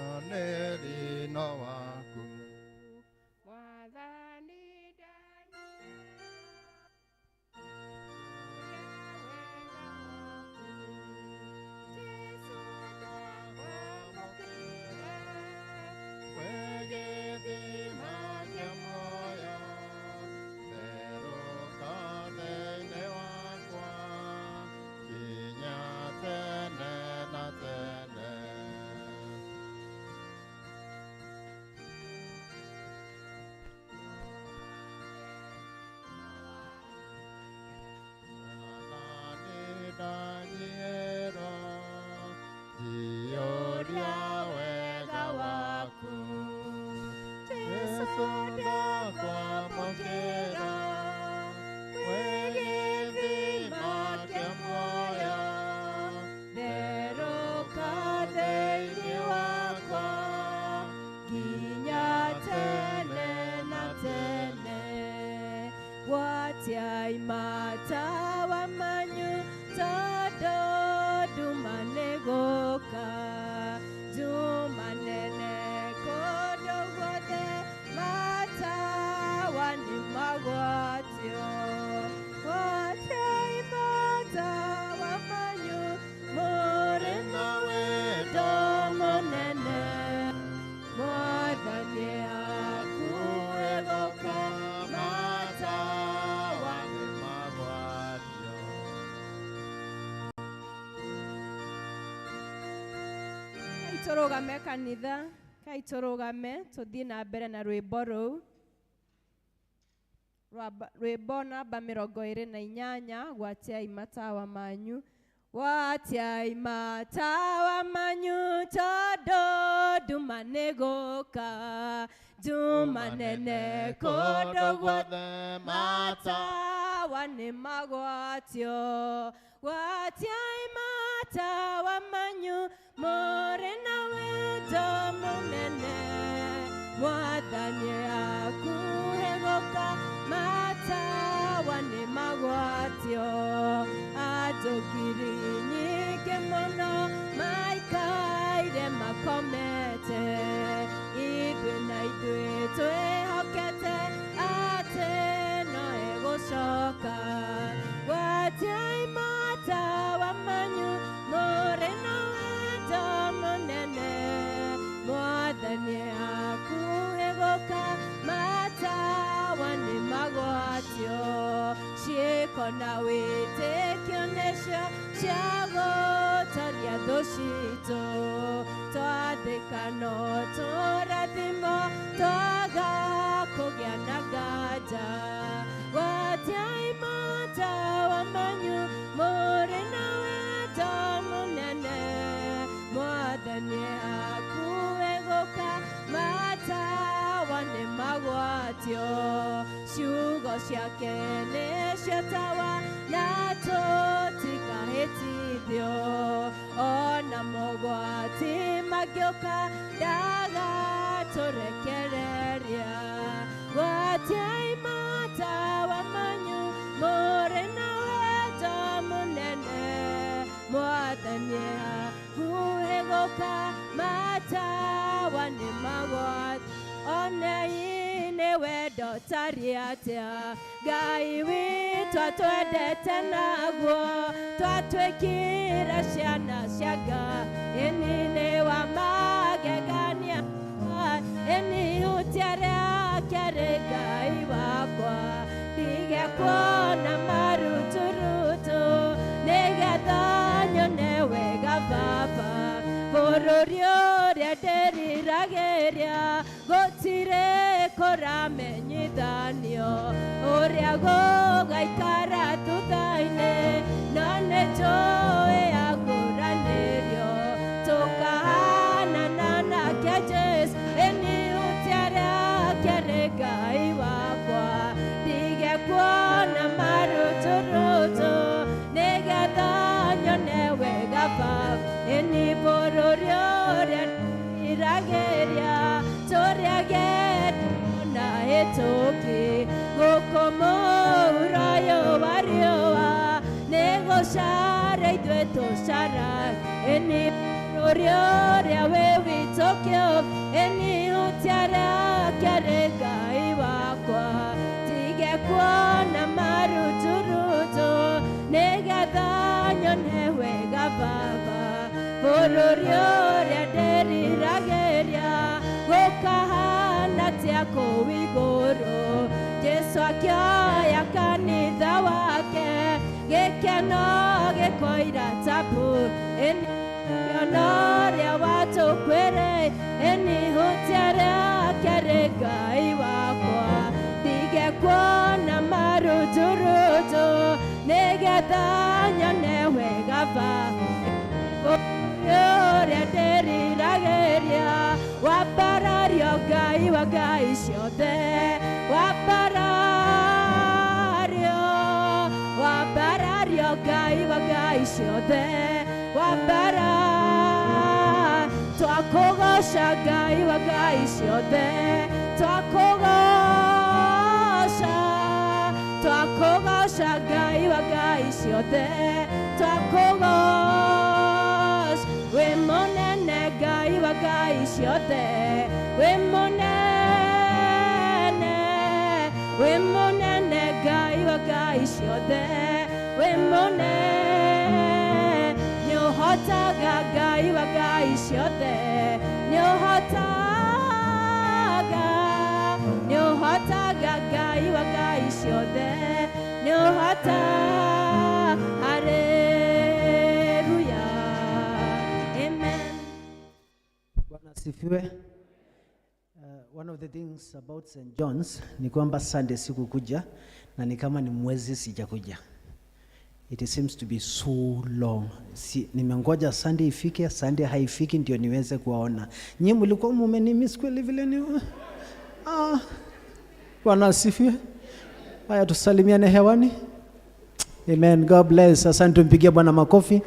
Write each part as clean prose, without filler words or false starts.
Ohaneri no waku Mwathani Daniero, Dioria wega waku, Tesoda kwa mokera, Wegethi make moyo, Deroka theini wakwa, Ginya tene na tene, Watiai matawa manyu todo dumanegoka dumanene kodo wode matawa ni magwatio Watiai matawa manyu more nawe domonene Mwathani akuegoka matawa ni magwatio Kaitũrũgame kanitha kaitũrũgame tũthiĩ na mbere na rwĩmbo rũu rwĩmbo namba 28 gwatiai matawa manyu Watiai matawa manyu tondũ nduma nĩgũka nduma nene kũndũ guothe matawa nĩ magwatio Watiai matawa manyu mũrĩ na wendo mũnene Mwathani akuhĩ gũka matawa nĩ magwatio andũ ngiri nyingĩ mũno maikaire makomete ithuĩ na ithuĩ twĩhokete atĩ no egũcoka Watiai matawa manyu mũrĩ na wendo mũnene Mwathani akuhĩ gũka matawa nĩ magwatio ciĩko na wĩtĩkio nĩcio cia gũtoria thũ citũ twathĩka no tũrathimo twaga kũgĩa na nganja Watiai matawa manyu mũrĩ na wendo mũnene Mwathani akuhĩ gũka matawa nĩ magwatio ciugo ciake nĩcio tawa na tũtikahĩtithio ona mogwati magĩũka ndagatũrekereria Watiai matawa manyu mũrĩ na wendo mwathania huegoka matawa nĩ magwat one-inĩ wendo tariatia Ngai witũ atwendete naguo twatwĩkire ciana cia Ngai ĩni wa magegania ĩni hutia rĩake rĩ Ngai wakwa ndigekuona maruturutu nĩgetha nyone wega Baba bũrũri ũrĩa ndĩriragĩria gũtirĩ kũramenyithanio ũrĩa gũgaikara thutha-inĩ no nĩnjũĩ agũranĩrio tũkahanana nake Jesũ ĩni hutia rĩake rĩ Ngai wakwa ndigekuona maruturutu nĩgetha nyone wega Baba ĩni bũrũri ũrĩa ndĩriragĩria tũrĩagĩtwo hĩtũki gũkũ mũhuro ũyũ wa riũa nĩ gũcara ithuĩ tũcara ĩni bũrũri ũrĩa wĩ witũ kĩũmbe ĩni hutia rĩake rĩ Ngai wakwa ndigekuona maruturutu nĩgetha nyone wega Baba bũrũri ũrĩa ndĩriragĩria gũkahana atĩa kũu igũrũ Jesũ akĩoya kanitha wake gĩkeno gĩkoira tabu ĩni rĩrĩa watũkwĩrĩ ĩni hutia rĩake rĩ Ngai wakwa ndigekuona maruturutu nĩgetha nyone wega Baba ũrĩa ndĩriragĩria wambarario Ngai wa ngai ciothe wambarario Ngai wa ngai ciothe twakũgoca Ngai wa ngai ciothe twakũgoca Ngai wa ngai ciothe twakũgoca wĩ mũnene Ngai wa ngai ciothe wĩ mũnene Ngai wa ngai ciothe wĩ mũnene nĩũhotaga Ngai wa ngai ciothe nĩũhotaga Ngai wa ngai ciothe nĩũhotaga haleluya amen. Bwana asifiwe. One of the things about St. John's ni kwamba Sunday sikukuja na ni kama ni mwezi sijakuja. It seems to be so long. Nimengoja Sunday ifike, Sunday haifiki ndio niweze kuwaona. Nyinyi mlikuwa mmenimiss kweli vile ni Bwana asifiwe. Haya tusalimiane hewani. Amen. God bless. Asante tumpigie Bwana makofi.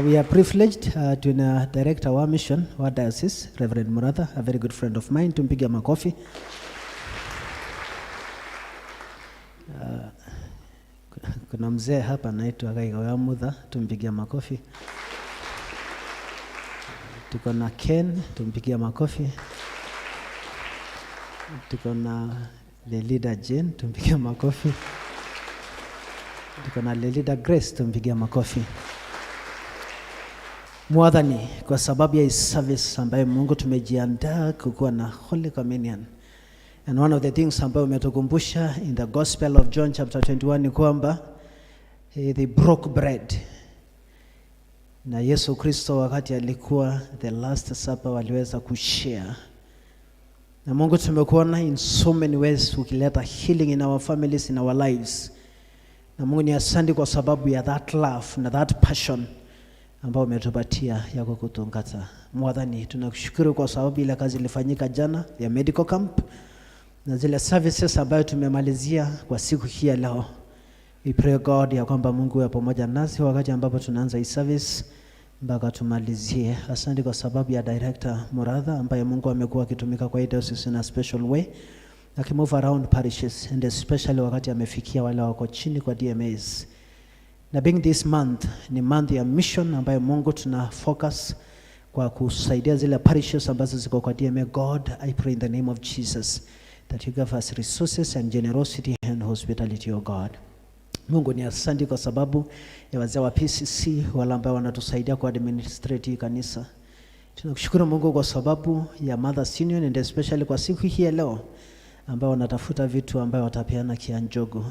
We are privileged to direct our mission, our diocese, Reverend Muratha, a very good friend of mine. Tumpigie makofi. Kuna mzee hapa anaitwa Kikuyu Mudha, tumpigie makofi. Tuko na Ken, tumpigie makofi. Tuko na the leader Jane, tumpigie makofi. Tuko na the leader Grace, tumpigie makofi. Mwadhani, kwa sababu ya service ambayo Mungu tumejiandaa kukuwa na Holy Communion. And one of the things ambayo umetukumbusha in the Gospel of John chapter 21 ni kwamba they broke bread. Na Yesu Kristo wakati alikuwa the last supper waliweza kushare. Na Mungu tumekuona in so many ways ukileta healing in our families, in our lives. Na Mungu ni asante kwa sababu ya that love na that passion ambao umetupatia ya kukutungata. Mwadhani, tunakushukuru kwa sababu ile kazi ilifanyika jana ya medical camp na zile services ambayo tumemalizia kwa siku hii ya leo. We pray God ya kwamba Mungu ya pamoja nasi wakati ambapo tunaanza hii service mpaka tumalizie. Asante kwa sababu ya director Muratha ambaye Mungu amekuwa akitumika kwa diocese in a special way, akimove around parishes and especially wakati amefikia wale wako chini kwa DMAs. Na being this month ni month ya mission ambayo Mungu tuna focus kwa kusaidia zile parishes ambazo ziko kwa DMA. God, I pray in the name of Jesus that you give us resources and generosity and hospitality, oh God. Mungu ni asante kwa sababu ya wazee wa PCC wale ambao wanatusaidia kwa administrative kanisa. Tunakushukuru Mungu kwa sababu ya Mothers Union and especially kwa siku hii ya leo ambao wanatafuta vitu ambao watapeana kianjogo.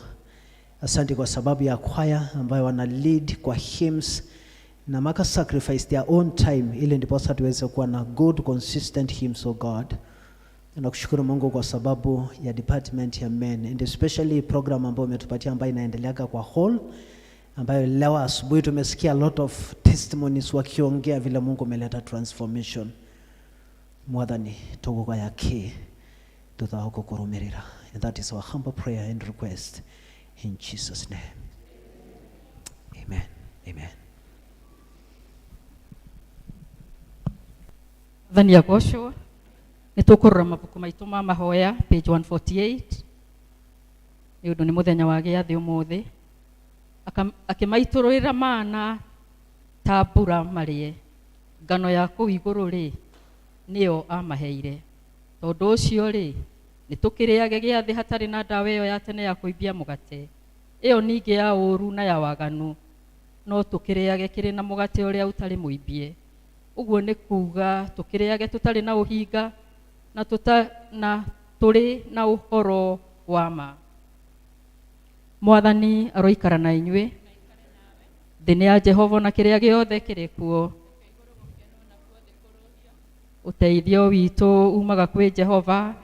Asante kwa sababu ya choir ambao wana lead kwa hymns na maka sacrifice their own time ili ndipo tuweze kuwa na good consistent hymns, oh God. Tunakushukuru Mungu kwa sababu ya department ya men and especially program ambayo umetupatia ambayo inaendelea kwa hall ambayo leo asubuhi tumesikia a lot of testimonies wakiongea vile Mungu ameleta transformation. Mwadhani togoga yake tutakukurumirira. And that is our humble prayer and request in Jesus' name. Amen. Amen. Thani ya gosho nitukurura mabuku maitu ma mahoya page 148 ni undu ni muthenya wa giathi umuthi akimaitururira mana tabura marie ngano ya kuu iguru ri niyo amaheire tondu ucio ri nitukiriage giathi hatari na ndawa iyo ya tene ya kuibia mugate iyo ningi ya uru na ya waganu no tukiriage kiri na mugate uria utari muibie uguo ni kuga tukiriage tutari na uhinga na turi na uhoro wa ma. Mwathani aroikara na inyue thini ya Jehova na kiria giothe kiri kuo. Uteithio witu umaga kwi Jehova.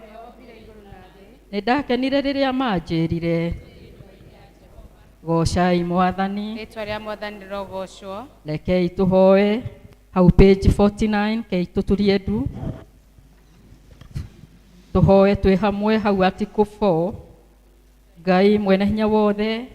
Nidakenire riria manjirire gocai Mwathani Ritwa ria Mwathani rogocwo. Rekei tuhoe hau page 49 kei tuturie ndu tuhoe twi hamwe hau article 4. Ngai mwene hinya wothe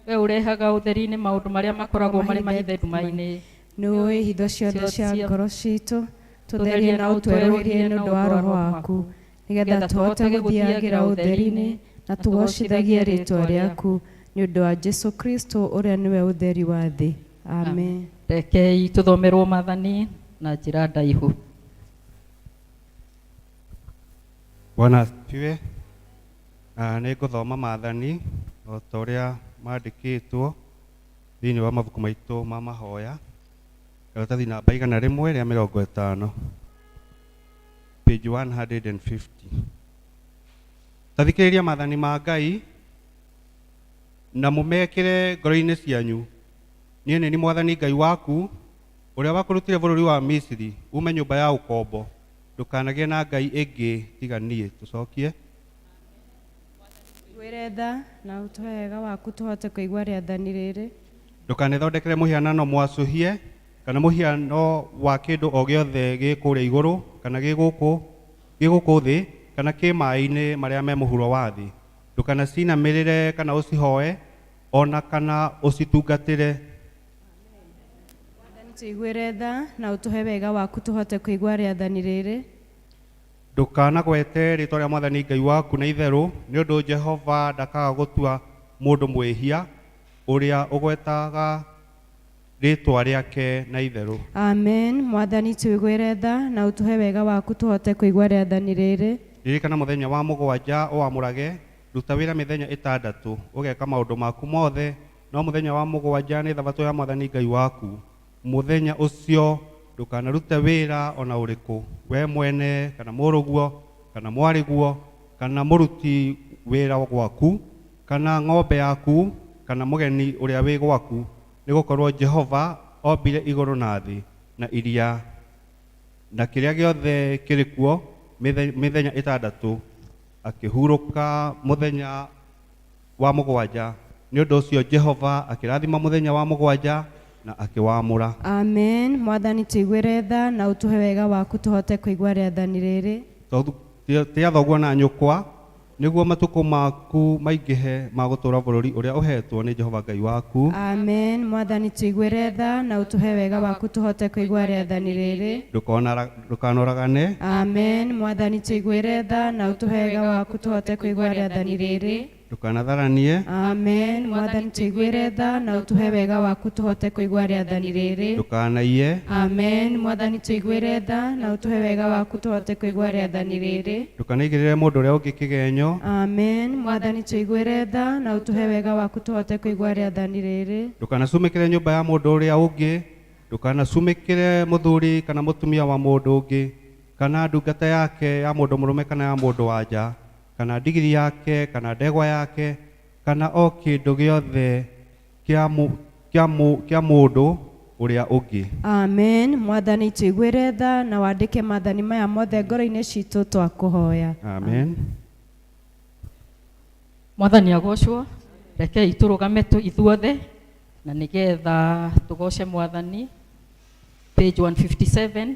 we urehaga utheri-ini maundu maria makoragwo mari mahithe nduma-ini Nui hitho ciothe cia ngoro citu tutherie na utweruhirie ni undu wa roho waku nigetha tuhote guthiagira utheri-ini na tugocithagie ritwa riaku ni undu wa Jesu Kristo uria niwe utheri wa thi. Amen. Rekei tuthomerwo Mwathani na njira ndaihu. Bwana asifiwe. Nĩ ngũthoma Maathani o ta ũrĩa mandĩkĩtwo thĩinĩ wa mabuku maitũ ma mahoya karatathi namba 150 page 150. Tathikĩrĩria maathani ma Ngai na mũmekĩre ngoro-inĩ cianyu. Niĩ nĩ Mwathani Ngai waku ũrĩa wakũrutire bũrũri wa Misiri ume nyũmba ya ũkombo. Ndũkanagĩe na ngai ĩngĩ tiga niĩ. Tũcokie. Tha na utuhe wega waku tuhote kuigua rĩathani rĩrĩ. Ndũkanethondekere mũhianano mwacũhie kana mũhiano wa kĩndũ o gĩothe gĩkũrĩa igũrũ kana gĩgũkũ thĩ kana kĩ maaĩ-inĩ marĩa me mũhuro wa thĩ. Ndũkanacinamĩrĩre kana ũcihoe ona kana ũcitungatĩre. Tuiguĩre tha na utuhe wega waku tuhote kuigua rĩathani rĩrĩ. Ndũkanagwete rĩtwa rĩa Mwathani Ngai waku na itherũ nĩ ũndũ Jehova ndakaga gũtua mũndũ mwĩhia ũrĩa ũgwetaga rĩtwa rĩake na itherũ. Amen. Mwathani tuiguĩre tha na utuhe wega waku tuhote kuigua rĩathani rĩrĩ. Ririkana mũthenya wa mũgwanja ũwamũrage, ruta wĩra mĩthenya 6 ũgeka maũndũ maku mothe, no mũthenya wa mũgwanja nĩ thabatũ ya Mwathani Ngai waku. Mũthenya ũcio ndũkanarute wĩra ona ũrĩkũ, we mwene kana mũrũguo kana mwarĩguo kana mũruti wĩra gwaku kana ng'ombe yaku kana mũgeni ũrĩa wĩ gwaku, nĩgũkorwo Jehova ombire igũrũ na thĩ na iria na kĩrĩa gĩothe kĩrĩ kuo mĩthenya 6, akĩhurũka mũthenya wa mũgwanja. Nĩ ũndũ ũcio Jehova akĩrathima mũthenya wa mũgwanja na akĩwamũra. Amen. Mwathani tuiguĩre tha na utuhe wega waku tuhote kuigua rĩathani rĩrĩ. Tĩa thoguo na nyũkwa nĩguo matukũ maku maingĩhe ma gũtũũra bũrũri ũrĩa ũhetwo nĩ Jehova Ngai waku. Amen. Mwathani tuiguĩre tha na utuhe wega waku tuhote kuigua rĩathani rĩrĩ. Ndũkanoragane. Amen. Mwathani tuiguĩre tha na utuhe wega waku tuhote kuigua rĩathani rĩrĩ. Ndukanatharanie. Amen. Mwathani tuiguire tha na utuhe wega waku tuhote kuigua rĩathani rĩrĩ. Ndukanaiye. Amen. Mwathani tuiguire tha na utuhe wega waku tuhote kuigua rĩathani rĩrĩ. Ndukanaigĩrĩre mũndũ ũrĩa ũngĩ kĩgenyo. Amen. Mwathani tuiguire tha na utuhe wega waku tuhote kuigua rĩathani rĩrĩ. Ndukanacumĩkĩre nyũmba ya mũndũ ũrĩa ũngĩ. Ndukanacumĩkĩre mũthuri kana mũtumia wa mũndũ ũngĩ, kana ndungata yake ya mũndũ mũrũme kana ya mũndũ wa nja, kana ndigiri yake kana ndegwa yake, kana o kĩndũ gĩothe kĩa mũndũ ũrĩa ũngĩ. Amen. Mwathani tuiguire tha na wandĩke maathani maya mothe ngoro-inĩ citũ twakũhoya. Amen. Mwathani agocwo. Rekei tũrũgame ithuothe na nĩgetha tũgoce Mwathani. Page 157.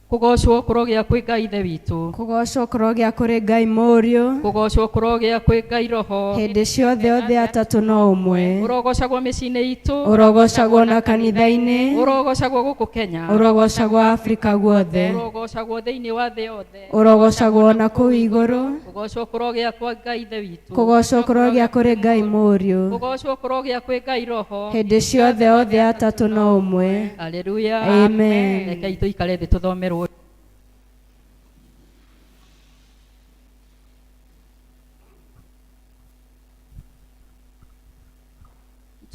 Kugocwo kurogea kwĩ Ngai ithe witũ. Kugocwo kurogea kũrĩ Ngai Mũriũ. Kugocwo kurogea kwĩ Ngai Roho. Hĩndĩ ciothe othe atatũ no ũmwe. Urogocagwo mĩciĩ-inĩ itũ. Urogocagwo na kanitha-inĩ. Urogocagwo gũkũ Kenya. Urogocagwo Afrika guothe. Urogocagwo thĩinĩ wa thĩ yothe. Urogocagwo na kũu igũrũ. Kugocwo kurogea kwa Ngai ithe witũ. Kugocwo kurogea kũrĩ Ngai Mũriũ. Kugocwo kurogea kwĩ Ngai Roho. Hĩndĩ ciothe othe atatũ no ũmwe. Haleluya. Amen. Rekei tũikare thĩ tũthomerwo.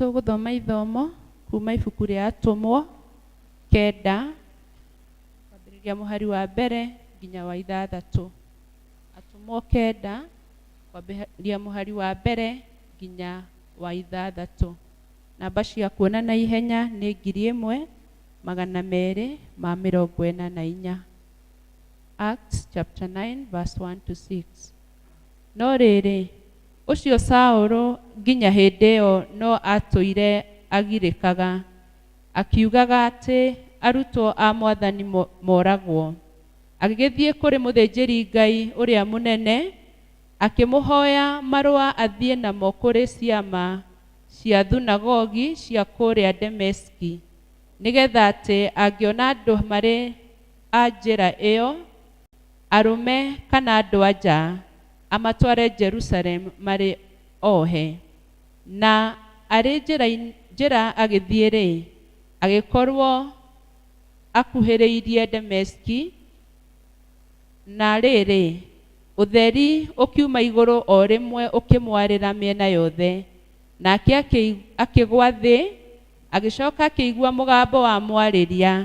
Tũgũthoma ithomo kuma ibuku rĩa Atũmwo 9 kwambĩrĩria mũhari wa mbere nginya wa 6. Atũmwo 9 kwambĩrĩria mũhari wa mbere nginya wa 6. Namba cia kuona na ihenya nĩ 1244. Acts chapter 9 verse 1 to 6. No rĩrĩ, ũcio Saũlũ nginya hĩndĩ ĩyo no atũire agirĩkaga, akiugaga atĩ arutwo a Mwathani moragwo. Agĩgĩthiĩ kũrĩ mũthĩnjĩri Ngai ũrĩa mũnene, akĩmũhoya marũa athiĩ namo kũrĩ ciama cia thunagogi cia kũrĩa Dameski, nĩgetha atĩ angĩona andũ marĩ a njĩra ĩyo, arũme kana andũ-a-nja, amatware Jerusalem marĩ ohe. Na arĩ njĩra agĩthiĩ-rĩ, agĩkorwo akuhĩrĩirie Dameski, na rĩrĩ, ũtheri ũkiuma igũrũ o rĩmwe ũkĩmwarĩra mĩena yothe, nake akĩgwa thĩ, agĩcoka akĩigua mũgambo wa mwarĩria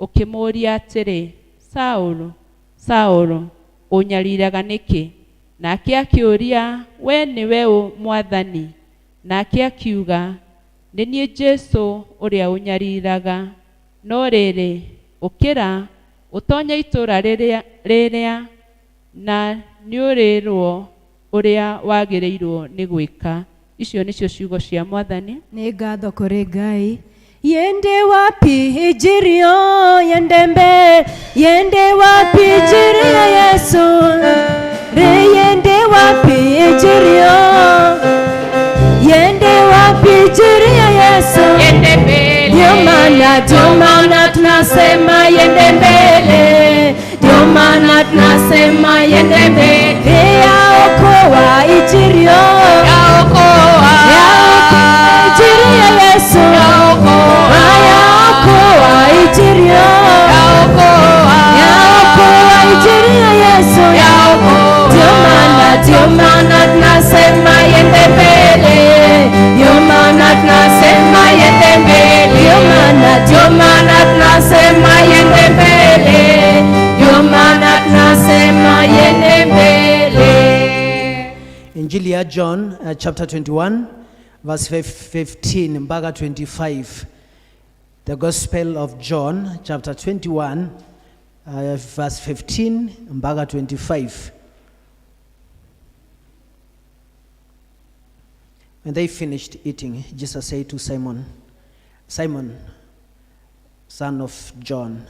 ũkĩmũũria atĩrĩ, Saũlũ, Saũlũ, ũnyariraga nĩkĩ? Nake akĩũria, we nĩwe ũ Mwathani? Nake akiuga, nĩ niĩ Jesũ ũrĩa ũnyariraga. No rĩrĩ, ũkĩra ũtonye itũũra rĩrĩa na nĩũrĩrwo ũrĩa wagĩrĩirwo nĩ gwĩka. Icio nĩcio ciugo cia Mwathani. Nĩ ngatho kũrĩ Ngai. Yende wapi hijirio yendembe, yende wapi hijirio Yesu, re yende wapi hijirio, yende wapi hijirio Yesu, yende mbele. Ndio maana tunasema yende mbele, ndio maana tunasema yende mbele. Yaokoa hijirio, yaokoa hijirio Yesu, yaokoa hijirio, yaokoa hijirio Yesu, ndio maana tunasema yende mbele, ndio maana tunasema yende mbele, ndio maana tunasema yende mbele, ndio maana tunasema yende mbele. Injili ya John chapter 21 verse 15 mpaka 25. The Gospel of John chapter 21 verse 15 mpaka 25. When they finished eating, Jesus said to Simon, Simon, son of John,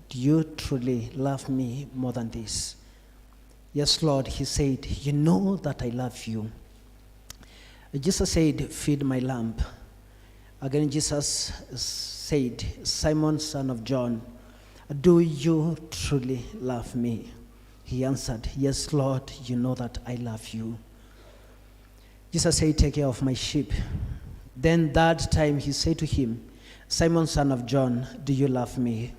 do you truly love me more than this? Yes, Lord, he said, you know that I love you. Jesus said, feed my lamb. Again, Jesus said, Simon, son of John, do you truly love me? He answered, "Yes, Lord, you know that I love you." Jesus said, "Take care of my sheep." Then that time he said to him, "Simon, son of John, do you love me?"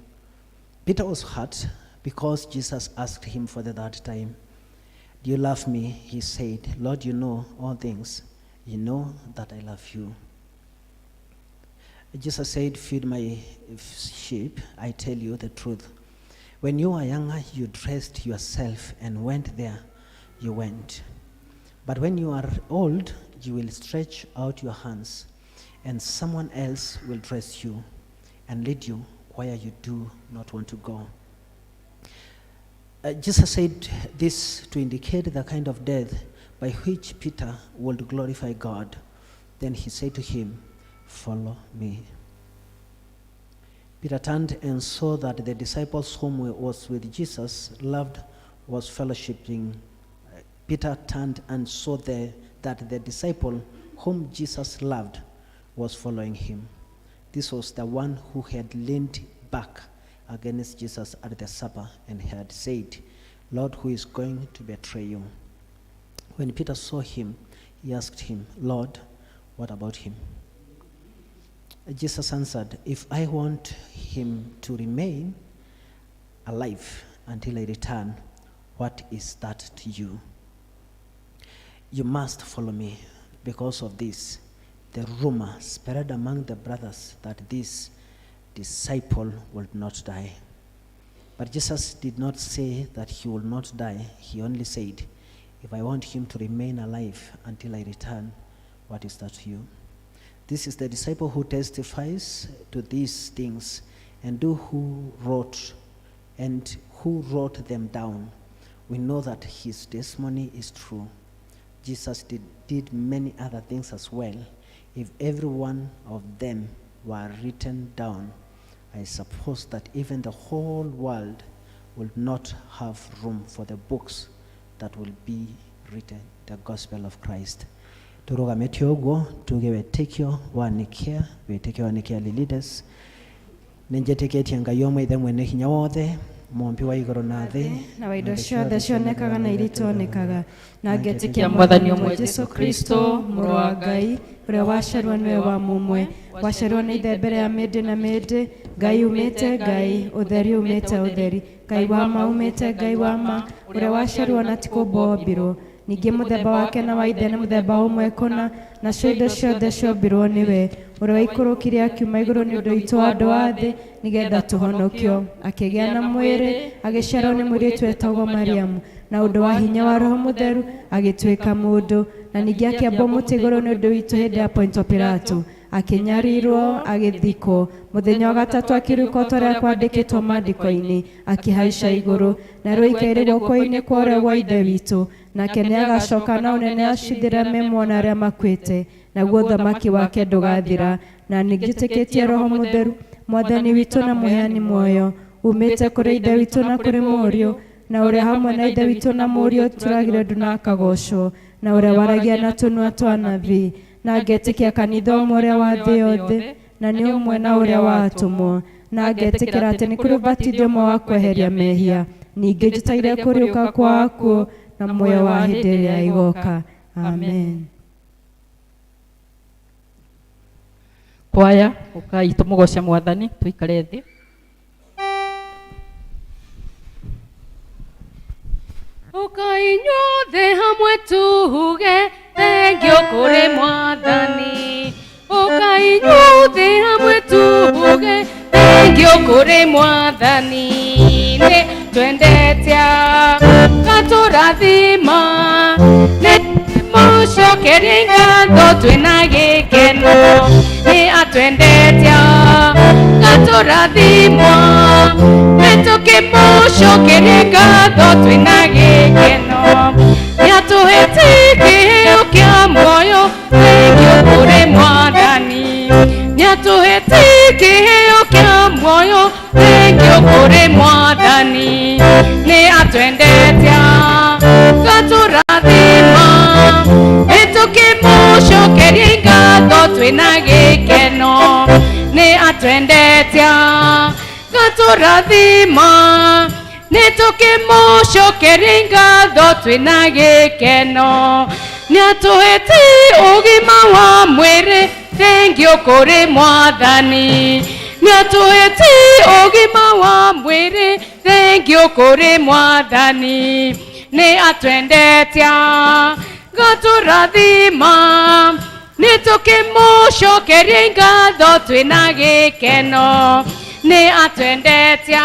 Peter was hurt because Jesus asked him for the third time. "Do you love me?" He said, "Lord, you know all things. You know that I love you." Jesus said, "Feed my sheep. I tell you the truth. When you were younger, you dressed yourself and went there you went. But when you are old, you will stretch out your hands, and someone else will dress you and lead you where you do not want to go." Jesus said this to indicate the kind of death by which Peter would glorify God. Then he said to him, "Follow me." Peter turned and saw that the disciples whom was with Jesus loved was fellowshipping. Peter turned and saw that the disciple whom Jesus loved was following him. This was the one who had leaned back against Jesus at the supper and had said, "Lord, who is going to betray you?" When Peter saw him, he asked him, "Lord, what about him?" Jesus answered, "If I want him to remain alive until I return, what is that to you? You must follow me." Because of this, the rumor spread among the brothers that this disciple would not die. But Jesus did not say that he will not die. He only said, "If I want him to remain alive until I return, what is that to you?" This is the disciple who testifies to these things and who wrote them down. We know that his testimony is true. Jesus did many other things as well. If every one of them were written down, I suppose that even the whole world will not have room for the books that will be written, the gospel of Christ. Turugame tiogo tuge wetekyo wanikia leaders nenjeteketie ngai omwe ithe mwene hinya wothe mombi wa igoro na thi na wa indo ciothe cionekaga na iritonekaga na ngetikia Mwathani ũmwe Jesu Kristo mũrũ wa Ngai ũrĩa waciarwo nĩwe wa mũmwe waciarwo nĩ ithe mbere ya mĩndĩ na mĩndĩ Ngai umĩte Ngai ũtheri umĩte ũtheri Ngai wa ma umĩte Ngai wa ma ũrĩa waciarwo na ti kũmbwo ningĩ mũthemba wake na wa ithe nĩ mũthemba ũmwe kũna na cio indo ciothe ciombirwo nĩwe ũrĩa waikũrũkire akiuma igũrũ nĩ ũndũ witũ andũ a thĩ nĩgetha tũhonokio akĩgĩa na mwĩrĩ agĩciarwo nĩ mũirĩtu wetagwo Mariamu na ũndũ wa hinya wa Roho Mũtheru agĩtuĩka mũndũ na ningĩ akĩambwo mũtĩ igũrũ nĩ ũndũ witũ hĩndĩ ya Ponto Pilato akĩnyarirwo agĩthikwo mũthenya wa gatatũ akĩriũka ta ũrĩa kwandĩkĩtwo maandĩko-inĩ akĩhaica igũrũ na rũĩka irĩ guoko-inĩ kwa ũrĩa wa ithe witũ nake nĩ agacoka na ũnene acithĩre memona arĩa makuĩte naguo ũthamaki wake ndũgathira na nĩnjĩtĩkĩtie Roho Mũtheru Mwathani witũ na mũheani muoyo umĩte kũrĩ ithe witũ na kũrĩ mũriũ na ũrĩa hamwe na ithe witũ na mũriũ tũragĩre ndũ na akagocwo na ũrĩa waragia na tũnua twa anabii na ngetĩkia kanitha ũmwe ũrĩa wa thĩ yothe na nĩ ũmwe na ũrĩa wa atũmwo na ngetĩkĩra atĩ nĩ kũrĩ ũbatithio ũmwe wa kweheria mehia ningĩ njĩtĩire kũriũka kwa akuũ na muoyo wa hĩndĩ ĩrĩa igoka. Amen. Kwaya ũkai tũmũgoce Mwathani tũikare thĩ. Ũkai nyothe hamwe tuge thengio kũrĩ Mwathani. Ũkai nyothe hamwe tuge thengio kũrĩ Mwathani. Nĩ twendete gatũrathima nĩ mũcokerie ngatho twĩna gĩkeno nĩ atwendete gatũrathima nĩ tũkĩmũcokerie ngatho twĩna gĩkeno nĩ atũhete kĩheo kĩa muoyo thengio kũrĩ Mwathani nĩ atũhete kĩheo kĩa muoyo thengio kũrĩ Mwathani nĩ atwendete gatũrathima nĩ tũkĩmũcokerie ngatho twĩna gĩkeno nĩ atwendete gatũrathima nĩtũkĩmũcokeria ngatho twĩna gĩkeno. Nĩatũhete ũgima wa mwĩrĩ, thengiũ kũrĩ Mwathani. Nĩatũhete ũgima wa mwĩrĩ, thengiũ kũrĩ Mwathani. Nĩ atwendete ngatũrathima, nĩtũkĩmũcokeria ngatho twĩna gĩkeno. Nĩ atwendete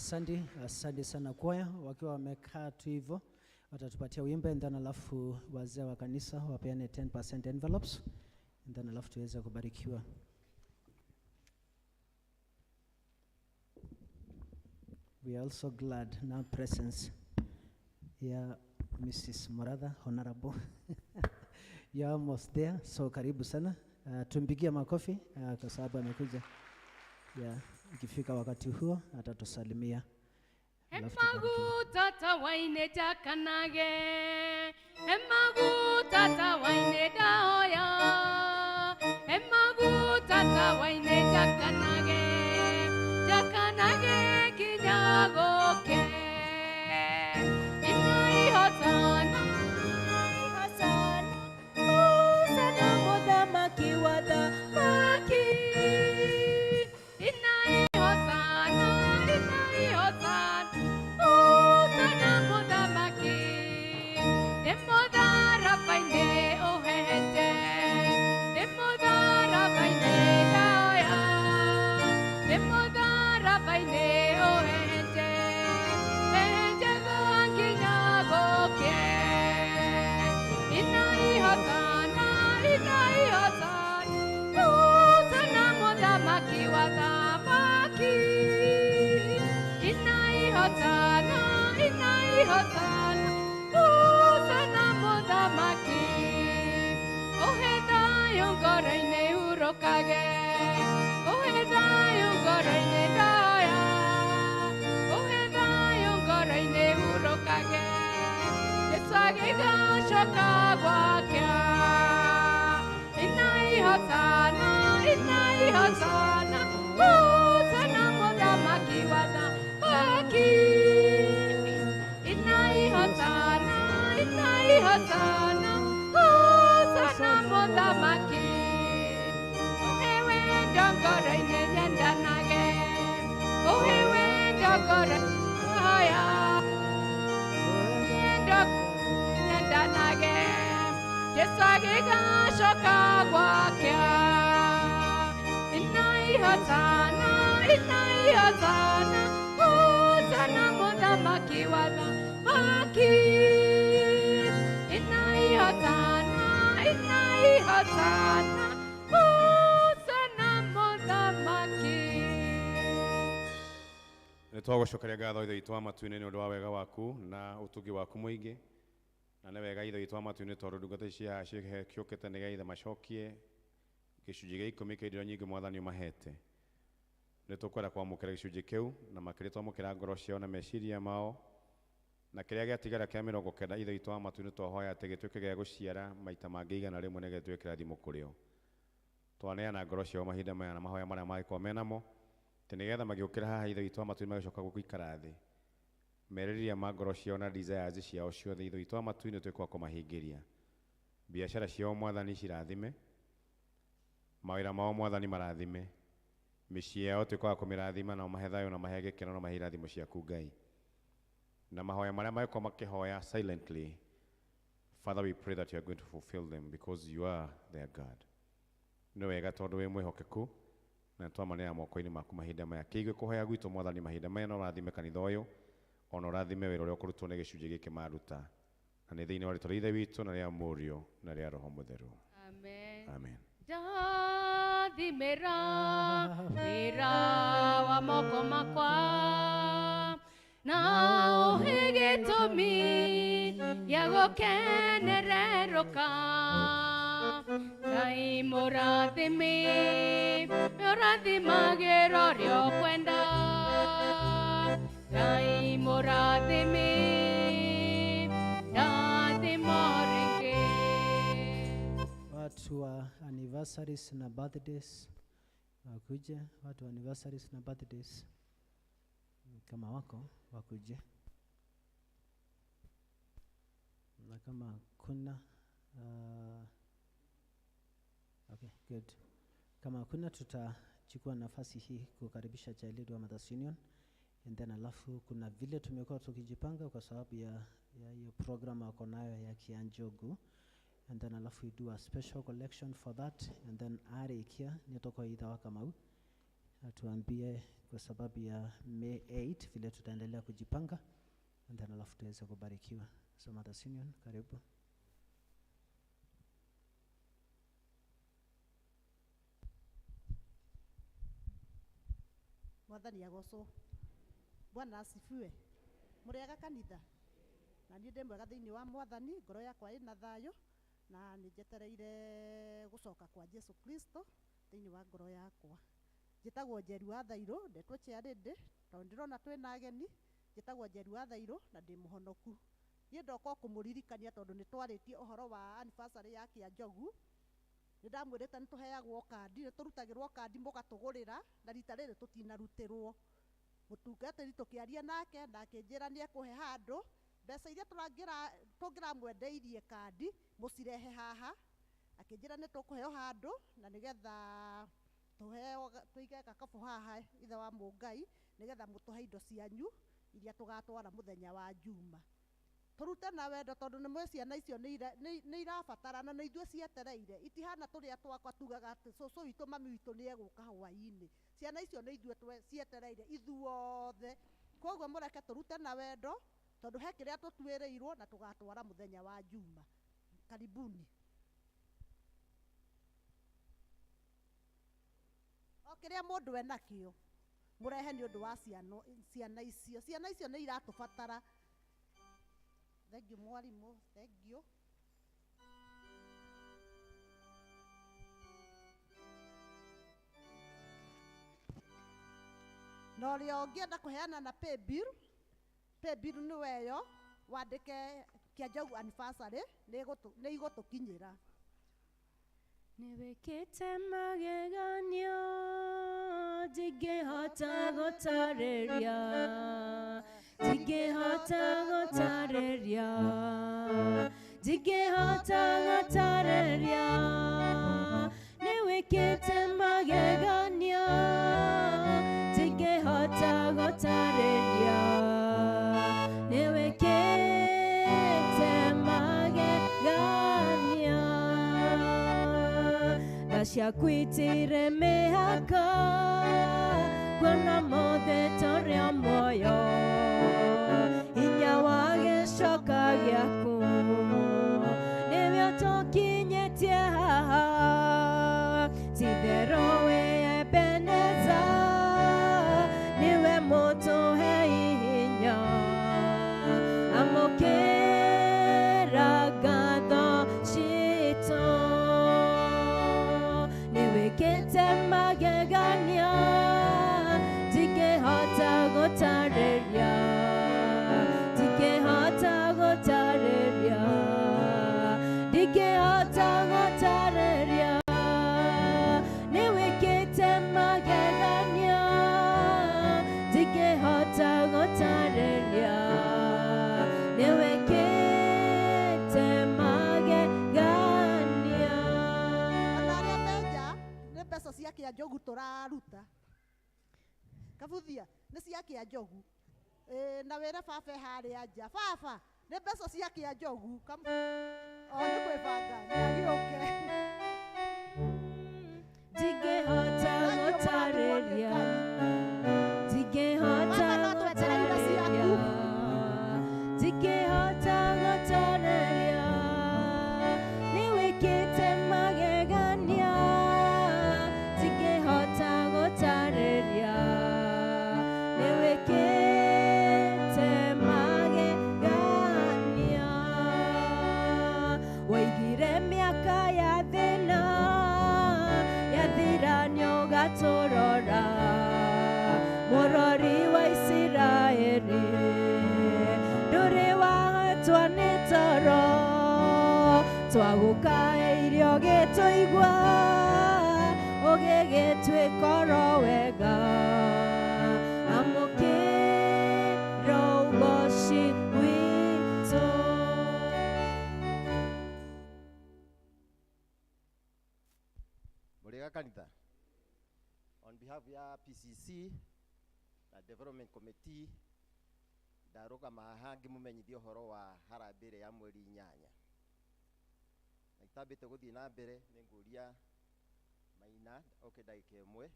Asante sana kwaya, wakiwa wamekaa tu hivyo watatupatia wimbo, and then alafu wazee wa kanisa wapeane 10% envelopes, and then alafu tuweze kubarikiwa. We are also glad now presence Mrs. Moratha, Honorable. You're almost there, so karibu sana. Tumpigie makofi kwa sababu amekuja. Ikifika wakati huo atatusalimia. Emagu tata waine jakanage, emagu tata waine daoya, emagu tata waine jakanage, jakanage kinyagoke. Inai hosana, Hosana modama kiwada maki. Inai hosana, inai hosana, hosana modama ki. Demodara paine ohete, demodara paine daya, demodara paine ohete, ohete goanginya goke. Inai hosana, hosana modama kiwada maki. Inai hosana, hosana modama ki. Oheda yongoreine urokage, oheda yongoreine daya, oheda yongoreine urokage. Yesage gashoka gwakya. Inai hosana, hosana modama kiwada maki. Inai hosana, hosana modama ki. Ohewe dongoreine nyandanage, ohewe dongoreine haya, nyandanage. Yesage gashoka gwakya. Inai hosana, hosana modama kiwada maki. Inai hosana, hosana modama ki. Nitwagucokeria ngatho ithe itwa matu-inĩ nĩ ũndũ wa wega waku na ũtugi waku mũingĩ, na nĩ wega ithe itwa matu-inĩ tondũ ndungata ici haha ciũkĩte nĩgetha ithe macokie gĩcunjĩ gĩa 10 kĩa indo nyingĩ Mwathani ũmahete. Nĩ tũkwenda kwamũkĩra gĩcunjĩ kĩu na makĩria twamũkĩra ngoro ciao na meciria mao, na kĩrĩa gĩatigara kĩa 90 ithe itwa matu-inĩ twahoya atĩ gĩtuĩke gĩa gũciara maita mangĩ igana rĩmwe na gĩtuĩke kĩrathimo kũrĩ o. Twaneana ngoro ciao mahinda maya na mahoya marĩa mangĩkorwo menamo, atĩ nĩgetha magĩũkĩra haha ithe itwa matu-inĩ magĩcoka gũikara thĩ, merĩria ma ngoro ciao na desires ciao ciothe ithe itwa matu-inĩ tuĩke wa kũmahingĩria. Biacara ciao Mwathani cirathime, mawĩra mao Mwathani marathime, mĩciĩ yao tuĩke wa kũmĩrathima na ũmahe thayũ na mahe gĩkeno na mahe irathimo ciaku Ngai. Na mahoya marĩa magĩkorwo makĩhoya silently, Father, we pray that you are going to fulfill them because you are their God. Nĩ wega tondũ wĩ mwĩhokeku na twamanĩra moko-inĩ maku mahinda maya. Kĩigue kũhoya gwitũ Mwathani mahinda maya, na ũrathime kanitha ũyũ, ona ũrathime wĩra ũrĩa ũkũrutwo nĩ gĩcunjĩ gĩkĩ maruta, na nĩ thĩinĩ wa rĩĩtwa rĩa Ithe witũ na rĩa Mũriũ na rĩa Roho Mũtheru. Amen. Amen. Ndathimĩra wĩra wa moko makwa, na ũhe gĩtũmi gĩa gũkenererũka. Ngai mũrathimi, ũrathimagĩra ũrĩa ũkwenda. Ngai mũrathimi, ndathimo rĩngĩ. Watu wa anniversaries na birthdays wakuje, watu wa anniversaries na birthdays kama wako wakuje, na kama kuna okay, good. Kama kuna tutachukua nafasi hii kukaribisha Child wa Mothers Union, and then alafu kuna vile tumekuwa tukijipanga kwa sababu ya hiyo program wako nayo ya Kianjogu, and then alafu we do a special collection for that, and then are ikia nitoko idha wakamau, atuambie kwa sababu ya May 8 vile tutaendelea kujipanga, and then alafu tuweze kubarikiwa. So Mother Simeon, karibu. Mwathani agocwo. Bwana asifiwe. Muriaga kanitha. Na niĩ ndĩ mwega thĩinĩ wa Mwathani, ngoro yakwa ĩna thayũ na nĩ njetereire gũcoka kwa Jesu Kristo thĩinĩ wa ngoro yakwa. Njĩtagwo Njeri wa Thairũ, ndetwo Charity, tondũ ndĩrona twĩna ageni. Njĩtagwo Njeri wa Thairũ na ndĩ mũhonoku. Niĩ ndoka kũmũririkania tondũ nĩ twarĩtie ũhoro wa anniversary ya Kĩanjogu. Nĩ ndamwĩrĩte nĩ tũheagwo kandi, nĩ tũrutagĩrwo kandi mũgatũgũrĩra, na rita rĩrĩ tũtinarutĩrwo. Mũtungatĩri tũkĩaria nake na akĩnjĩra nĩ ekũhe handũ mbeca iria tũngĩramwendeirie kandi mũcirehe haha. Akĩnjĩra nĩ tũkũheo handũ na nĩgetha tũheo tũige gakabu haha ithe wa Mũngai, nĩgetha mũtũhe indo cianyu iria tũgatwara mũthenya wa Juma. Tũrute na wendo tondũ nĩ mwĩ ciana icio nĩ irabatarana na ithuĩ cietereire. Itihana tũrĩa twakwa tugaga atĩ cũcũ witũ mami witũ nĩ egũka hwaĩ-inĩ. Ciana icio nĩ ithuĩ cietereire ithuothe. Koguo mũreke tũrute na wendo tondũ he kĩrĩa tũtuĩrĩirwo na tũgatwara mũthenya wa Juma. Karibuni. O kĩrĩa mũndũ enakĩo mũrehe nĩ ũndũ wa ciana icio. Ciana icio nĩ iratũbatara. Thank you mwarimũ, thank you. Na ũrĩa ũngĩenda kũheana na pay bill nĩ weyo wandĩke Kĩanjogu anniversary nĩ igũtũkinyĩra. Nĩ wĩkĩte magegania ndingĩhota gũtarĩria, ndingĩhota gũtarĩria, ndingĩhota gũtarĩria. Nĩ wĩkĩte magegania ndingĩhota gũtarĩria, nĩ wĩkĩte magegania. Tha ciaku itirĩ mĩhaka, kuona mothe tũrĩ o muoyo. Hinya wa gĩcoka gĩaku nĩwe ũtũkinyĩtie haha. Ti-itherũ wĩ Ebeneza, nĩwe mũtũhe hinya. Amũkĩra ngatho citũ. Nĩ wĩkĩte magegania ndingĩhota gũtarĩria, ndingĩhota gũtarĩria, ndingĩhota gũtarĩria. Nĩ wĩkĩte magegania ndingĩhota gũtarĩria, nĩ wĩkĩte magegania. Ona arĩa menja nĩ mbeca cia Kĩanjogu tũraruta. Kabuthia nĩ cia Kĩanjogu. Na wĩre baba harĩa nja. Baba nĩ mbeca cia Kĩanjogu. O nĩ kwĩbanga nĩ agĩũke. Ndingĩhota gũtarĩria, ndingĩhota gũtarĩria, ndingĩhota gũtarĩria. Nĩ wĩkĩte magegania ndingĩhota gũtarĩria, nĩ wĩkĩte magegania. Waigire mĩaka ya thĩna yathira nĩ ũgatũrora, mũrori wa Isiraeli. Ndũrĩ wahatwo nĩ toro, twagũkaĩirio gĩtũigua, ũgĩgĩtwĩka oro wega. Amũkĩra ũgooci witũ. Muriaga kanitha. On behalf ya PCC na Development Committee, ndarũgama haha ngĩmũmenyithia ũhoro wa harambĩ ĩrĩa ya mweri 8. Na itambĩte gũthiĩ na mbere nĩ ngũria Maina oke ndagĩka ĩmwe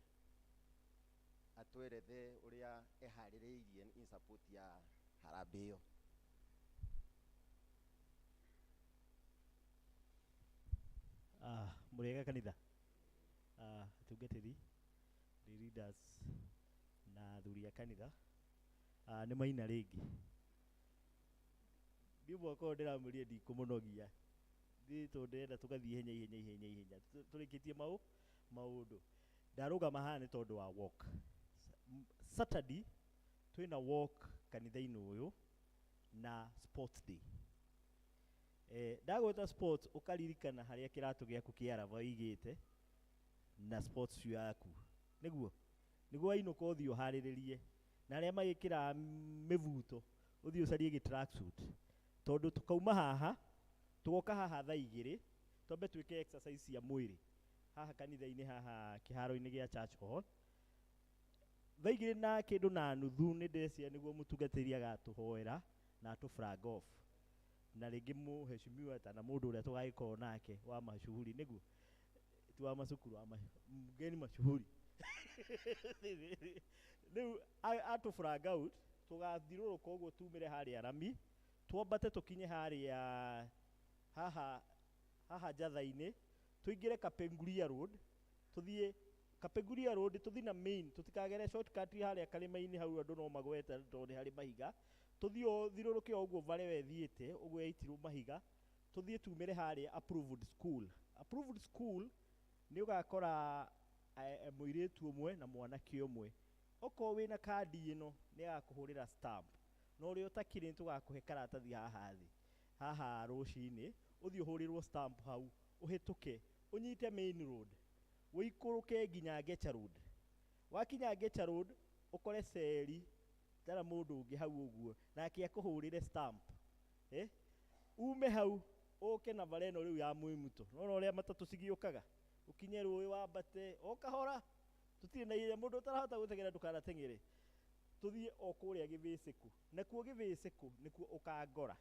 atwerethe uria eharĩrĩirie in support ya harambee ĩyo. Mũrĩega kanitha, atungatĩri, leaders na athuri a kanitha, nĩ maina rĩngĩ. Ndiũ mwaka ũyũ ndĩramũria ndikũmũnogia, thiĩ tondũ ndĩrenda tũgathiĩ ihenya. Tũrĩkĩtie maũndũ. Ndarũgama haha nĩ tondũ wa walk. Saturday twĩna walk kanitha-inĩ ũyũ na sports day. Ndagwĩta sports ũkaririkana harĩa kĩratũ gĩaku kĩa araba igĩte na sports shoe yaku. Nĩguo wainũka ũthiĩ ũharĩrĩrie. Na arĩa magĩkĩra mĩbuto ũthiĩ ũcarie gĩ tracksuit. Tondũ tukauma haha, tugoka haha thaa 2, twambe twĩke exercise cia mwĩrĩ. Haha kanitha-inĩ haha kĩharo-inĩ gĩa church hall. Thaa 2 na kĩndũ na nuthu nĩ ndĩrecia nĩguo mũtungatĩri agatũhoera na atũ-flag off. Na rĩngĩ mũheshimiwa kana mũndũ ũrĩa tũgagĩkorwo nake wa mashuhuri nĩguo. Ti wa macukuru wa mgeni mashuhuri. Rĩu atũ-flag out, tũgathiũrũrũka ũguo tumĩre harĩa rami. Twambate tũkinye harĩa haha njatha-inĩ, tũingĩre Kapenguria Road, tũthiĩ Kapenguria Road, tũthiĩ na main, tũtikagere shortcut harĩa karĩma-inĩ hau andũ no magweta tondũ nĩ harĩ mahiga. Tũthiĩ thiũrũrũke ũguo vare wethiĩte, ũguo yaitirwo mahiga, tũthiĩ tumĩre harĩa approved school. Approved school nĩ ũgakora mũirĩtu ũmwe na mwanake ũmwe. Okorwo wĩna kandi ĩno nĩ agakũhũrĩra stamp. Na ũrĩa ũtakĩrĩ tũgakũhe karatathi haha thĩ. Haha rũcinĩ, ũthiĩ ũhũrĩrwo stamp hau, ũhĩtũke, ũnyite main road, ũikũrũke nginya Gecha Road. Wakinya Gecha Road, ũkore ceri, tara mũndũ ũngĩ hau ũguo, nake akũhũrĩre stamp. Ume hau, ũke na vara ĩno rĩu ya Mwĩmuto. Nona ũrĩa matatũ cigĩũkaga, ũkinye rũĩ wambate, o kahora, tũtirĩ na ihenya, mũndũ ũtarahota gũteng'era ndũkanateng'ere. Tũthiĩ o kũrĩa Gĩbĩcĩku. Nakuo Gĩbĩcĩku nĩkuo ũkangora.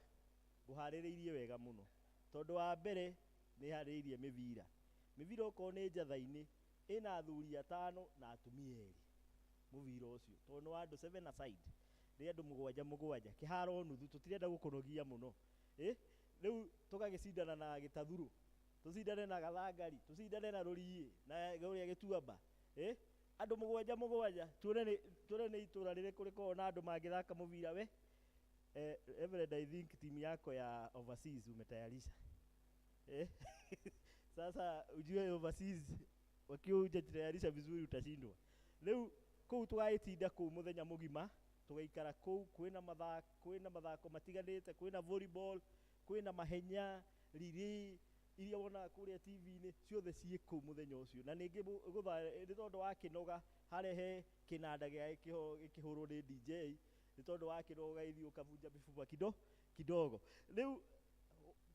Ngũharĩrĩirie wega mũno. Tondũ wa mbere nĩ harĩirie mĩbira. Mĩbira okorwo nĩ njatha-inĩ, ĩna athuri 5 na atumia 2. Mũbira ũcio. Tondũ nĩ wa andũ 7 aside. Nĩ andũ 7. Kĩharo nuthu, tũtirenda gũkũnogia mũno. Rĩu tũgagĩcindana na Gĩtathuru. Tũcindane na Gathangari. Tũcindane na Rũriĩ. Na ũrĩa Gĩtuamba. Andũ 7. Tuone nĩ itũra rĩrĩkũ rĩkoragwo na andũ mangĩthaka mũbira we. Reverend, I think timu yako ya overseas umetayarisha. Sasa ujue overseas wakiwa hujatayarisha vizuri utashindwa. Leo kũu tũgagĩtinda kũu mũthenya mũgima, tũgaikara kũu, kwĩna mathako matiganĩte, kwĩna volleyball, kwĩna mahenya, relay, iria wonaga kũrĩa TV-inĩ, ciothe ciĩ kũu mũthenya ũcio. Na ningĩ nĩ tondũ wa kĩnoga harehe kĩnanda gĩkĩhũrwo nĩ DJ, nĩ tondũ wa kĩnoga ũgaithiĩ ũkavunja mifupa kidogo. Rĩu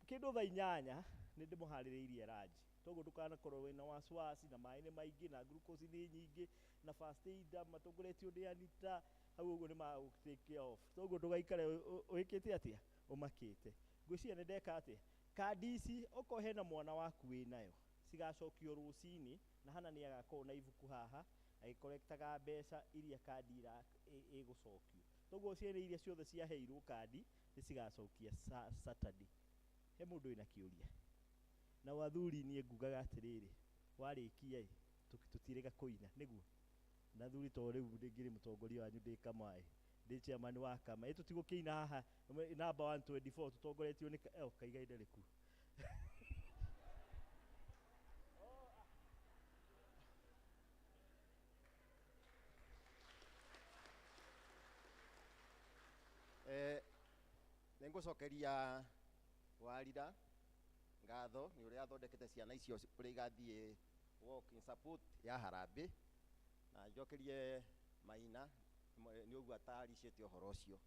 kĩndũ thaa 8 nĩ ndĩmũharĩrĩirie ranji. Toguo ndũkanakorwo wĩna wasiwasi na maĩ nĩ maingĩ na glucose nĩ nyingĩ na first aid matongoretio nĩ Anita, hau ũguo nĩ magũ-take care of. Toguo ndũgaikare wĩkĩte atĩa ũmakĩte. Ngwĩciria nĩ ndeka atĩa. Kandi ici okorwo hena mwana waku wĩnayo cigacokio rũcinĩ na hana nĩ agakorwo na ibuku haha agĩkorektaga mbeca iria kandi ĩgũcokio. Toguo ciana iria ciothe ciaheirwo kandi nĩ cigacokia Saturday. He mũndũ wĩna kĩũria. Na wathuri niĩ ngugaga atĩrĩrĩ, warĩkia tũtirega kũina nĩguo. Na thuri to rĩu ndĩngĩrĩ mũtongoria wanyu ndĩ kamaĩ, ndĩ chairman wa kama. Tũtigũkĩina haha number 124 tũtongoretio nĩ Kaigai Ndereku. Nĩngũcokeria Warira ngatho nĩ ũrĩa athondekete ciana icio ũrĩa igathiĩ walk in support ya harambee, na njokerie Maina nĩ ũguo ataricĩte ũhoro ũcio.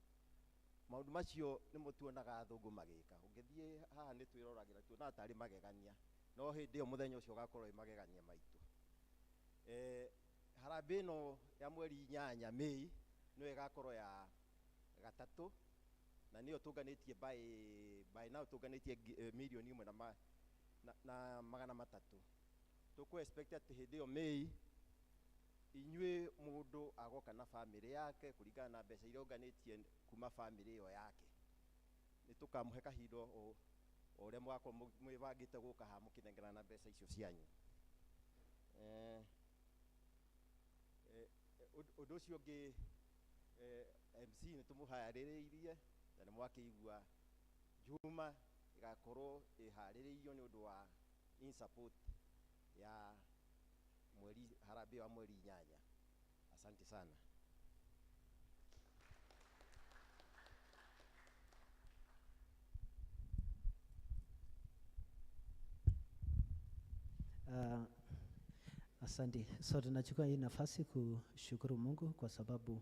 Maũndũ macio nĩ mũtuonaga athũngũ magĩka. Ũngĩthiĩ haha nĩ twĩroragĩra tuonaga tarĩ magegania, no hĩndĩ ĩyo mũthenya ũcio ũgakorwo ĩ magegania maitũ. Harambee ĩno ya mweri 8 Mei nĩyo ĩgakorwo ya gatatũ, na nĩyo tũnganĩtie by now tũnganĩtie 1,000,000 na 300,000. Tũkũ expect atĩ hĩndĩ ĩyo Mei inyue mundu agoka na family yake kuringana na mbeca iria onganitie kuma family iyo yake nitukamuhe kahindo uria mwako mwibangite guka ha mukinengera na mbeca icio cianyu undu ucio ungi MC nitumuhaririirie na ni mwakiigua Juma igakorwo ihaririirio ni undu wa in support ya mweri harambee wa mweri 8. Asante sana. Asante. So tunachukua hii nafasi kushukuru Mungu kwa sababu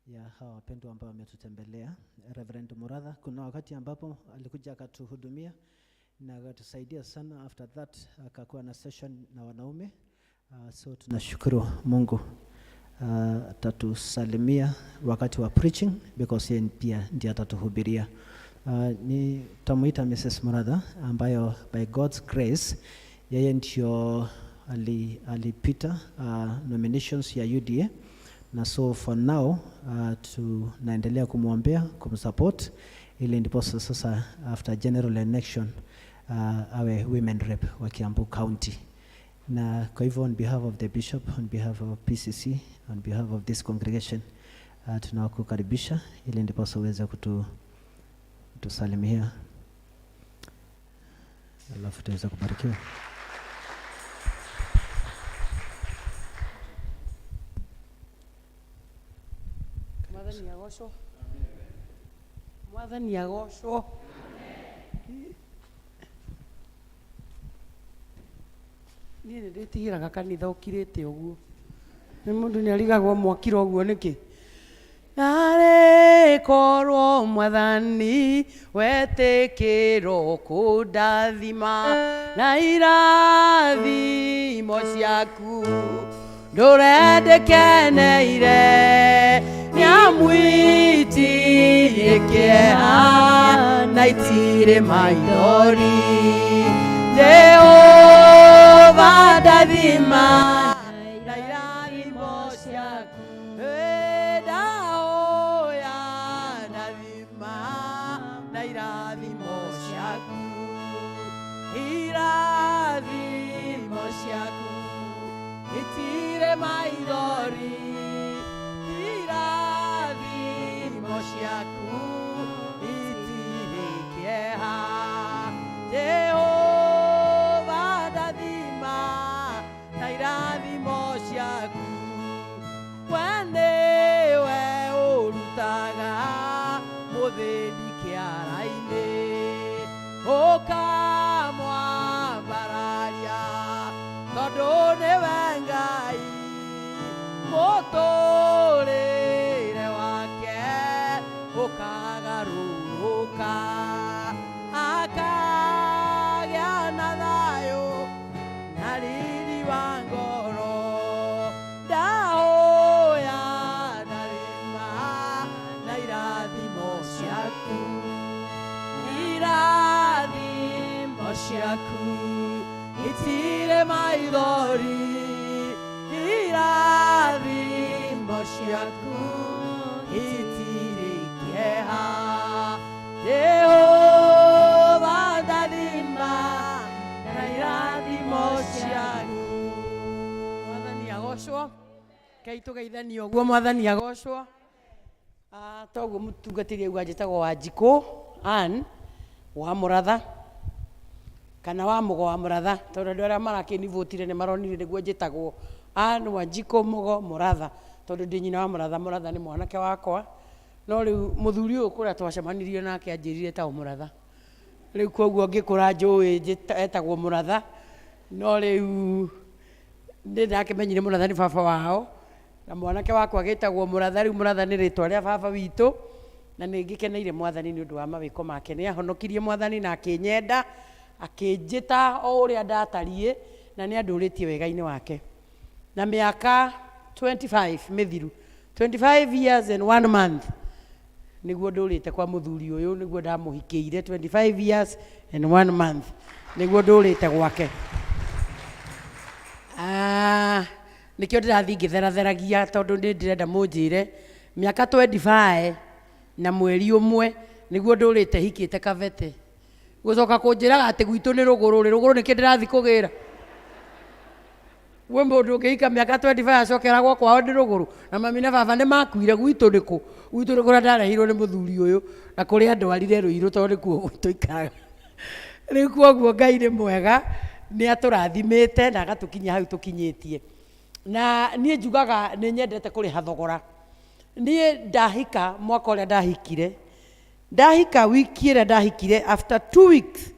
ya hawa wapendwa ambao wametutembelea. Reverend Muratha, kuna wakati ambapo alikuja akatuhudumia na akatusaidia sana. After that akakuwa na session na wanaume. So tunashukuru Mungu. Atatusalimia wakati wa preaching because yeye pia ndiye atatuhubiria. Ni tumuita Mrs. Muratha ambayo by God's grace yeye ndio alipita nominations ya UDA na so for now tunaendelea kumwombea, kumsupport ili ndipo sasa after general election awe women rep wa Kiambu County. Na kwa hivyo on behalf of the bishop, on behalf of PCC, on behalf of this congregation tunakukaribisha ili ndipo uweze kutusalimia. Alafu tuweze kubarikiwa. Mwathani agocwo. Mwathani agocwo. Niĩ nĩ ndĩtigĩraga kanitha ũkirĩte ũguo. Nĩ mũndũ nĩ arigagwo mwakira ũguo nĩkĩ? Narĩ korwo Mwathani wetĩkĩrwo kũndathima na irathimo ciaku ndũrendĩkeneire nĩamwitirie kĩeha na itirĩ maithori Jehova ndathima na irathimo ciaku ndahoya ndathima na irathimo ciaku itirĩ maithori irathimo ciaku itirĩ kĩeha Jehova ndathima na irathimo ciaku we nĩwe ũrutaga mũthĩni kĩara-inĩ ũkamwambararia tondũ nĩwe Ngai mũtũrĩre wake ũkagarũrũka akagĩa na thayũ na riri wa ngoro ndahoya ndathima na irathimo ciaku itirĩ maithori irathimo ciaku itirĩ kĩeha Jehova ndathima na irathimo ciaku Mwathani agocwo Ngai tũgeithanie ũguo Mwathani agocwo toguo mũtungatĩri auga njĩtagwo Wanjikũ Ann wa Mũratha kana wa Mũgo wa Mũratha tondũ andũ arĩa marakĩnivũtire nĩ maronire nĩguo njĩtagwo Ann Wanjikũ Mũgo Mũratha tondũ ndĩ nyina wa Mũratha. Mũratha nĩ mwanake wakwa no rĩu mũthuri ũyũ kũrĩa twacemanirie nake anjĩrire ta Mũratha rĩu koguo ngĩkũra njũĩ etagwo Mũratha no rĩu ndĩndakĩmenyire Mũratha nĩ baba wao na mwanake wakwa agĩtagwo Mũratha rĩu Mũratha nĩ rĩtwa rĩa baba witũ na nĩ ngĩkeneire Mwathani nĩ ũndũ wa mawĩko make nĩ ahonokirie Mwathani na akĩnyenda akĩnjĩta o ũrĩa ndatariĩ na nĩ andũrĩtie wega-inĩ wake na mĩaka 25 mĩthiru 25 years and 1 month nĩguo ndũrĩte kwa mũthuri ũyũ nĩguo ndamũhikĩire 25 years and 1 month nĩguo ndũrĩte gwake nikio ndirathi ngitheratheragia tondu ndi ndirenda munjire miaka 25 na mweri umwe niguo ndurite hikite Kavete gucoka kunjiraga ati gwitu ni ruguru nikio ndirathi kugira we mundu ukihika miaka 25 acokera gwa kwao ndi ruguru na mami na baba ni makuire gwitu niku kuria ndarehirwo ni muthuri uyu na kuria ndwarire ruiru tondu nikuo tuikaraga riu koguo Ngai ni mwega ni aturathimite na agatukinyia hau tukinyitie na nie njugaga ni nyendete kuriha thogora nie ndahika mwaka uria ndahika wiki ira ndahikire after 2 weeks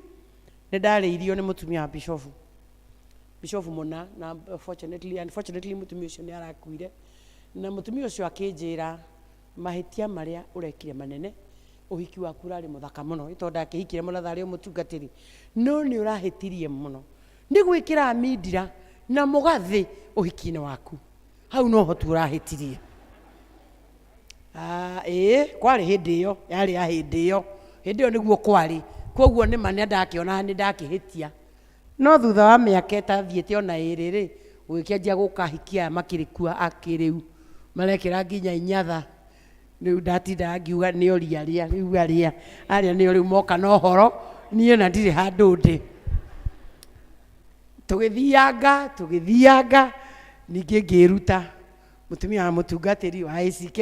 ni ndariirio ni mutumia Bishop Mona na unfortunately mutumia ucio ni arakuire na mutumia ucio akinjira mahitia maria urekire manene uhiki waku rari muthaka muno itonda akihikire munathari umutungatiri no ni urahitirie muno ndi gwikira mindira na mugathi uhiki-ini waku hau no ho tu urahitirie kwari hindi iyo yari ya hindi iyo niguo kwari koguo ni mane ndakiona ni ndakihitia no thutha wa miaka itathiite ona iri ugikianjia gukahikia makirikua akiriu marekera nginya inyatha riu ndatinda ngiuga ni oriaria riu aria ni riu moka no horo nie na ndiri handu ndi tugithianga ningi ngiruta mutumia wa mutungatiri wa ICK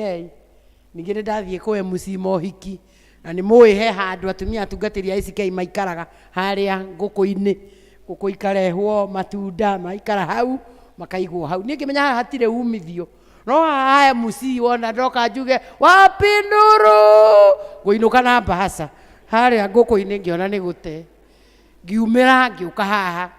ningi ndathie ku MC mohiki na ni muihe handu atumia atungatiri ICK maikaraga haria nguku-ini nguku ikarehwo matunda maikara hau makaigwo hau ningi menya hatire umithio no haya MC wona ndoka njuge wapi nuru guinuka na bahasa haria nguku-ini ngiona ni gute ngiumira ngiuka haha.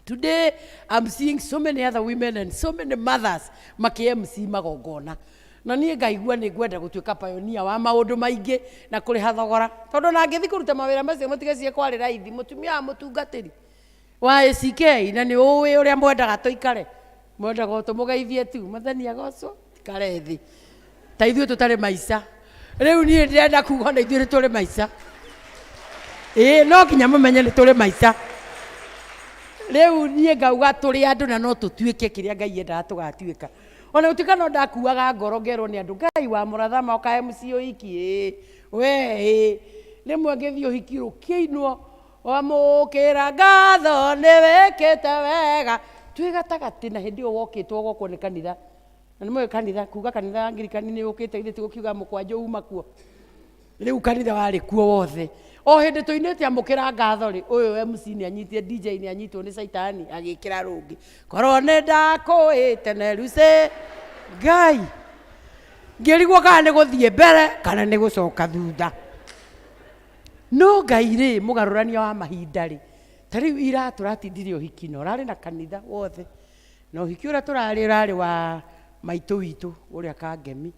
Today I'm seeing so many other women and so many mothers MC magongona na nie ngaigua ni ngwenda gutuika pioneer wa maundu maingi na kuriha thogora tondu na ngithi kuruta mawira macio mutigacie kwari raithi mutumia mutungatiri wa ICK na ni uwi uria mwendaga tuikare mwendaga tumugeithie tu mathani agocwo tikare thi ta ithuĩ tutari maica riu nie ndirenda kuga na ithuĩ turi maica no kinya mumenye ni turi maica riu nie ngauga turi andu na no tutuike kiria Ngai endaga tugatuika ona utika no ndakuaga ngoro ngerwo ni andu Ngai wa murathama oka MC uhiki we rimwe ngithio hiki rukiinwo wamukira ngatho ni wikite wega twi gatagati na hindi o wokitwo goko ni kanitha na nimwe kanitha kuga kanitha Anglikani ni ukite ile tukiuga mukwanjo uma kuo riu kanitha wari kuo wothe o hindi tuinite amukira ngatho ri uyu MC ni anyitie DJ ni anyitwo ni saitani agikira rungi korwo ni ndakuite ne ruse Ngai ngirigwo kana ni guthie mbere kana ni gucoka thutha no Ngai ri mugarurania wa mahinda ri tariu ira turatindirio hiki no rari na kanitha wothe no hiki ura turari wa maitu witu uria Kangemi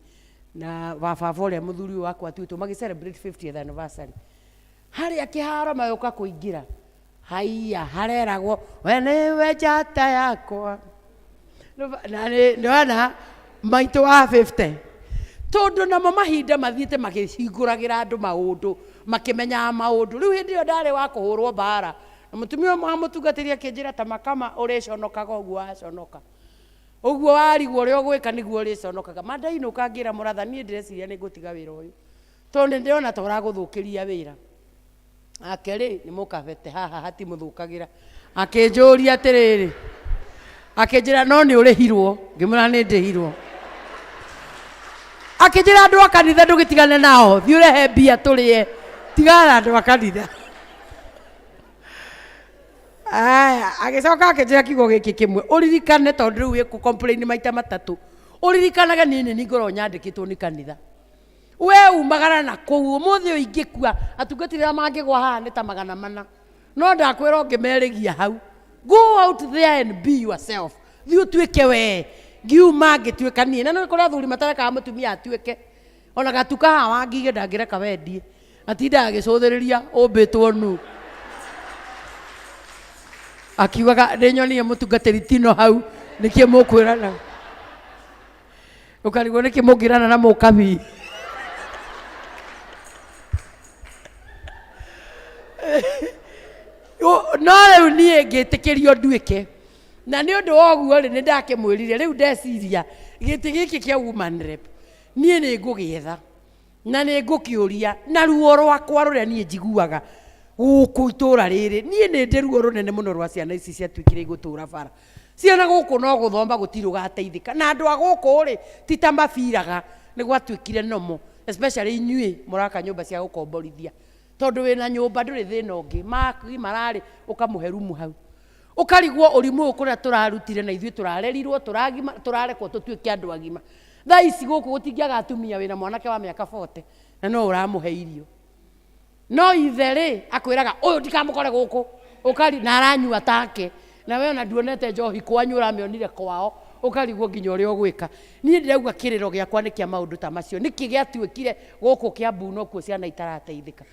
na baba uria muthuri wakwa tuitu magi celebrate 50th anniversary hari akiharo mayoka kuingira haiya hareragwo we niwe njata yakwa na maitu wa 50 tondu namo mahinda mathiite magicinguragira andu maundu makimenya maundu riu hindi yo ndari wa kuhurwo bara na mutumia wa mutungatiri akinjira ta makama uriconokaga uguo aconoka uguo warigwo uri ogwika niguo uriconokaga mandaino kangira murathani ndireciria ni ngutiga wira uyu tondu ndiona ta uraguthukiria wira akeri ni mukavete haha hati muthukagira akinjuria atiriri akinjira no ni urihirwo ngimura ni ndihirwo akinjira andu a kanitha ndugitigane nao thi urehe mbia turie tigana andu a kanitha agicoka akinjira kiugo giki kimwe uririkane tondu riu iku complain maita matatu uririkanaga nini ngoro nyandikitwo ni kanitha we umagara na kuu umuthi uingikua atungatira mangigwa haha ni ta 400 no ndakwira ngimerigia hau go out there and be yourself thi utuike we ngiuma ngituika nie na no kuria thuri matareka mutumia atuike ona gatuka haha wangige ndangireka wendie atinda agicuthiriria umbitwo nu akiugaga ndenyonie mutungatiri tino hau nikie mukwirana ukarigwo nikie mungirana na mukabi no riu nie ngitikirio nduike na nĩ ũndũ wa ũguo rĩ nĩ ndakĩmwĩrire rĩu ndeciria gĩtĩ gĩkĩ kĩa woman rep niĩ nĩ ngũgĩetha na nĩ ngũkĩũria na ruo rwakwa rũrĩa niĩ njiguaga gũkũ itũũra rĩrĩ niĩ nĩ ndĩ ruo rũnene mũno rwa ciana ici ciatuĩkire igũtũũra bara ciana gũkũ no gũthomba gũtirĩ gũgateithĩka na andũ a gũkũ rĩ ti ta mabiraga nĩ gwatuĩkire nomo especially inyuĩ mũraka nyũmba cia gũkomborithia tondũ wĩna nyũmba ndũrĩ thĩna ũngĩ mararĩ ũkamũhe rumu hau ũkarigwo ũrimũ kũrĩa tũrarutire na ithuĩ tũrarerirwo tũrarekwo tũtuĩke andũ agima thaa ici gũkũ gũtingĩaga atumia wĩna mwanake wa mĩaka 40 na no ũramũhe irio no ithe rĩ akwĩraga ũyũ ndikamũkore gũkũ ũkari na aranyua take na we ona nduonete njohi kwanyu ũramĩonire kwao ũkarigwo nginya ũrĩa ũgwĩka niĩ ndĩrauga kĩrĩro gĩakwa nĩ kĩa maũndũ ta macio nĩkĩ gĩatuĩkire gũkũ Kiambu no kuo ciana itarateithĩka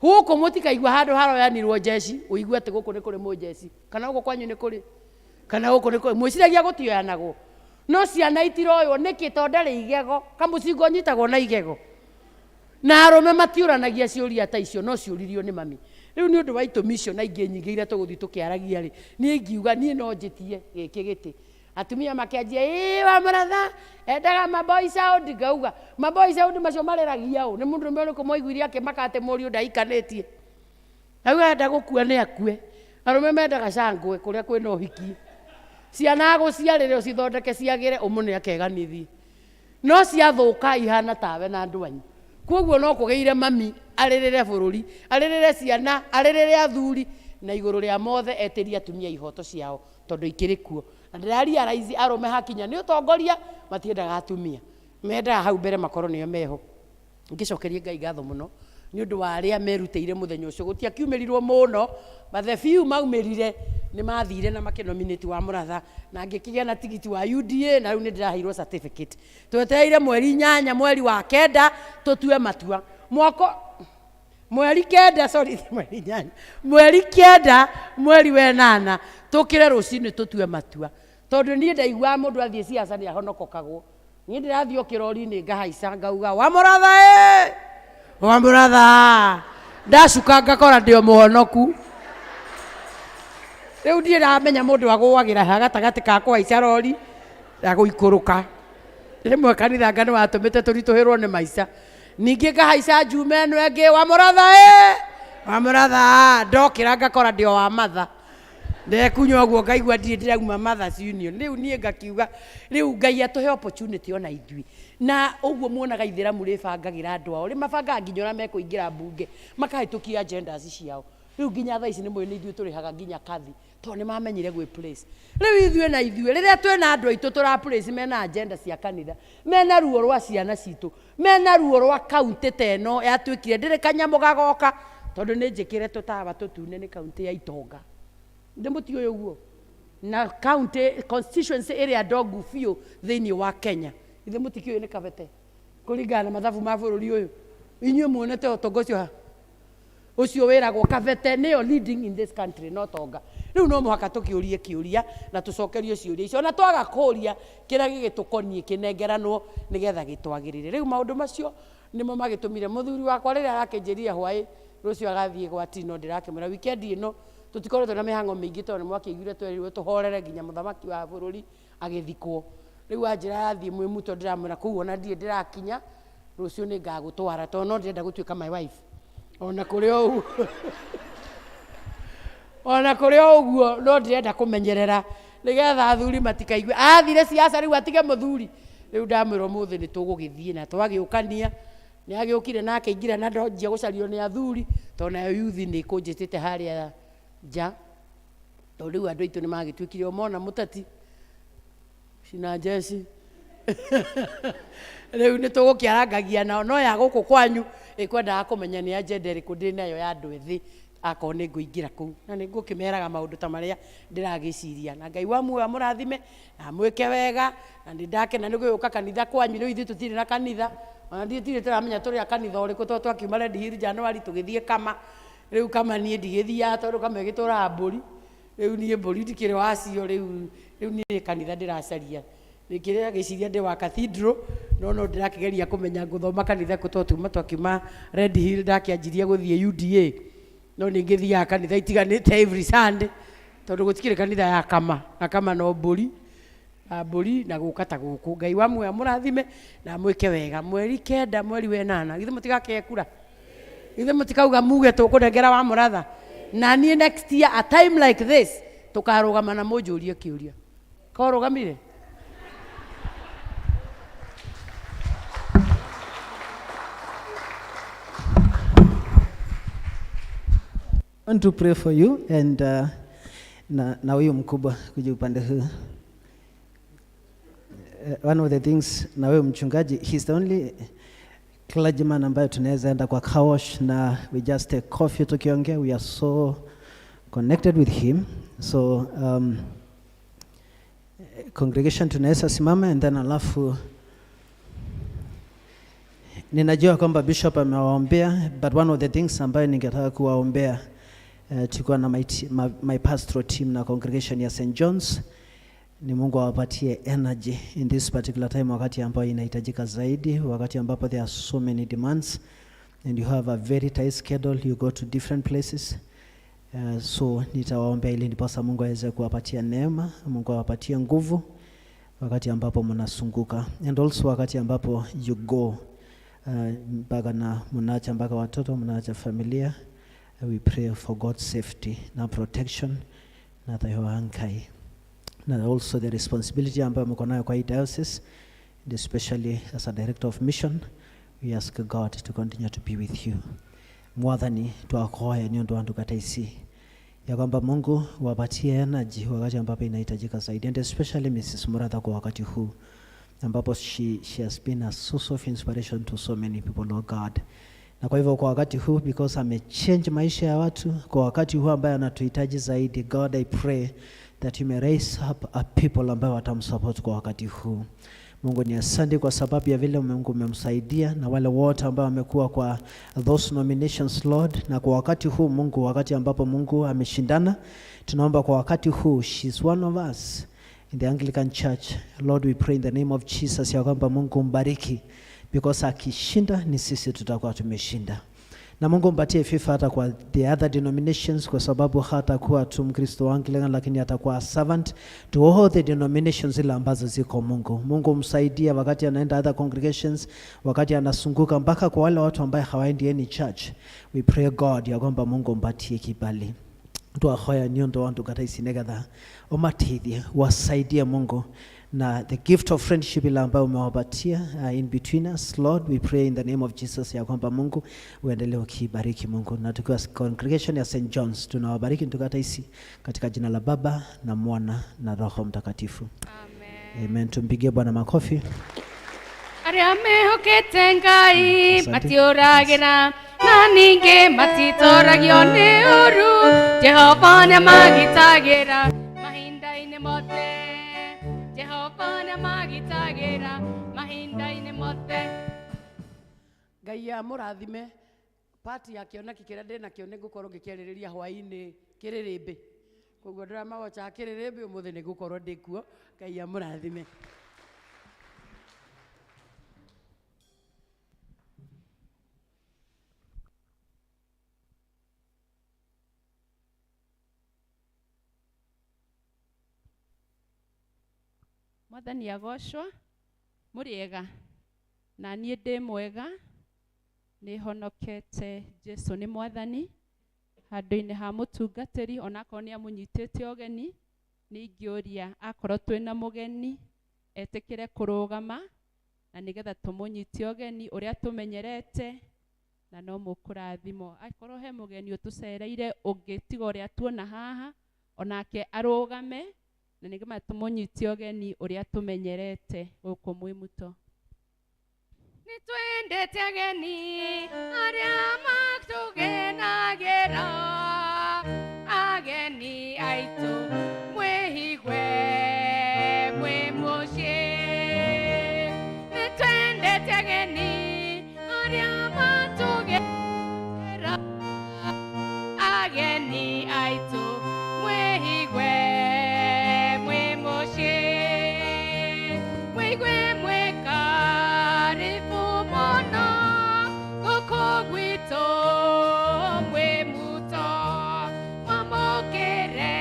gũkũ mũtikaigua handũ haroyanirwo jeshi ũigue atĩ gũkũ nĩ kũrĩ mũjeshi kana gũkũ kwanyu nĩ kũrĩ kana gũkũ nĩ kũrĩ mwĩciragia gũtioyanagwo no ciana itiroywo nĩkĩ tondũ ndarĩ igego kamũcingo nyitagwo na igego na arũme matiũranagia ciũria ta icio no ciũririo nĩ mami rĩu nĩ ũndũ wa itũmi icio na ingĩ nyingĩ iria tũgũthiĩ tũkĩaragia rĩ niĩ ingiuga niĩ no njĩtie gĩkĩ gĩtĩ atumia makĩanjia wa maratha endaga maboy sound ngauga maboy sound macio mareragia ũ nĩ mũndũ ũrĩkũ moiguire akĩmaka atĩ mũriũ ndaikanĩtie auga enda gũkua nĩ akue arũme mendaga cangwe kũrĩa kwĩna ũhiki ciana gũciarĩre ũcithondeke ciagĩre ũmũnĩ akeganithie no ciathũka ihana tawe na ndwanyi koguo no kũgĩire mami arĩrĩre bũrũri arĩrĩre ciana arĩrĩre athuri na igũrũ rĩa mothe etĩria atumia ihoto ciao tondũ ikĩrĩ kuo na ndĩraria raizi arũme hakinya nĩ ũtongoria matiendaga atumia mendaga hau mbere makorwo nĩo meho ngĩcokerie Ngai ngatho mũno nĩ ũndũ wa arĩa merutĩire mũthenya ũcio gũtiakiumĩrirwo mũno but the few maumĩrire nĩ mathire na makĩnominate wa Mũratha na ngĩkĩgĩa na tigiti wa UDA na rĩu nĩ ndĩraheirwo certificate twetereire mweri 8 mweri wa 9 tũtue matua mweri 9 mweri wa 8 tũkĩre rũcinĩ tũtue matua tondũ niĩ ndaigua mũndũ athiĩ siasa nĩ ahonokokagwo niĩ ndĩrathiĩ o kĩrori-inĩ ngahaica ngauga wa Mũratha ndacuka ngakora ndĩ o mũhonoku rĩu ndiĩ ndamenya mũndũ agũagĩra gatagatĩ ka kũhaica rori na gũikũrũka rĩmwe kanitha nganĩ watũmĩte tũritũhĩrwo nĩ maica ningĩ ngahaica njuma ĩno ĩngĩ wa Mũratha ndokĩra ngakora ndĩ o wa matha ndekunywa guo ngaigua ndirĩ ndĩrauma Mothers Union rĩu niĩ ngakiuga rĩu Ngai atũhe opportunity ona ithuĩ na ũguo muonaga ithĩramu rĩbangagĩra andũ ao rĩmabangaga nginya ũrĩa mekũingĩra mbunge makahĩtũkia agendas ciao rĩu nginya thaa ici nĩ mũĩ nĩ ithuĩ tũrĩhaga nginya kathi tondũ nĩ mamenyire gwĩ place rĩu ithuĩ na ithuĩ rĩrĩa twĩna andũ aitũ tũra place mena agenda cia kanitha mena ruo rwa ciana citũ mena ruo rwa kaunti ta ĩno yatuĩkire ndĩrĩ kanyamũ gagoka tondũ nĩ njĩkĩre tũtawa tũtune nĩ kaunti ya Itonga ndĩmuti ũyũ guo na county constituency area ndogu biũ thĩinĩ wa Kenya ithe mũtiki ũyũ nĩ kabete kũringana na mathabu ma bũrũri ũyũ inyuĩ muonete ũtonga ũcio wĩragwo kabete nĩyo leading in this country no tonga rĩu no mũhaka tũkĩũrie kĩũria na tũcokerio ciũria icio na twaga kũũria kĩrĩa gĩgĩtũkoniĩ kĩnengeranwo nĩgetha gĩtwagĩrĩre rĩu maũndũ macio nĩmo magĩtũmire mũthuri wakwa rĩrĩa arakĩnjĩria hwaĩ rũcio agathiĩ gwati no ndĩrakĩmwĩra wikendi ĩno tũtikoretwo na mĩhang'o mĩingĩ tondũ nĩ mwakĩiguire twerirwo tũhorere nginya mũthamaki wa bũrũri agĩthikwo rĩu anjĩra yathiĩ mwĩmuto ndĩramwĩra kũu ona ndirĩ ndĩrakinya rũcio nĩ ngagũtwara tondũ no ndĩrenda gũtuĩka my wife ona kũrĩ o ũguo no ndĩrenda kũmenyerera nĩgetha athuri matikaigue athire siasa rĩu atige mũthuri rĩu ndamwĩra ũmũthĩ nĩ tũgũgĩthiĩ na twagĩũkania nĩ agĩũkire na akĩingĩra na ndonjia gũcario nĩ athuri tondũ nayo yuthi nĩ ĩkũnjĩtĩte harĩa nja tondũ rĩu andũ aitũ nĩ magĩtuĩkire o mona mũteti cina njeci rĩu nĩ tũgũkĩarangagia nao no ya gũkũ kwanyu ĩkwendaga kũmenya nĩ agenda ĩrĩkũ ndĩ nayo ya andũ ethĩ akorwo nĩ ngũingĩra kũu na nĩ ngũkĩmeraga maũndũ ta marĩa ndĩragĩciria na Ngai wa muoyo amũrathime na mwĩke wega na nĩ ndakena nĩ gũgĩũka kanitha kwanyu rĩu ithuĩ tũtirĩ na kanitha ona ndirĩ tũramenya tũrĩ a kanitha ũrĩkũ tondũ twakiuma Red Hill January tũgĩthiĩ Kama rĩu Kama niĩ ndigĩthiaga tondũ Kama ĩgĩtũraga mbũri rĩu niĩ mbũri ndikĩrĩ wacio rĩu niĩ kanitha ndĩracaria nĩkĩrĩa gĩciria ndĩ wa cathedral no ndĩrakĩgeria kũmenya ngũthoma kanitha twakiuma Red Hill ndakĩanjirie gũthiĩ UDA no nĩ ngĩthiaga kanitha itiganĩte every Sunday tondu gutikire kanitha ya kama na kama no mburi na mburi na gukata guku Ngai wa muoyo amurathime na mwike wega mweri 9 mweri wa 8 githe mutigake kura githe mutikauga muge tukunengera wa muratha na nie next year a time like this tukarugama na munjurie kiuria korugamire I want to pray for you and na huyu mkubwa kuja upande huu. One of the things na wewe mchungaji, he's the only clergyman ambaye tunaweza enda kwa car wash na we just take coffee tukiongea. We are so connected with him. So congregation tunaweza simama and then alafu ninajua kwamba bishop amewaombea, but one of the things ambayo ningetaka kuwaombea tulikuwa na my pastoral team na congregation ya St. John's, ni Mungu awapatie energy in this particular time, wakati ambayo inahitajika zaidi, wakati ambapo there are so many demands and you have a very tight schedule, you go to different places. So nitawaombea ili ndiposa Mungu aweze kuwapatia neema, Mungu awapatie nguvu wakati ambapo mnasunguka, and also wakati ambapo you go mpaka na mnaacha mpaka watoto, mnaacha familia. We pray for God's safety na protection na tayoankai na also the responsibility ambayo mko nayo kwa hii diocese, especially as a director of mission. We ask God to continue to be with you. Mwathani twakoya nyondo andu kataisi ya kwamba Mungu wapatie energy wakati ambapo inahitajika zaidi, and especially Mrs. Muratha kwa wakati huu ambapo she has been a source of inspiration to so many people, Lord God. Na kwa hivyo kwa wakati huu, because amechange maisha ya watu, kwa wakati huu ambaye anatuhitaji zaidi, God, I pray that you may raise up a people ambao watamsupport kwa wakati huu. Mungu ni asante kwa sababu ya vile Mungu umemsaidia na wale wote ambao wamekuwa kwa those nominations, Lord. Na kwa wakati huu Mungu, wakati ambapo Mungu ameshindana, tunaomba kwa wakati huu, she's one of us in the Anglican Church. Lord, we pray in the name of Jesus ya kwamba Mungu mbariki, because akishinda ni sisi tutakuwa tumeshinda. Na Mungu mpatie fifa hata kwa the other denominations, kwa sababu hata kuwa tu Mkristo wa Anglican, lakini atakuwa a servant to all the denominations ile ambazo ziko. Mungu msaidia wakati anaenda other congregations, wakati anasunguka mpaka kwa wale watu ambao hawaendi any church. We pray God ya kwamba Mungu mpatie kibali. Tuahoya nyondo wantu kata isinegatha omatithie wasaidie Mungu na the gift of friendship ile ambayo umewapatia in between us. Lord, we pray in the name of Jesus ya kwamba Mungu uendelee ukibariki Mungu, na tukiwa congregation ya St. John's tunawabariki tukata isi katika jina la Baba na Mwana na Roho Mtakatifu. Amen. Amen. Tumpigie Bwana makofi. Aria mehokete Ngai matiuragira na ninge matitoragio ni uru Jehova ni magitagira mahinda-ini mothe Jehova ni magitagira mahinda-ini mothe. Ngai amurathime pati ya kioneki kiria ndina kio nigukorwo ngikiririria hwaini kiririmbi koguo ndira magocha kiririmbi umuthi nigukorwo ndikuo. Ngai amurathime. Mwathani agocwo, muriega na niĩ ndĩ mwega, nĩ honokete. Jesu nĩ mwathani handũ-inĩ ha mũtungatĩri, onakorwo nĩ amũnyitĩte ũgeni, nĩ ingĩũria akorwo twĩna mũgeni etĩkĩre kũrũgama na nĩgetha tũmũnyitie ũgeni ũrĩa tũmenyerete na no mũkũrathimo. Akorwo he mũgeni ũtũcereire ũngĩ tiga ũrĩa tuona haha, onake arũgame na nĩgetha tũmũnyitie ũgeni ũrĩa tũmenyerete gũkũ mwĩ muto. Nitwendete ageni aria matũgenagĩra, ageni aitũ mwĩhigwe mwĩ mũciĩ. Nitwendete ageni aria matũgenagĩra, ageni aitũ mwĩhigwe mwĩ mũciĩ. Mwĩhigwe mwĩkaribu mũno gũkũ gwitũ mwĩ muto, mwamũkĩre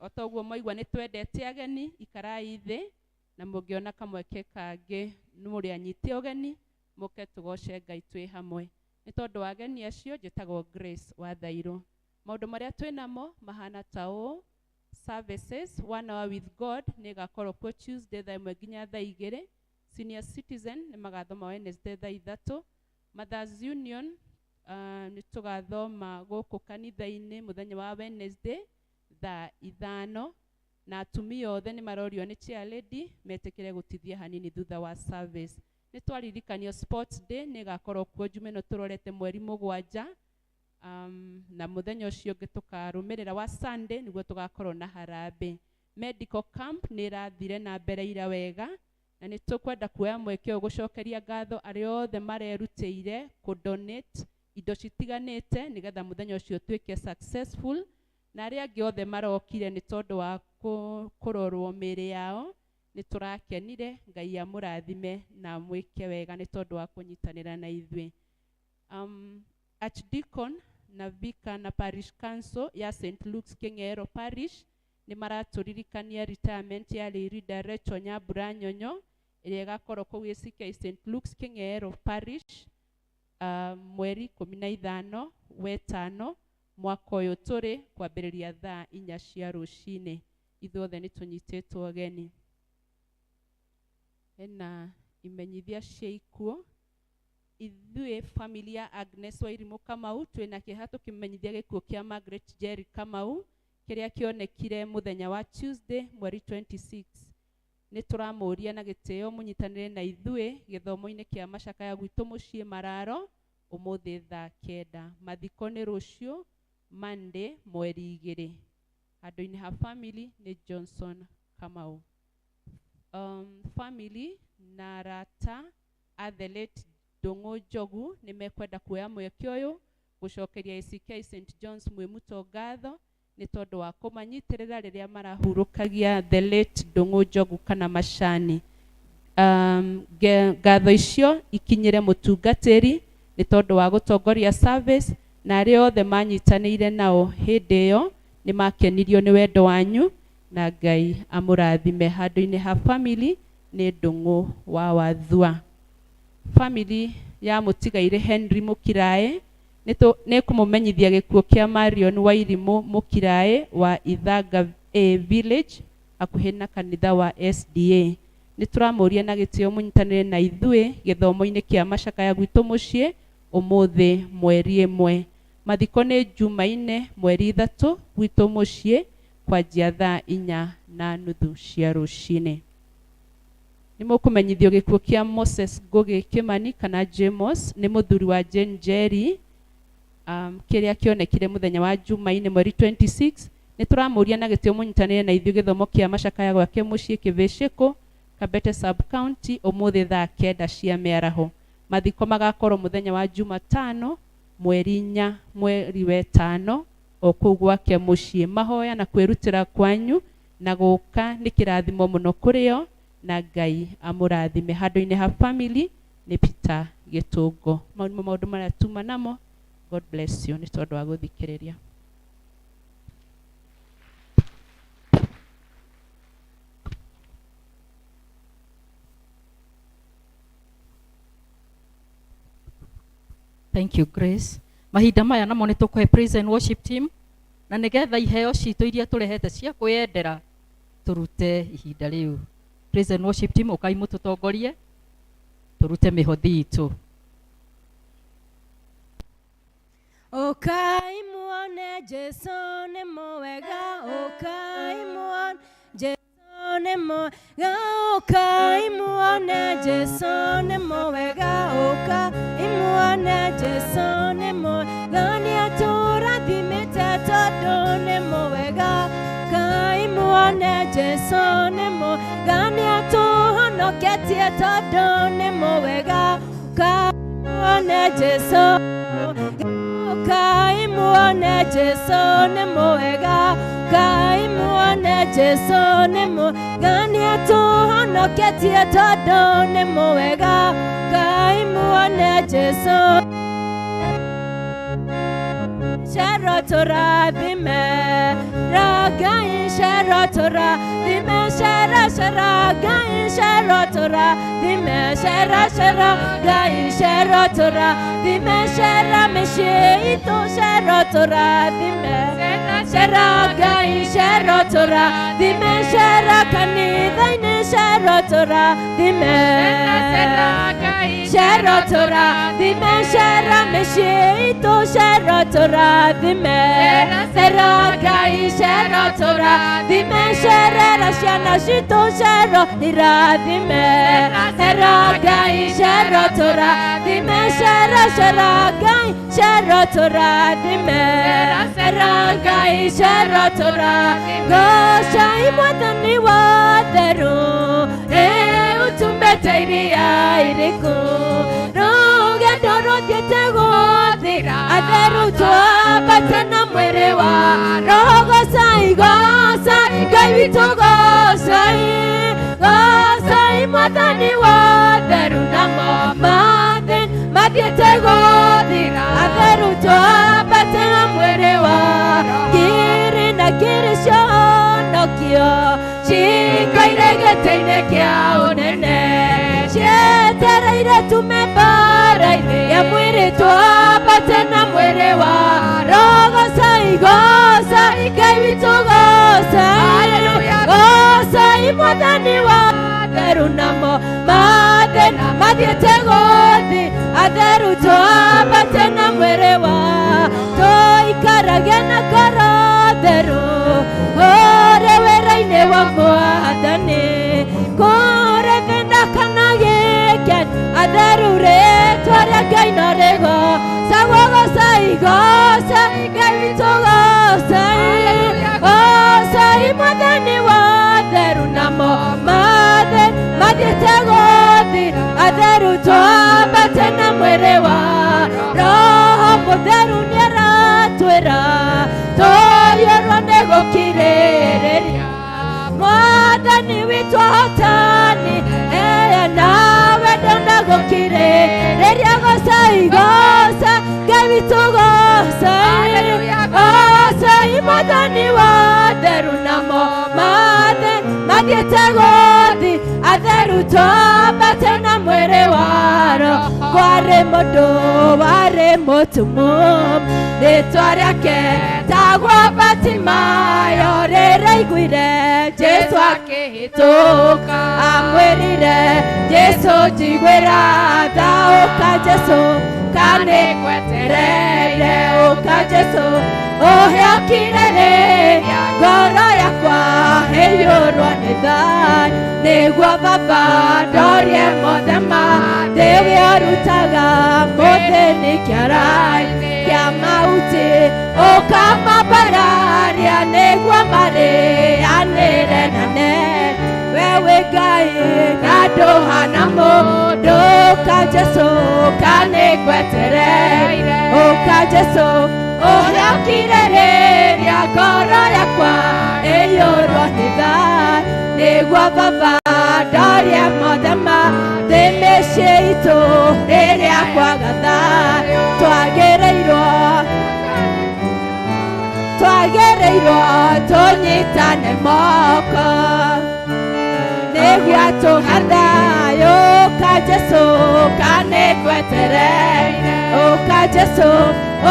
ota ũguo mwaigua nĩ twendete ageni, ikarai thĩ na mũngĩona kamweke kangĩ mũrĩ anyite ũgeni, mũke tũgoce Ngai twĩ hamwe. Nĩ tondũ wa ageni acio njĩtagwo Grace wa Thairũ. Maũndũ marĩa twĩnamo mahana ta ũũ: services 1 hour with God nĩ gakorwo kuo Tuesday thaa 1 nginya thaa 2. Senior citizen nĩ magathoma Wednesday thaa 3. Mothers Union nĩ tũgathoma gũkũ kanitha-inĩ mũthenya wa Wednesday thaa 5, na atumia othe nĩ marorio nĩ chair lady metĩkĩre gũtithia hanini thutha wa service. Nĩ twaririkanio sports day nĩ gakorwo kuo Jume no tũrorete mweri 7, na mũthenya ũcio ũngĩ tũkarũmĩrĩra wa Sunday nĩguo tũgakorwo na harambĩ. Medical camp nĩ irathire na mbere ira wega, na nĩ tũkwenda kuoya mweke ũyũ gũcokeria ngatho arĩa othe marerutĩire kũdonate indo citiganĩte nĩgetha mũthenya ũcio ũtuĩke successful, na arĩa angĩ othe marokire nĩ tondũ wa kũrorwo mĩĩrĩ yao. Nĩ tũrakenire, Ngai amũrathime na mwĩke wega nĩ tondũ wa kũnyitanĩra na ithuĩ. Archdeacon na Vicar na Parish Council ya St. Luke's King'ero Parish nĩ maratũririkania retirement ya Lady Rachel Nyambura Nyonyo ĩrĩa ĩgakorwo kũu ACK St. Luke's King'ero Parish mweri 15 wetano mwaka ũyũ tũrĩ kwambĩrĩria thaa 4 cia rũcinĩ. Ithuothe nĩ tũnyitĩtwo ageni. Hena imenyithia cia ikuũ. Ithuĩ family ya Agnes Wairimũ Kamau twĩna kĩeha tũkĩmenyithia gĩkuũ kĩa Margaret Jerry Kamau kĩrĩa kĩonekire mũthenya wa Tuesday mweri 26. Nĩ tũramũria na gĩtĩo mũnyitanĩre na ithuĩ gĩthomo-inĩ kĩa macakaya gwitũ mũciĩ Mararo ũmũthĩ thaa 9. Mathiko nĩ rũciũ Monday mweri 2. Handũ-inĩ ha family nĩ Johnson Kamau. Family na arata a the late Ndũng'ũ Njogu nĩ mekwenda kuoya mweke ũyũ gũcokeria ACK St. John's Mwĩmuto ngatho nĩ tondũ wa kũmanyitĩrĩra rĩrĩa marahurũkagia the late Ndũng'ũ Njogu kana Macani. Ngatho icio ikinyĩre mũtungatĩri nĩ tondũ wa gũtongoria service, na arĩa othe manyitanĩire nao hĩndĩ ĩyo nĩ makenirio nĩ wendo wanyu na Ngai amũrathime. Handũ-inĩ ha family nĩ Ndũng'ũ wa Wathua. Family ya mũtigaire Henry Mũkiraĩ nĩ kũmũmenyithia gĩkuũ kĩa Marion Wairimũ Mũkiraĩ wa Ithanga Village hakuhĩ na kanitha wa SDA. Nĩ tũramũria na gĩtĩo mũnyitanĩre na ithuĩ gĩthomo-inĩ kĩa macakaya gwitũ mũciĩ ũmũthĩ mweri 1. Mathiko nĩ Jumaine mweri 3 gwitũ mũciĩ kwanjia thaa 4:30 cia rũcinĩ. Nĩ mũkũmenyithio gĩkuũ kĩa Moses Ngũgĩ Kĩmani kana James nĩ mũthuri wa Jane Jerry kĩrĩa kĩonekire mũthenya wa Jumaine mweri 26. Nĩ tũramũria na gĩtĩo mũnyitanĩre na ithuĩ gĩthomo kĩa macakaya gwake mũciĩ Kĩbĩcĩkũ Kabete sub county ũmũthĩ thaa 9 cia mĩaraho. Mathiko magakorwo mũthenya wa Jumatano mweri 4 mweri wa 5 o kũu gwake mũciĩ. Mahoya na kwĩrutĩra kwanyu na gũka nĩ kĩrathimo mũno kũrĩo na Ngai amũrathime. Handũ-inĩ ha family nĩ Peter Gĩtũngo. Maũndũ marĩa tuma namo. God bless you nĩ tondũ wa gũthikĩrĩria. Thank you Grace. Mahinda maya namo nĩ tũkũhe praise and worship team na nĩgetha iheo citũ iria tũrehete cia kwĩyendera tũrute ihinda rĩu. Praise and worship team ũkai mũtũtongorie tũrute mĩhothi itũ. Ũkai muone Jesũ nĩ mwega, ũkai muone Jesũ nĩ mwega, ũkai muone Jesũ nĩ mwega, ũkai muone Jesũ nĩ mwega, nĩ atũrathimĩte tondũ nĩ mwega, ũkai muone Jesũ nĩ mwega, nĩ atũhonoketie tondũ nĩ mwega, ũkai muone Jesũ Kai muone Jesũ nĩ mwega, Kai muone Jesũ nĩ mwega, nĩ atũhonoketie tondũ nĩ mwega, Kai muone Jesũ shero turathime Ragai shero turathime shera shera gai shero turathime shera shera gai shero turathime shera mesheito shero turathime shera gai shero turathime shera kanithaine shero turathime shero turathime shera mesheito shero turathime shera gai shero turathime shera shana shito shero turathime shera gai shero turathime shera shera gai shero turathime shera gai shero turathime goshai mwathani watheru utumbeteria iriku rugendo ruthiĩte gũthira atheru twambate na mwĩrĩ wa roho gocai gocai Ngai witũ gocai gocai mwathani watheru namo mathiĩte gũthira atheru twambate na mwĩrĩ wa ngiri na ngiri cionokio cikaire gĩtĩ-inĩ kĩa ũnene cietereire tume mbara-inĩ ya mwĩrĩ twambate na mwĩrĩ wa roho gocai gocai Ngai witũ gocai gocai mwathani watheru namo mathiĩte gũthi atheru twambate na mwĩrĩ wa tũikaragie na ngoro theru kũrĩ wĩra-inĩ wa Mwathani kũrĩ thĩna kana gĩkeno atheru rĩĩtwa rĩa Ngai no rĩgocagwo gocai gocai Ngai witũ gocai gocai mwathani watheru namo mathiĩte gũthi atheru twambate na mwĩrĩ wa roho mũtheru nĩaratwĩra tũiyũrwo nĩ gũkirĩrĩria Mwathani witũ ahotani nawe ndona gũkirĩrĩria gocai gocai Ngai witũ gocai gocai mwathani watheru namo mathiĩte gũthi atheru twambate na mwĩrĩ waro kwarĩ mũndũ warĩ mũtumumu rĩtwa rĩake tagwo Batimayo rĩraiguire Jesũ akĩhĩtũka amwĩrire Jesũ njiguĩra tha ũka Jesũ kanĩngwetereire ũka Jesũ ũhĩokire rĩrĩa ngoro yakwa ĩiyũrwo nĩ thayũ nĩguo Baba ndorie mothe mathĩ ũrĩa ũrutaga mũthĩ-inĩ kĩara-inĩ kĩa mauti ũkamambararia nĩguo marĩanĩre nane we wĩ Ngai na ndũhana mũndũ ũka Jesũ kanĩngwetereire ũka Jesũ ũhĩokire rĩrĩa ngoro yakwa ĩiyũrwo nĩ thayũ nĩguo Baba ndorie mothe mathĩ mĩciĩ itũ rĩrĩa kwaga thayũ twagĩrĩirwo tũnyitane moko nĩguo tũhe thayũ ũka Jesũ kanĩngwetereire ũka Jesũ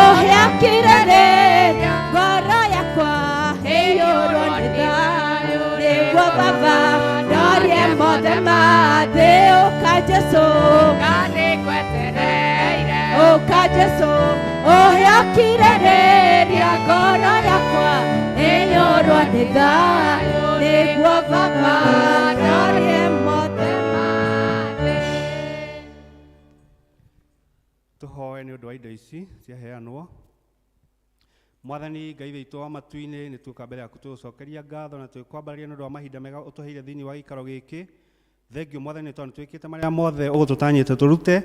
ũhĩokire rĩrĩa ngoro yakwa ĩiyũrwo nĩ thayũ nĩguo Baba ndorie mothe mathĩ ũka Jesũ kanĩngwetereire ũka Jesũ ũhĩokire rĩrĩa ngoro yakwa ĩiyũrwo nĩ thayũ nĩguo Baba ndorie mothe mathĩ. Tũhoe nĩ ũndũ wa indo ici ciaheanwo. Mwathani Ngai witũ wa matu-inĩ nĩ tuoka mbere yaku tũgũcokeria ngatho na twĩkwambararia nĩ ũndũ wa mahinda mega ũtũheire thĩinĩ wa gĩikaro gĩkĩ. Thengio Mwathani tondũ twĩkĩte marĩa mothe ũgũtũtanyĩte tũrute,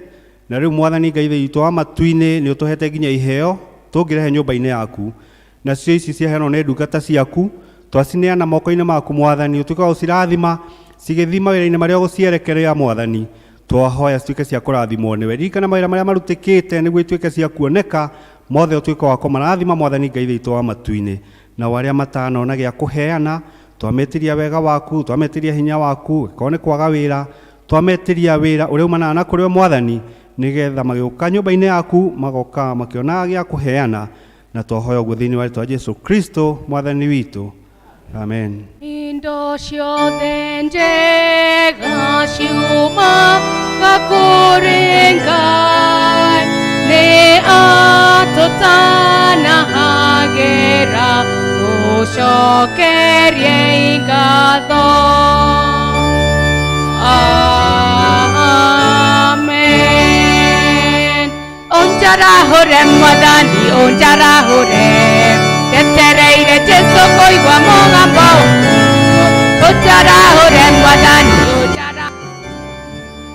na rĩu Mwathani Ngai witũ wa matu-inĩ nĩ ũtũhete nginya iheo tũngĩrehe nyũmba-inĩ yaku, nacio ici ciaheanwo nĩ ndungata ciaku twacineana moko-inĩ maku Mwathani, ũtuĩke wa gũcirathima cigĩthima wĩra-inĩ marĩa ũgũcierekerea Mwathani. Twahoya cituĩke cia kũrathimwo nĩwe. Ririkana mawĩra marĩa marutĩkĩte nĩguo ituĩke cia kuoneka mothe utuike wa kumarathima mwathani Ngai thitũ wa matu-inĩ, na arĩa matanona gĩa kũheana twametiria wega waku, twametiria hinya waku, korwo nĩ kwaga wĩra twametiria wĩra ũrĩa umanaga na kũrĩ mwathani, nĩgetha magĩũka nyũmba-inĩ yaku magoka makĩonaga gĩa kũheana, na twahoya ũguo thĩinĩ wa rĩĩtwa Jesũ Kristo mwathani witũ, amen. Indo ciothe njega ciumaga kũrĩ Ngai, nĩ atũtanahagĩra tũcokerie ngatho. Amen. Onjarahũre mwathani, onjarahũre, njetereire Jesũ kũigua mũgambo. Onjarahũre mwathani,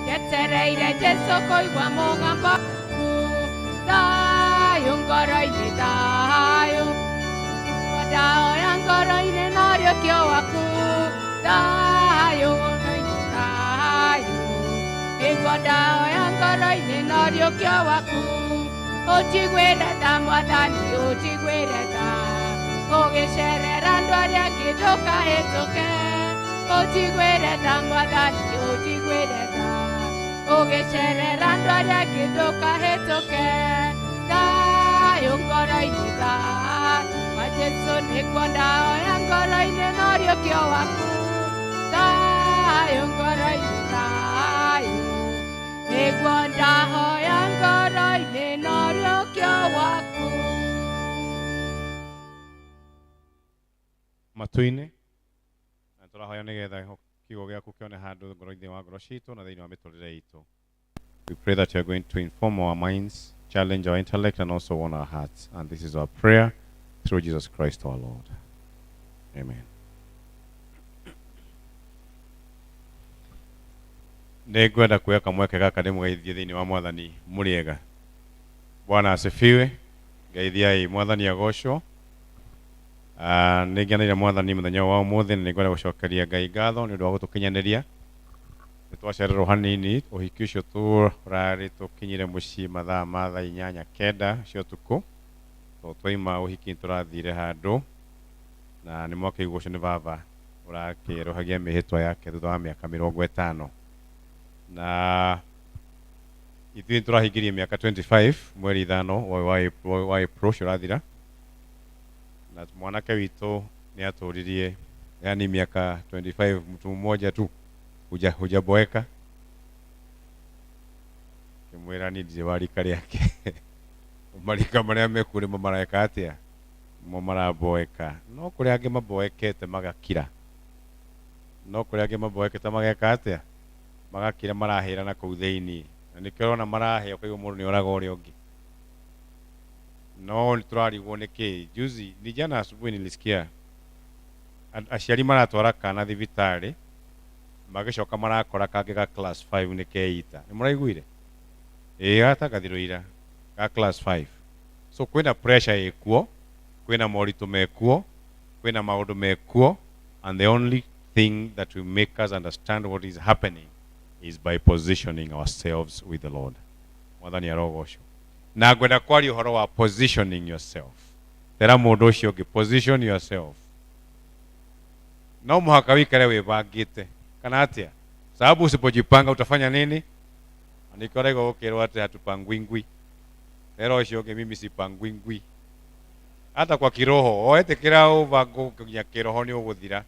njetereire Jesũ kũigua mũgambo. Thayũ ngoro-inĩ, thayũ ndahoya ngoro-inĩ na rĩũkio waku. Thayũ ngoro-inĩ, thayũ nĩguo ndahoya ngoro-inĩ na rĩũkio waku. Ũnjiguĩre tha mwathani, ũnjiguĩre tha, ũgĩcerera andũ arĩa angĩ ndũkahĩtũke. Ũnjiguĩre tha mwathani, ũnjiguĩre tha, ũgĩcerera andũ arĩa angĩ ndũkahĩtũke. Thayũ ngoro-inĩ, thayũ wa Jesũ nĩguo ndahoya ngoro-inĩ na rĩũkio waku. Thayũ ngoro-inĩ, thayũ nĩguo ndahoya ngoro-inĩ na rĩũkio waku. Matu-inĩ na tũrahoya nĩgetha kiugo gĩaku kĩone handũ ngoro-inĩ wa ngoro citũ na thĩinĩ wa mĩtũrĩre itũ. We pray that you are going to inform our minds, challenge our intellect, and also warn our hearts. And this is our prayer through Jesus Christ our Lord. Amen. Nĩ ngwenda kuoya kamweke gaka ndĩmũgeithie thĩinĩ wa mwathani mũrĩega. Bwana asifiwe. Ngeithiai mwathani agocwo. Nĩ ngeneire mwathani mũthenya wa ũmũthĩ, na nĩ ngwenda gũcokeria Ngai ngatho nĩ ũndũ wa gũtũkinyanĩria. Nĩ twacererwo hanini, ũhiki ũcio tũrarĩ tũkinyire mũciĩ mathaa ma thaa 8:09 cia ũtukũ. Twaima ũhiki tũrathire handũ, na nĩ mwakĩigua ũcio nĩ baba ũrakĩerũhagia mĩhĩtwa yake thutha wa mĩaka 50. Na ithuĩ tũrahingirie mĩaka 25 mweri 5 wa April ũcio ũrathira. Na mwanake witũ nĩ atũririe, yani miaka 25 mtu mmoja tu hujaboeka. Kimwĩra ni ndiye warika rĩake. Marika marĩa mekũrĩ mareka atĩa, mo maraboeka. No kũrĩ angĩ maboekete magakira. No kũrĩ angĩ maboekete mageka atĩa, magakira marahĩra na kũu thĩinĩ. Na nĩkĩo ũrona marahĩa ũkaigua mũndũ nĩ oraga ũrĩa ũngĩ. No turarigwo nĩkĩ. Juzi ni jana asubuhi nilisikia aciari maratwara kana thibitarĩ, magĩcoka marakora kangĩ ga class 5 nĩkeita. Nĩ mũraiguire? Gatagathirwo ira ga class 5. So kwĩna pressure ĩkuo, kwĩna moritũ mekuo, kwĩna maũndũ mekuo, and the only thing that will make us understand what is happening is by positioning ourselves with the Lord. Mwathani arogocwo. Na ngwenda kwaria ũhoro wa positioning yourself. Tera mũndũ ũcio ũngĩ, position yourself. No mũhaka wikare wĩbangĩte, kana atĩa? Sababu usipojipanga utafanya nini? Nikorego gũkĩrwo atĩ hatupangwi ngwi. Tera ũcio ũngĩ, mimi sipangwi ngwi. Hata kwa kiroho, oetĩkĩra ũbangwo nginya kĩroho nĩ ũgũthira.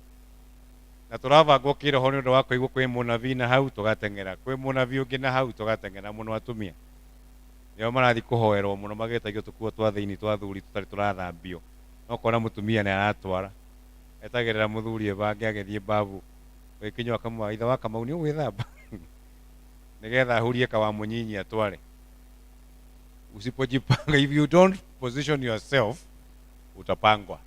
Na tũrabangwo kĩroho nĩ ũndũ wa kũigua kwĩ mũnabii na hau tũgateng'era, kwĩ mũnabii ũngĩ na hau tũgateng'era. Mũno atumia nĩo marathi kũhoerwo mũno, magĩtagio tũkuo twa thĩinĩ twa thuri tũtarĩ tũrathambio. No kona mũtumia nĩ aratwara, etagĩrĩra mũthuri ebange agĩthiĩ babu, gĩkinywo akamwa ithe wa Kamau nĩ ũgwĩthamba nĩgetha ahurie kawa mũnyinyi atware. Usipojipanga, if you don't position yourself, utapangwa.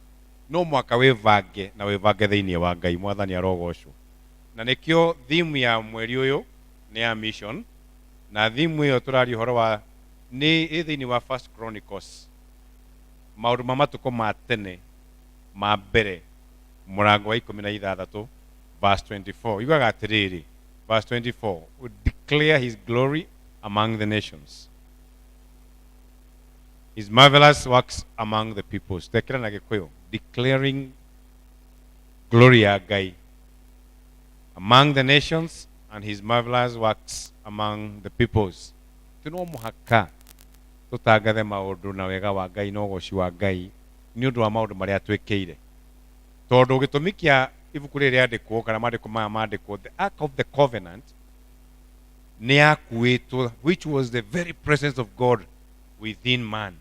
No mwaka wĩbange na wĩbange thĩinĩ wa Ngai. Mwathani arogocwo. Na nĩkĩo theme ya mweri ũyũ nĩ ya mission, na theme ĩyo tũraria ũhoro wa nĩ thĩinĩ wa 1 Chronicles, maũndũ ma matukũ ma tene ma mbere, mũrango wa 16 verse 24. Yugaga atĩrĩrĩ, verse 24, would declare his glory among the nations. His marvelous works among the peoples. Tekera na Gikuyu. Declaring glory ya Ngai among the nations and his marvelous works among the peoples. Tino muhaka tutagathe maundu na wega wa Ngai na ugoci wa Ngai ni undu wa maundu maria twekeire. Tondu gitumi kia ibuku riri riandikwo kana mandiko maya mandikwo, the Ark of the Covenant ni yakuitwo, which was the very presence of God within man.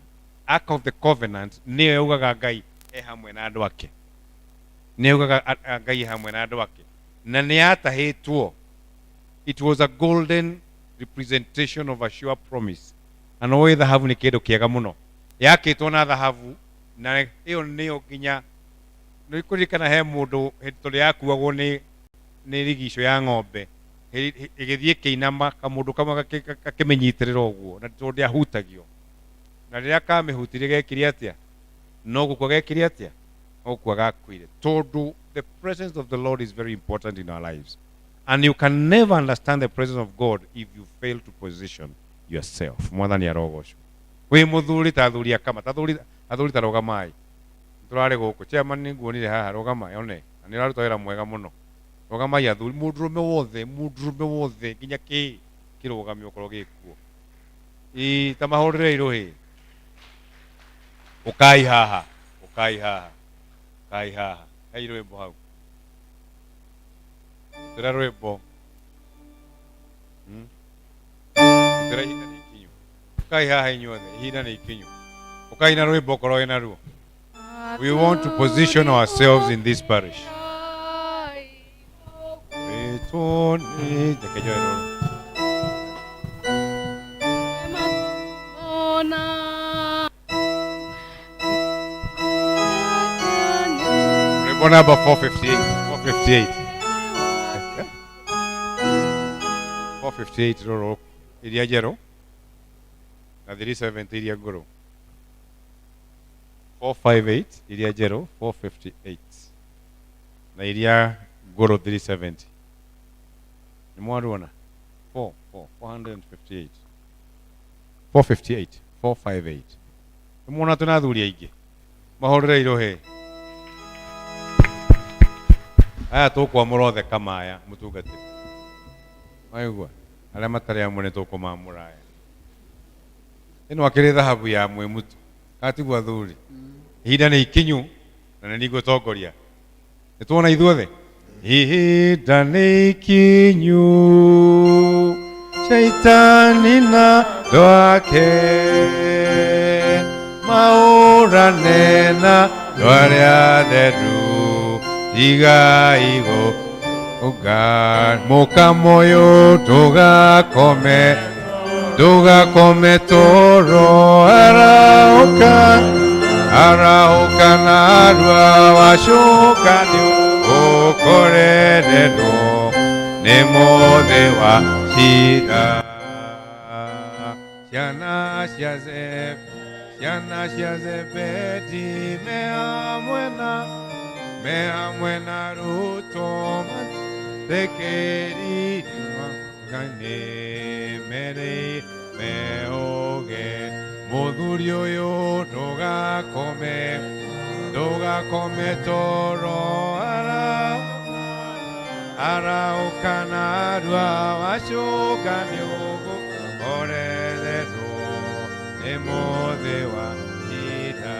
Ark of the Covenant ni yugaga Ngai e hamwe na andu ake, ni yugaga Ngai hamwe na andu ake, na ni yatahitwo. It was a golden representation of a sure promise. And oe thahabu ni kindu kiega muno, yakitwo na thahabu, na iyo niyo nginya no ikurikana he mundu tori yakuagwo ni rigico ya ng'ombe igithie kiinama kamundu kamwe gakimenyitirira uguo na tondu ahutagio, na riria kamihutirie gekiri atia, no gukwa gekiri atia, gukwa gakwire. Tondu the presence of the Lord is very important in our lives, and you can never understand the presence of God if you fail to position yourself. Mwathani arogocwo. Wi muthuri ta athuri akama ta athuri ta rogamai turare guku chairman ni nguonire haha rogama yone na ni raruta wira mwega muno. Rogamai athuri mundurume wothe nginya kirogamio korwo gikuo tamahorere irohi ukai haha hei rwimbo hau tira rwimbo tira ihinda ni ikinyu ukai haha inyuothe ihinda ni ikinyu ukai na rwimbo korwo ina ruo. We want to position ourselves in this parish. Number 458. 458 roro iria jero na 370 iria goro. 458 iria jero 458 na iria goro 370 ni mwaruona 458 458 ni mwona tuna athuri aingi mahorere irohe aya tukwamura othe kamaya mutungatiri maigua aria matari amwe ni tukumamura aya ino akiri thahabu ya mwimutu katigwa athuri ihinda ni ikinyu na ni gutongoria nituona ithuothe ihinda ni ikinyu shaitani na ndwake maurane na ndwaria theru tiga igo uga mukamoyo tugakome toro arauka narua wacukani ukorererwo ni mothe wa cira ciana cia Zebedi me hamwe na Ruto mathekerirwo ngane mere meoge muthuri uyu ndugakome toro arauka narua wacukani ugukorererwo ni mothe wa cira.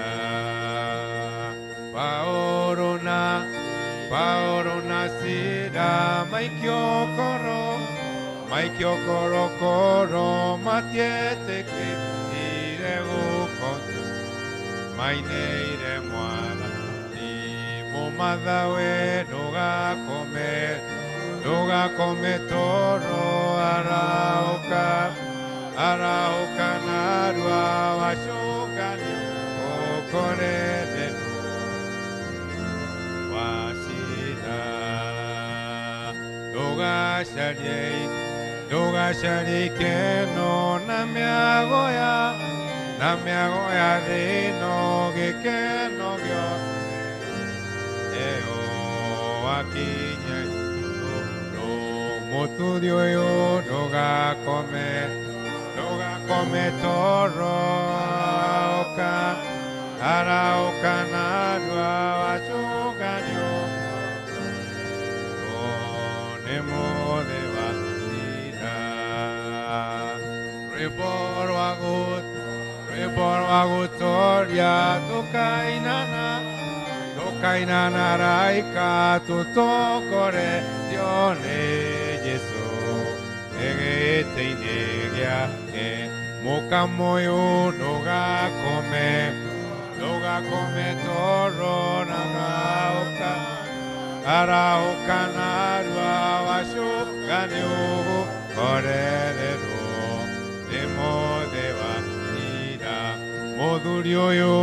Paulo na Sila maikio koro matietekire gukonyo maineire mwana ni mumathawe ndugakome toro arauka narua wacukani ukorererwo Ndugacarie ikeno na mĩago ya thĩno gĩkeno gĩothe eo wakinya igũrũ mũtuthi ũyũ ndũgakome ndugakome toro arauka narua wacukanio nĩ mũthĩ wa ira rwĩmbo rwa gũtoria tũkainana raika tũtongoretio nĩ Jesũ gĩtĩ-inĩ gĩake mũkamo ũyũ ndũgakome toro na arauka narua wacuka nĩ ũgũkorererwo nĩ mũthĩ wa ira mũthuri ũyũ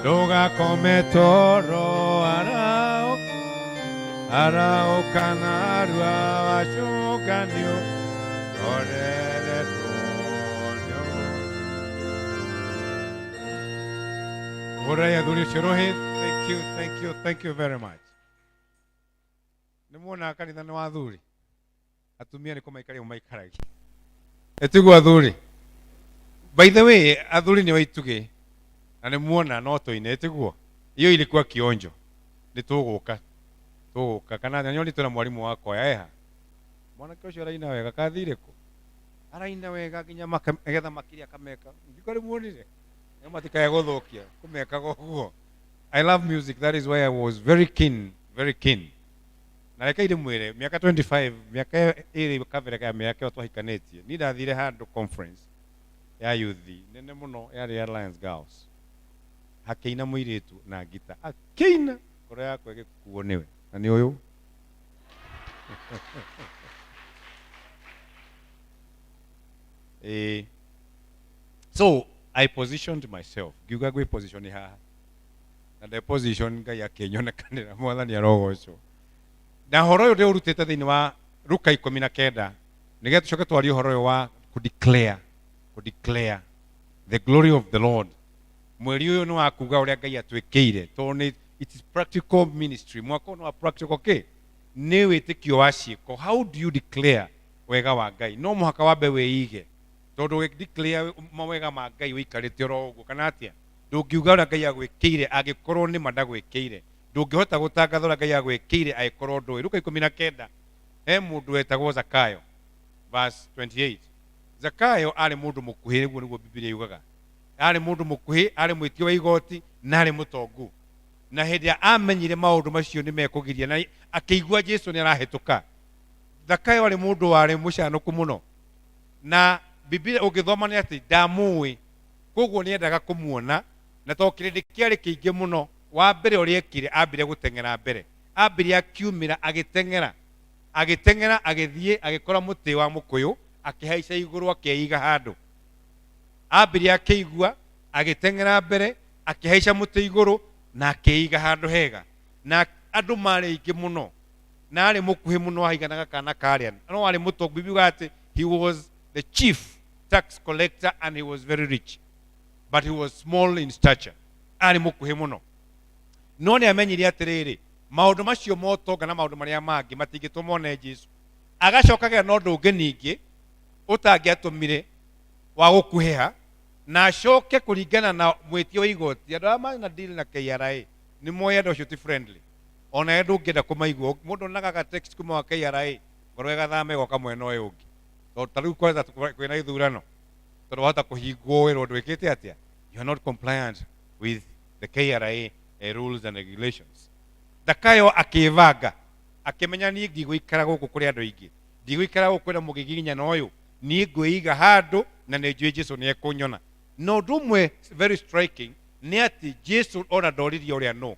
ndũgakome toro arauka narua wacuka nĩ ũgũkorererwo. Ora athuri ũcio Rohit, thank you very much. Nĩ muona kanitha nĩ wa athuri, atumia nĩ kũmaikaria maikaragia. Etiguo athuri. By the way, athuri nĩ waituge na nĩ muona no tũine etiguo. Iyo ilikuwa kionjo. Nĩ tũgũka kana nyoni tuna mwalimu wako eha. Mwanake ũcio araina wega kathire kũ? Araina wega nginya magetha makiria kameka. Ndikari muonire. Matikae gũthũkia kũmekaga ũguo. I love music, that is why I was very keen. Na reke ndĩmwĩre miaka 25 miaka ĩrĩ kabere ka miaka twahikanĩtie ni ndathire handũ conference ya youth nene mũno yarĩ Alliance Girls, hakĩina mũirĩtu na ngita akĩina ngoro yakwa ĩgĩkuo nĩwe na nĩ ũyũ. So I positioned myself. Giuga gwe position ha. Na the position ga ya kenyonekanira mwathani arogocwo. Na horo yo urutete thini wa Luka 19 nige tucoke twari horo yo wa ku declare the glory of the Lord. Mweri uyu ni wa kuga uria Ngai atwikire to ni it is practical ministry. Mwako no practical ke ni witikio wa ciiko. How do you declare wega wa Ngai? No muhaka wabe weige tondu we declare mawega ma Ngai wikarite ro uguo kana atia ndungiuga uria Ngai agwikire agikorwo ni madagwikire ndungihota gutangatha uria Ngai agwikire agikorwo ndui. Luka 19 mundu wetagwo Zakayo verse 28. Zakayo ari mundu mukuhi niguo Biblia yugaga. Ari mundu mukuhi, ari mwitio wa igoti na ari mutongu. Na hindi amenyire maundu macio ni mekugiria na akĩigua Jesu ni arahituka. Zakayo ari mundu wari mucanuku muno na Biblia ũgĩthoma nĩ atĩ ndamũĩ koguo nĩ endaga kũmuona na to kĩrĩndĩ kĩarĩ kĩingĩ mũno. Wa mbere ũrĩa ekire ambire gũteng'era mbere, ambire akiumĩra agĩteng'era agĩthiĩ agĩkora mũtĩ wa mũkũyũ akĩhaica igũrũ akĩiga handũ. Ambire akĩigua agĩteng'era mbere akĩhaica mũtĩ igũrũ na akĩiga handũ hega na andũ marĩ aingĩ mũno na arĩ mũkuhĩ mũno aiganaga kana karĩa no arĩ mũtongu. Biblia ati he was the chief tax collector and he was very rich, but he was small in stature. Ari mukuhi muno no ni amenyire atiriri maundu macio motonga na maundu maria mangi matingĩtũmone Jesu. Agacokaga no ndũngĩ ningĩ ũtangĩatũmire wa gũkuhĩha na acoke kũringana na mwĩtio wa igoti. Andũ arĩa na deal na KRA nĩ moĩ andũ acio ti friendly, ona ndũngĩenda kũmaigua. Mũndũ nagaga text kuma wa KRA ngoro ĩgathama ĩgoka mwena ũyũ ũngĩ tariu kwanza kwina ithurano tondu wahota kuhingwo wĩrwo ndwĩkĩte atia, you are not compliant with the KRA rules and regulations. Zakayo akĩvanga akĩmenya niĩ ndigũikara gũkũ kũrĩ andũ aingĩ, ndigũikara gũkũ kwĩna mũgiginya na ũyũ, niĩ ngwĩiga handũ na nĩ njũĩ Jesu nĩ ekũnyona. No ũndũ ũmwe very striking nĩ atĩ Jesu ona ndoririe ũrĩa no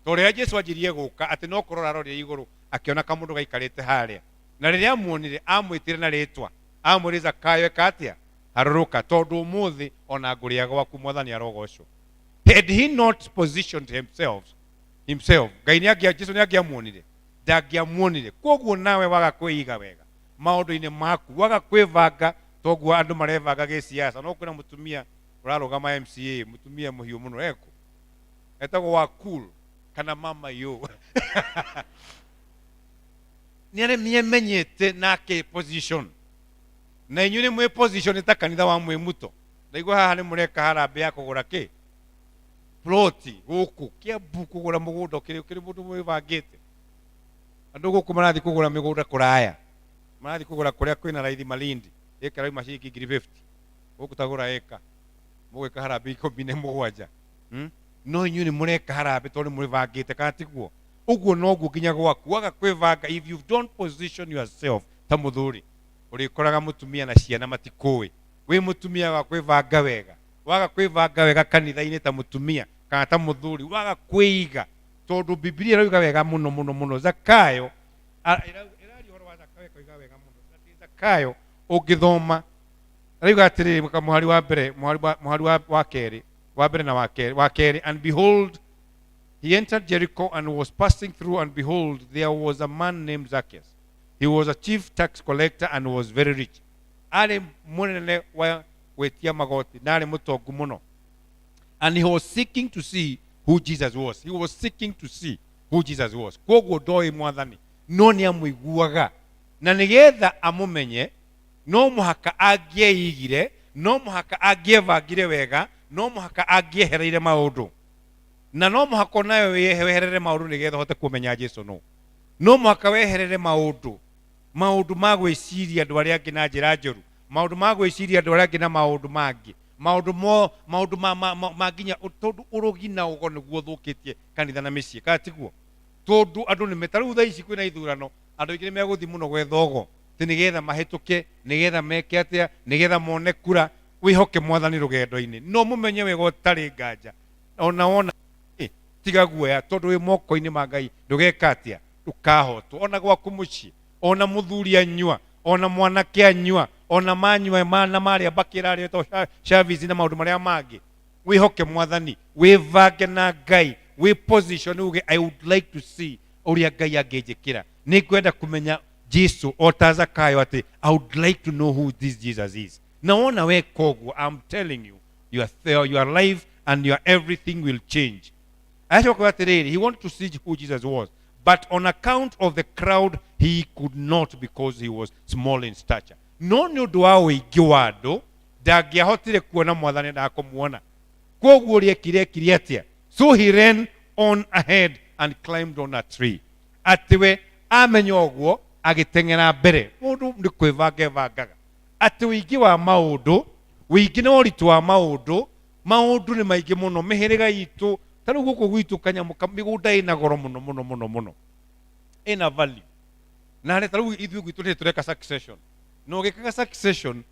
tondũ rĩrĩa Jesu anjirie gũka atĩ no kũrora aroria igũrũ akĩona kamũndũ gaikarĩte harĩa na rĩrĩa amuonire amwĩtire na rĩtwa amwĩre Zakayo eka atia harũrũka tondũ ũmũthĩ ona ngũrĩa gwaku mwathani arogocwo. Had he not positioned himself Ngai Jesu nĩ angĩamuonire ndangĩamuonire. Koguo nawe waga kwĩiga wega maũndũ-inĩ maku, waga kwĩvanga toguo andũ marevanga gĩsiasa. No kwĩna mũtumia ũrarũgama MCA, mũtumia mũhiũ mũno eko etagwo wa cool kana mama yo nĩ menyete nake position na inyuĩ nĩ mwĩ position ta kanitha wa mwĩmuto. Ndaigua haha nĩ mũreka harambĩ ya kũgũra kĩ ploti gũkũ Kiambu, kũgũra mũgũnda ũkĩrĩ mũndũ mwĩbangĩte. Andũ gũkũ marathiĩ kũgũra mĩgũnda kũraya, marathiĩ kũgũra kũrĩa kwĩna raithi Malindi, ĩka rauma ciringi 50. Gũkũ tagũra ĩka mũgwĩka harambĩ 17. No inyuĩ nĩ mũreka harambĩ tondũ nĩ mwĩbangĩte, kana tiguo? Ũguo noguo nginya gwaku waga kwĩbanga. If you don't position yourself ta mũthuri, ũrĩkoraga mũtumia na ciana matikũĩ. Wĩ mũtumia wa kwĩbanga wega, waga kwĩbanga wega kanitha-inĩ ta mũtumia kana ta mũthuri, waga kwĩiga. Tondũ Biblia ĩrauga wega mũno mũno mũno. Zakayo ĩrari ũhoro wa Zakayo ĩkoiga wega mũno. Zakayo ũngĩthoma arauga atĩrĩrĩ, mũhari wa mbere, mũhari wa kerĩ, wa mbere na wa kerĩ, and behold, he entered Jericho and was passing through, and behold, there was a man named Zacchaeus. He was a chief tax collector and was very rich. Arĩ mũnene wa gwĩtia magoti na arĩ mũtongu mũno. And he was seeking to see who Jesus was. He was seeking to see who Jesus was. Koguo ndoĩ Mwathani, no nĩ amũiguaga. Na nĩgetha amũmenye, no mũhaka angĩeigire, no mũhaka angĩebangire wega, no mũhaka angĩehereire maũndũ. Na no mũhaka nayo weherere maũndũ nĩgetha ũhote kũmenya Jesũ no. No mũhaka weherere maũndũ ma gwĩciria andũ arĩa angĩ na njĩra njũru, maũndũ ma gwĩciria andũ arĩa angĩ na maũndũ mangĩ, maũndũ ma nginya tondũ ũrogi na ũgo nĩguo thũkĩtie kanitha na mĩciĩ, kana tiguo? Tondũ andũ nĩ metarũ thaa ici kwĩna ithurano, andũ aingĩ nĩ megũthiĩ mũno gwetha ũgo tĩ nĩgetha mahĩtũke, nĩgetha meke atĩa, nĩgetha mone kura. Wĩhoke Mwathani rũgendo-inĩ, no mũmenye wega ũtarĩ nganja ona tiga guoya, tondũ wĩ moko-inĩ ma Ngai ndũgeka atĩa, ndũkahotwo. Ona gwaku mũciĩ, ona mũthuri anyua, ona mwanake anyua, ona manyua na marĩa bakĩra arĩa to service na maũndũ marĩa mangĩ, wĩhoke Mwathani, wĩvange na Ngai, wĩ position uge I would like to see ũrĩa Ngai angĩnjĩkĩra. Nĩ kwenda kũmenya Jesũ o ta Zakayo atĩ I would like to know who this Jesus is. Na ona we koguo, I'm telling you, your life and your everything will change. He wanted to see who Jesus was, but on account of the crowd he could not, because he was small in stature. No nĩ ũndũ wa ũingĩ wa andũ ndangĩahotire kuona Mwathani na kũmuona. Koguo ekire atĩa? So he ran on ahead and climbed on a tree. Atĩ we amenya ũguo agĩteng'era mbere. Mũndũ nĩ kwĩvangaga. Atĩ ũingĩ wa maũndũ, ũingĩ na ũritũ wa maũndũ nĩ maingĩ mũno. Mĩhĩrĩga itũ tarũ gũkũ gwitũ kanyamũ mĩgũnda ĩna goro mũno mũno mũno mũno, ĩna value. Na rĩ tarũ ithuĩ gwitũ nĩ tũreka succession, no gĩkaga succession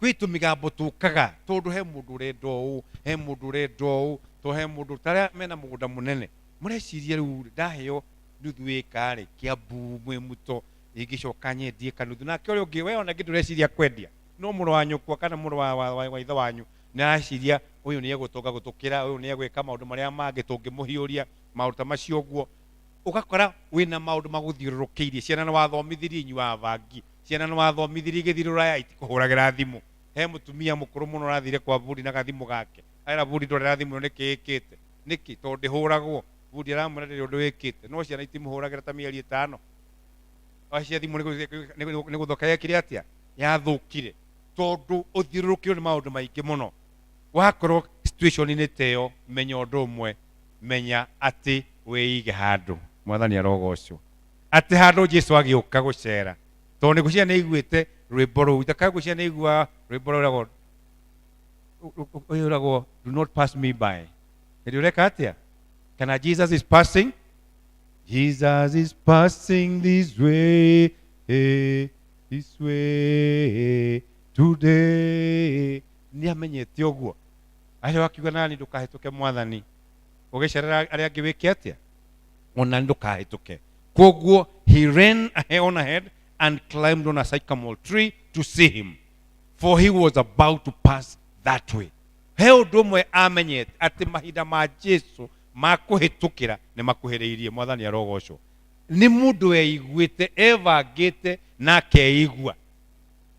gwitũ mĩgambo tũkaga tondũ he mũndũ ũrenda ũũ, he mũndũ ũrenda ũũ, to he mũndũ tarĩa mena mũgũnda mũnene mũreciria rĩu ndaheo nuthu ĩka rĩ Kiambu Mwĩmuto ingĩcoka nyendie kanuthu, nake ũrĩa ũngĩ we ona ndũreciria kwendia, no mũrũ wa nyũkwa kana mũrũ wa ithe wanyu nĩ areciria ũyũ nĩ egũtoka gũtũkĩra, ũyũ nĩ egwĩka maũndũ marĩa mangĩ tũngĩmũhiũria, maũndũ ta macio ũguo. Ũgakora wĩna maũndũ magũthiũrũrũkĩirie. Ciana nĩ wathomithirie inyuĩ abangi, ciana nĩ wathomithirie igĩthiĩ rũraya itikũhũragĩra thimũ. He mũtumia mũkũrũ mũno arathire kwa budi na gathimũ gake, era budi ndorera thimũ nĩkĩ ĩkĩte, nĩkĩ tondũ ndĩhũragwo. Budi aramwĩra ndĩrĩ ũndũ wĩkĩte, no ciana itimũhũragĩra ta mĩeri 5. Acia thimũ nĩ gũthoka yekire atĩa, yathũkire tondũ ũthiũrũrũkĩirwo nĩ maũndũ maingĩ mũno. Wakorwo situation-inĩ ta ĩyo, menya ũndũ ũmwe, menya atĩ wĩige handũ. Mwathani arogocwo atĩ handũ Jesũ agĩũka gũcera, tondũ nĩ gũcia nĩ iguĩte rwĩmbo rũu. Itakaga gũcia nĩ igua rwĩmbo rũragwo do not pass me by. Hĩndĩ ũreka atĩa? Kana Jesus is passing, Jesus is passing this way today. Nĩ amenyete ũguo. Acio akiuga nani ndũkahĩtũke Mwathani, ũgĩcerera arĩa angĩ wĩke atĩa, ona ndũkahĩtũke. Koguo he ran on ahead and climbed on a sycamore tree to see him, for he was about to pass that way. He ũndũ ũmwe amenyete atĩ mahinda ma Jesũ ma kũhĩtũkĩra nĩ makuhĩrĩirie. Mwathani arogocwo. Nĩ mũndũ weiguĩte, evangĩte na akeigua.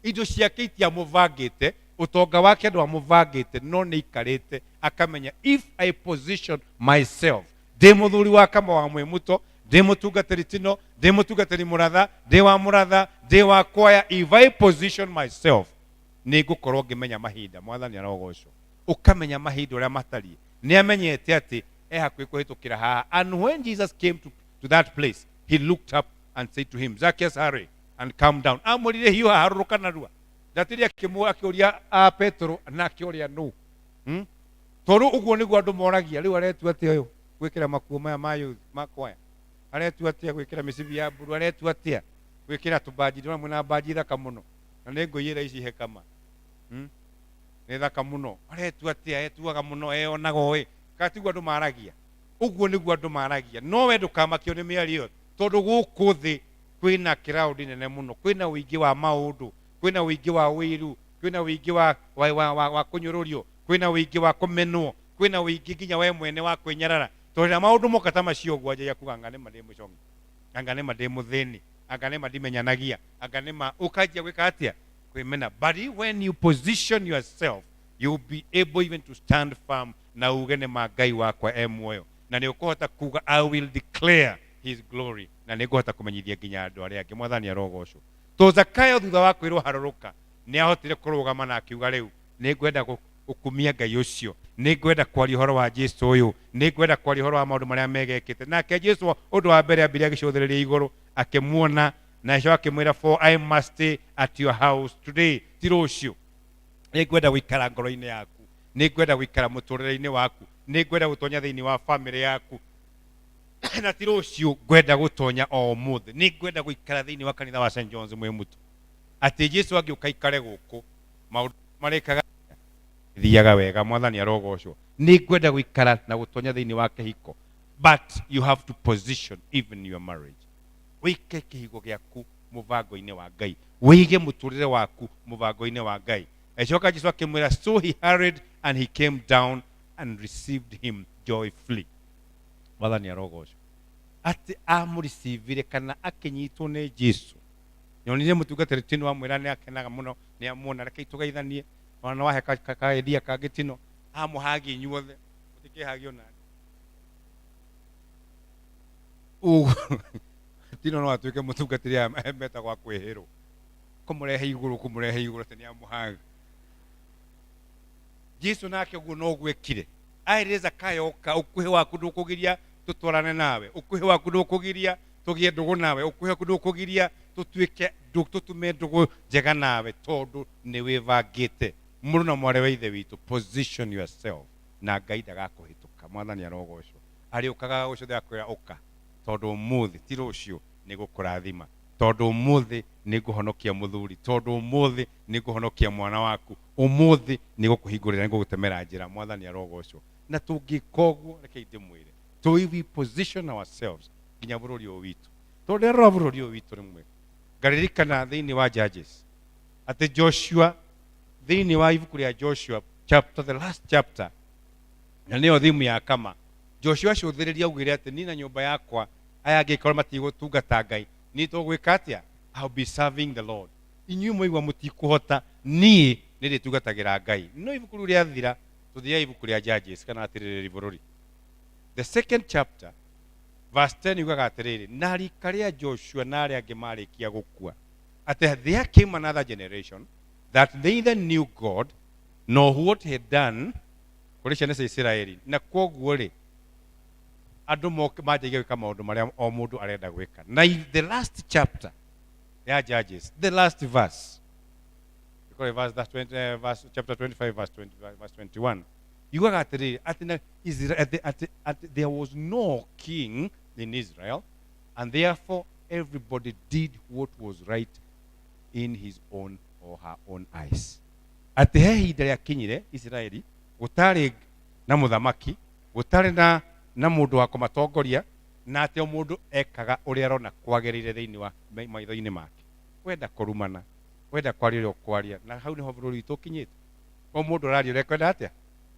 Indo ciake itiamũvangĩte, utonga wake ndo amuvagite, no nĩ ikarĩte akamenya if I position myself, ndĩ mũthuri wa kama wa Mwĩmuto, ndĩ mũtungatĩri Tino, ndĩ mũtungatĩri Mũratha, ndĩ wa Mũratha, ndĩ wa kwaya, if I position myself, nĩ ngũkorwo ngĩmenya mahinda. Mwathani arogocwo. Ũkamenya mahinda ũrĩa matariĩ. Nĩ amenyete atĩ hakuhĩ kũhĩtũkĩra haha. And when Jesus came to that place, he looked up and said to him, Zacchaeus, hurry and come down. Amũrire hiũ harũrũka narua. Ndatĩrĩ akĩũria Petero na akĩũria nũ. Tondũ ũguo nĩguo andũ moragia. Rĩu aretua atĩa ũyũ gwĩkĩra makuo maya ma kwaya? Aretua atĩa gwĩkĩra mĩcibi ya mburu? Aretua atĩa gwĩkĩra tũbanji? Ndĩrona mwĩna banji thaka mũno. Na nĩ ngũiyĩra ici hekama. Nĩ thaka mũno. Aretua atĩa? Etuaga mũno eonaga oĩ. Katiguo andũ maragia. Ũguo nĩguo andũ maragia. No we ndũkamakio nĩ mĩario. Tondũ gũkũ thĩ kwĩna kĩraũndi nene mũno. Kwĩna ũingĩ wa maũndũ. Kwĩna ũingĩ wa wĩru. Kwĩna ũingĩ wa kũnyũrũrio. Kwĩna ũingĩ wa kũmenwo. Kwĩna ũingĩ nginya we mwene wa kwĩnyarara. Tondũ maũndũ moka ta macio ũguo aja yakuga anga nĩma ndĩ mũcongi. Anga nĩma ndĩ mũthĩni. Anga nĩma ndimenyanagia. Anga nĩma ũkanjia gwĩka atĩa? Kwĩmena. But when you position yourself, you'll be able even to stand firm na uge nĩma Ngai wakwa e muoyo. Na nĩ ũkũhota kuga I will declare his glory. Na nĩ ngũhota kũmenyithia nginya andũ arĩa angĩ. Mwathani arogocwo. To Zakayo thutha wa kwĩrwo harũrũka nĩ ahotire kũrũgama na akiuga rĩu nĩ ngwenda gũkumia Ngai ũcio. Nĩ ngwenda kwaria ũhoro wa Jesũ ũyũ. Nĩ ngwenda kwaria ũhoro wa maũndũ marĩa megekĩte. Nake Jesũ ũndũ wa mbere ambire agĩcũthĩrĩria igũrũ akĩmuona na acoka akĩmwĩra for I must stay at your house today. Ti rũciũ. Nĩ ngwenda gũikara ngoro-inĩ yaku. Nĩ ngwenda gũikara mũtũrĩre-inĩ waku. Nĩ ngwenda gũtonya thĩinĩ wa family yaku. Na ti rũciũ ngwenda gũtonya o ũmũthĩ. Nĩ ngwenda gũikara thĩinĩ wa kanitha wa St. John's mwĩ mũtu. Atĩ Jesũ agĩũka ikare gũkũ maũndũ marekaga thiaga wega. Mwathani arogocwo. Nĩ ngwenda gũikara na gũtonya thĩinĩ wa kĩhiko. But you have to position even your marriage. Wĩike kĩhigo gĩaku mũbango-inĩ wa Ngai. Wĩige mũtũrĩre waku mũbango-inĩ wa Ngai. Acoka Jesũ akĩmwĩra so he hurried and he came down and received him joyfully. Mwathani arogocwo. Atĩ amũricivire kana akĩnyitwo nĩ Jesũ. Nyonire mũtungatĩri tino amwĩra nĩ akenaga mũno nĩ amuona reke tũgeithanie. Ona wahe kaendia kangĩ tino amũhagia inyuothe. Mũtikĩhagia ona. Tino no atuĩke mũtungatĩri metagwo wa kwĩhĩrwo. Kũmũrehe igũrũ atĩ nĩ amũhagia. Jesũ nake ũguo no gwĩkire. Aĩrĩre Zakayo oka ũkuhĩ waku ndũkũgiria tũtwarane nawe. Ũkuhĩ waku ndũkũgiria tũgĩe ndũgũ nawe. Ũkuhĩ waku ndũkũgiria tũtuĩke tũtume ndũgũ njega nawe tondũ nĩ wĩbangĩte. Mũrũ na mwarĩ wa ithe witũ, position yourself na Ngai ndagakũhĩtũka. Mwathani arogocwo. Arĩũkaga gũcothe akwĩra ũka tondũ ũmũthĩ ti rũciũ nĩ gũkũrathima. Tondũ ũmũthĩ nĩ ngũhonokia mũthuri. Tondũ ũmũthĩ nĩ ngũhonokia mwana waku. Ũmũthĩ nĩ gũkũhingũrĩra, nĩ gũgũtemera njĩra. Mwathani arogocwo. Na tũngĩka ũguo reke ndĩmwĩre. So if we position ourselves nginya bũrũri ũyũ witũ. Tondũ ndĩrora bũrũri ũyũ witũ rĩmwe. Ngaririkana thĩinĩ wa Judges. Atĩ Joshua thĩinĩ wa ibuku rĩa Joshua chapter, the last chapter. Na nĩyo thimu ya kama. Joshua acũthĩrĩria augĩre atĩ niĩ na nyũmba yakwa aya angĩkorwo matigũtungata Ngai. Niĩ tũgwĩka atĩa? I'll be serving the Lord. Inyuĩ mwaigua mũtikũhota, niĩ nĩrĩtungatagĩra Ngai. No ibuku rĩu rĩathira tũthiaga ibuku rĩa Judges kana atĩrĩrĩ bũrũri. The second chapter verse 10 yugaga atĩrĩrĩ, na rika rĩa Joshua na arĩa angĩ marĩkia gũkua atĩ there came another generation that neither knew God nor what he had done kũrĩ ciana cia Isiraeli. Na kwoguo rĩ andũ manjagia gwĩka maũndũ marĩa o mũndũ arenda gwĩka. Na the last chapter ya Judges, the last verse, verse chapter 25 verse 21, yugaga atĩrĩrĩ atĩ there was no king in Israel and therefore everybody did what was right in his own or her own eyes. Atĩ he ihinda rĩakinyire Israeli gũtarĩ na mũthamaki, gũtarĩ na mũndũ wa kũmatongoria, na atĩ o mũndũ ekaga ũrĩa arona kwagĩrĩire thĩinĩ wa maitho-inĩ make. Wenda kũrumana, wenda kwaria ũrĩa ũkwaria, na hau nĩho bũrũri witũ ũkinyĩte. O mũndũ ũraria ũrĩa kwenda atĩa?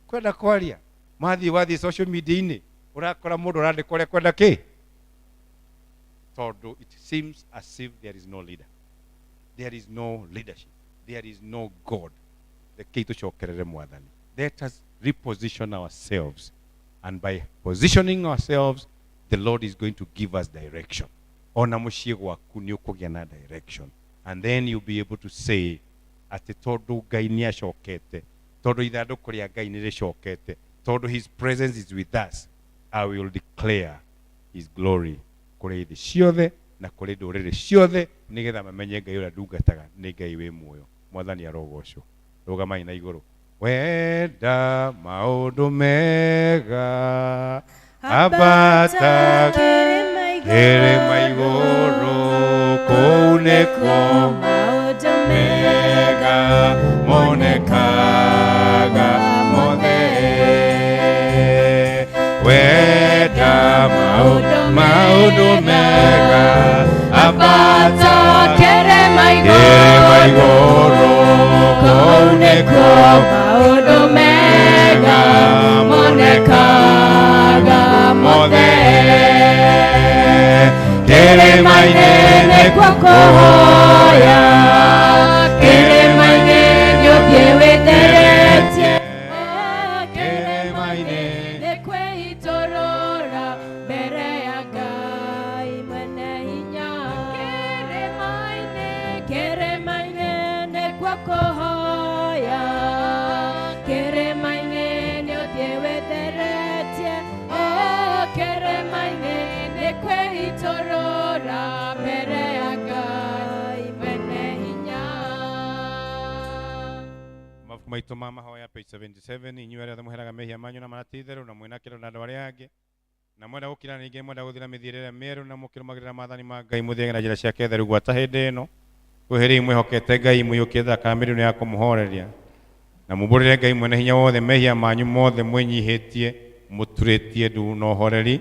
Kwenda kwaria. Wathiĩ social media-inĩ ũrakora mũndũ ũrandĩka ũrĩa kwenda kĩ? Tondũ it seems as if there is no leader. There is no leadership. There is no God. Reke tũcokerere Mwathani. Let us reposition ourselves. And by positioning ourselves, the Lord is going to give us direction. Ona mũciĩ gwaku nĩ ũkũgĩa na direction. And then you'll be able to say, ati tondu Ngai ni acokete, tondu ithanduku ria Ngai ni ricokete, tondu his presence is with us, I will declare his glory kuri thĩ ciothe na kuri ndũrĩrĩ ciothe, nigetha mamenye Ngai ũrĩa ndungataga nĩ Ngai wĩ muoyo. Mwathani arogocwo. Rũgamai na igũrũ. Wenda maũndũ mega ambata kĩrĩma igũrũ, kũu nĩkuo maũndũ mega monekaga mothe. Wenda maũndũ mega ambata kĩrĩma igũrũ, kũu nĩkuo maũndũ mega monekaga mothe. Kĩrĩma-inĩ nĩkuo kũhoya, kĩrĩma-inĩ nĩũthiĩ wĩtheretie, kĩrĩma-inĩ nĩkwĩitũrũra mbere ya Ngai mwene hinya. Kĩrĩma-inĩ nĩkuo kũhoya, kĩrĩma-inĩ nĩũthiĩ wĩtheretie, kĩrĩma-inĩ nĩkwĩitũrũra mbere ya Ngai mwene hinya. Mabuku maitũ ma mahoya page 77. Inyuĩ arĩa mũheraga mehia manyu na marati itherũ na mwĩna kĩro na andũ arĩa angĩ na mwenda gũkira ningĩ mwenda gũthira mĩthiĩre ĩrĩa mĩerũ na mũkĩrũmagĩrĩra maathani ma Ngai mũthiage na njĩra ciake theru gwata hĩndĩ ĩno. Kwĩhĩrĩi mwĩhokete Ngai mũiyũkie thakame ĩno ya kũmũhoreria na mũmbũrĩre Ngai mwene hinya wothe mehia manyu mothe mwĩnyihĩtie mũturĩtie ndu na ũhoreri.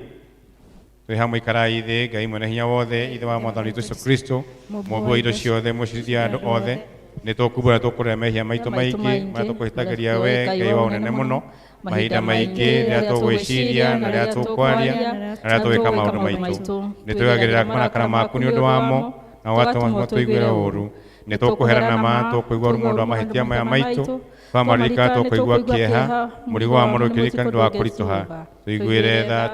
Twĩ hamwe ikarai thĩ. Ngai mwene hinya wothe, ithe wa mwathani witũ Yesu Kristo, mũmbi wa indo ciothe, mũcirithia andũ othe, nĩtũkumbũra tũkũrĩra mehia maitũ maingĩ marĩa tũkwĩhĩtagĩria we Ngai wa ũnene mũno, mahinda maingĩ rĩrĩa tũgwĩciria na rĩrĩa tũkwaria na rĩrĩa tũgĩka maũndũ maitũ. Nĩtwĩgagĩrĩra marakara maku nĩ ũndũ wamo na ũgatũma tũiguĩre ũũru. Nĩtũkũherana ma tũkũigua ũũru mũndũ wa mahĩtia maya maitũ, twamarĩrĩka tũkũigua kĩeha, mũrigo wa mũndũ ũkĩririkana nĩ wa kũritũha. Tũiguĩre tha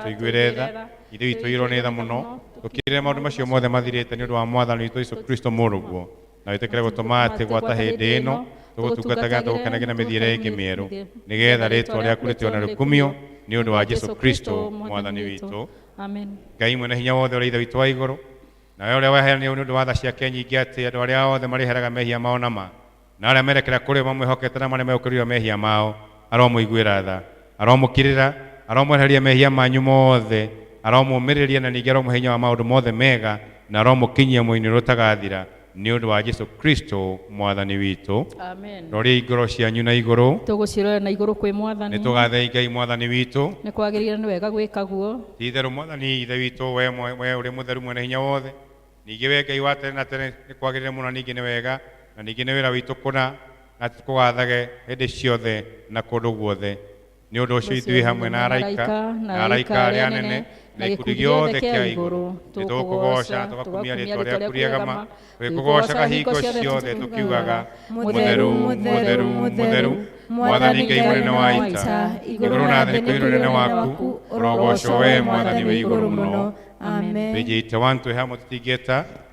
ithe witũ irwo nĩ tha mũno, tũkirĩre maũndũ macio mothe mathirĩte nĩ ũndũ wa mwathani witũ Yesu Kristo mũrũguo, na wĩtĩkĩre gũtũma atĩ gwata hĩndĩ ĩno tũgũtungataga tũgũkenagia na mĩthiĩre ĩngĩ mĩerũ, nĩgetha rĩĩtwa rĩaku rĩtũone rĩkumio nĩ ũndũ wa Yesu Kristo mwathani witũ. Ngai mwene hinya wothe ũrĩa ithe witũ wa igũrũ, nawe ũrĩa weheranire nĩ ũndũ wa tha ciake nyingĩ atĩ andũ arĩa othe marĩheraga mehia mao nama na arĩa merekera kũrĩ mamwĩhokete na marĩa megũkĩrĩrwo mehia mao, aromũiguĩra tha, aromũkirĩra, aromwehereria mehia manyu mothe, aromũmĩrĩria na ningĩ aromũhe hinya wa maũndũ mothe mega na aromũkinyia muoyo-inĩ ũrĩa ũtagathira nĩ ũndũ wa Yesu Kristo mwathani witũ. Roriai ngoro cianyu na igũrũ, tũgũcirora na igũrũ kwĩ mwathani. Nĩtũgathei Ngai mwathani witũ, nĩ kwagĩrĩire nĩ wega gwĩka guo. Ti-itherũ mwathani ithe witũ, we ũrĩ mũtheru mwene hinya wothe, ningĩ we Ngai wa tene na tene, nĩ kwagĩrĩire mũno, ningĩ nĩ wega na ningĩ nĩ wĩra witũ kũna na tũkũgathage hĩndĩ ciothe na kũndũ guothe. Nĩ ũndũ ũcio ithuĩ hamwe na araika arĩa anene na gĩkundi gĩothe kĩa igũrũ nĩtũgũkũgoca tũgakumia rĩĩtwa rĩaku rĩega, tũgĩkũgocaga hingo ciothe tũkiugaga mũtheru mũtheru mũtheru, mwathani Ngai mũnene wa ita, igũrũ na thĩ nĩkũiyũrwo ũnene waku, ũrogocwo we mwathani wĩ igũrũ mũno. Page 81. Twĩ hamwe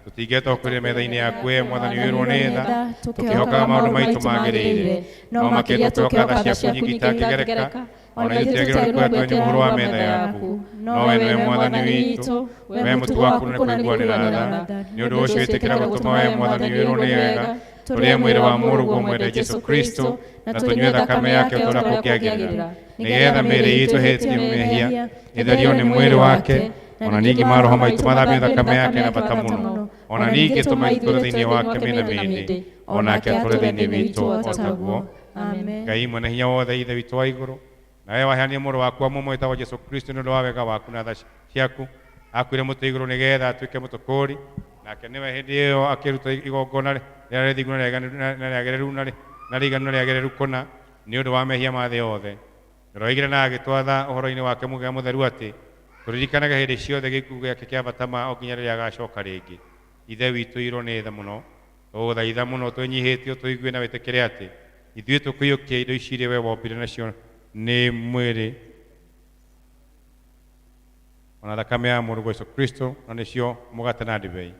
tũtingĩeta gũkũrĩra metha-inĩ yaku we mwathani wĩrwo nĩ tha, tũkĩhokaga maũndũ maitũ magĩrĩire, no makĩria tũkĩhoka tha ciaku nyingĩ itangĩgereka, ona ithuĩ tũtiagĩrĩirwo nĩ kuoya twenye mũhũro wa metha yaku, no we nĩwe mwathani witũ, we mũtu waku nĩ kũiguanĩra tha. Nĩ ũndũ ũcio ĩtĩkĩra gũtũma we mwathani wĩrwo nĩ wega tũrĩe mwĩrĩ wa mũrũguo mwende Jesu Kristo na tũnyue thakame yake ũtũũra kũngĩagĩrĩra, nĩgetha mĩĩrĩ itũ hĩtio mehia ĩtherio nĩ mwĩrĩ wake, ona ningĩ maroho maitũ mathambio thakame yake na bata mũno, ona ningĩ tũmaitũre thĩinĩ wake mĩna mĩndĩ, onake atũre thĩinĩ witũ o taguo. Ngai mwene hinya wothe, ithe witũ wa igũrũ, nawe waheanire mũrũ waku wa mũmwe wĩtagwo Jesu Kristo nĩ ũndũ wa wega waku na tha ciaku, akuire mũtĩ igũrũ nĩgetha atuĩke mũtũkũri, nake nĩwe hĩndĩ ĩyo akĩruta igongona rĩrĩa rĩthingu na rĩagĩrĩru na rĩiganu na rĩagĩrĩru kũna nĩ ũndũ wa mehia ma thĩ yothe. Nĩroigire na agĩtwatha ũhoro-inĩ wake mwega mũtheru atĩ tũririkanage hĩndĩ ciothe gĩkuũ gĩake kĩa bata ma o nginya rĩrĩa agacoka rĩngĩ. Ithe witũ irwo nĩ tha mũno, tũgũthaitha mũno twĩnyihĩtie tũigue na wĩtĩkĩre atĩ ithuĩ tũkũiyũkia indo ici iria we wombire nacio nĩ mwĩrĩ ona thakame ya mũrũguo Yesu Kristo, na nĩcio mũgate na ndibei,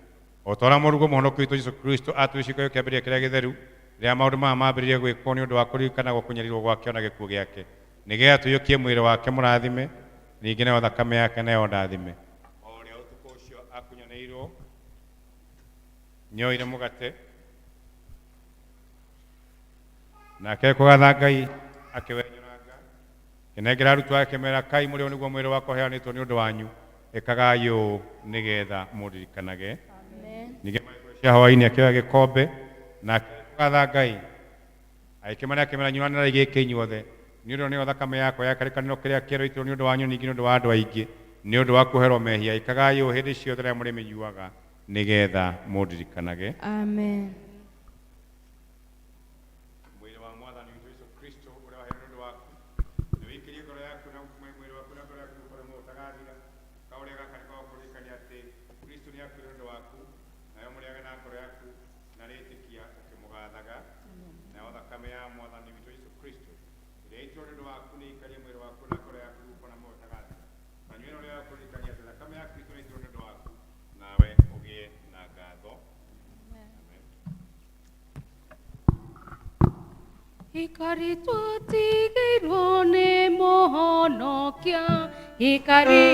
o ta ũrĩa mũrũguo mũhonoku witũ Yesu Kristo atwĩcika kĩambĩrĩria kĩrĩa gĩtheru rĩrĩa maũndũ maya mambĩrĩrie gwĩkwo nĩ ũndũ wa kũririkanagwo kũnyarirwo gwake ona gĩkuũ gĩake, nĩgetha tũiyũkie mwĩrĩ wake mũrathime, ningĩ nayo thakame yake nayo ndathime. O ũrĩa ũtukũ ũcio akunyanĩirwo nĩoire mũgate, nake kũgatha Ngai akĩwenyũranga, akĩnengera arutwo ake akĩmeera, kai mũrĩ ũyũ nĩguo mwĩrĩ wakwa ũheanĩtwo nĩ ũndũ wanyu, ĩkagai ũũ nĩgetha mũndirikanage. Ningĩ cia hwaĩ-inĩ akĩoya gĩkombe na akĩgatha Ngai agĩkĩmana akĩmeera, nyuanĩrai gĩkĩ inyuothe, nĩ ũndũ nĩyo thakame yakwa ya kĩrĩkanĩro kĩrĩa kĩeroitwo nĩ ũndũ wanyu, ningĩ nĩ ũndũ wa andũ aingĩ, nĩ ũndũ wa kũherwo mehia. Ĩkagai ũũ hĩndĩ ciothe rĩrĩa mũrĩmĩnyuaga nĩgetha mũndirikanage. Amen. Mwĩrĩ wa Mwathani witũ Yesu Kristo ũrĩa waheirwo nĩ ũndũ waku, nĩwĩikĩrie ngoro yaku na mwĩrĩ waku na ngoro yaku ũkorwo ũtagathira. Kaũrĩa gaka nĩ gagũkũririkania atĩ Kristo nĩ akuire nĩ ũndũ waku, nayo mũrĩage na ngoro yaku na rĩtĩkia ũkĩmũgathaga. Nayo thakame ya Mwathani witũ Yesu Kristo ĩrĩa yaitwo nĩ ũndũ waku nĩ ĩikarie mwĩrĩ waku na ngoro yaku ũkorwo na mũtagathira. Na nyuĩ ũrĩa gagũkũririkania atĩ thakame ya Kristo nĩ yaitwo nĩ ũndũ waku, nawe ũgĩe na ngatho. Ikari twatigĩirwo nĩ mũhonokia, ikari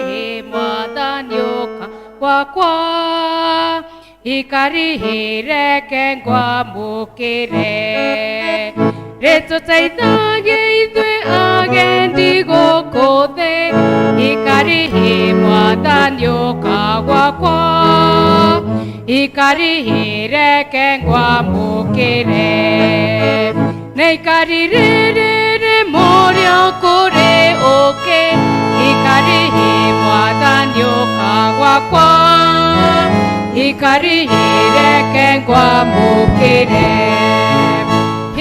Mwathani ũka gwakwa, ikari reke ngwamũkĩre, rĩtũteithagia ithuĩ agendi gũkũ thĩ, ikari Mwathani ũka gwakwa, ikari reke ngwamũkĩre. Ikari rĩrĩ mũrĩo kũrĩ ũkĩ, ikari Mwathani ũka gwakwa, ikari reke ngwamũkĩre.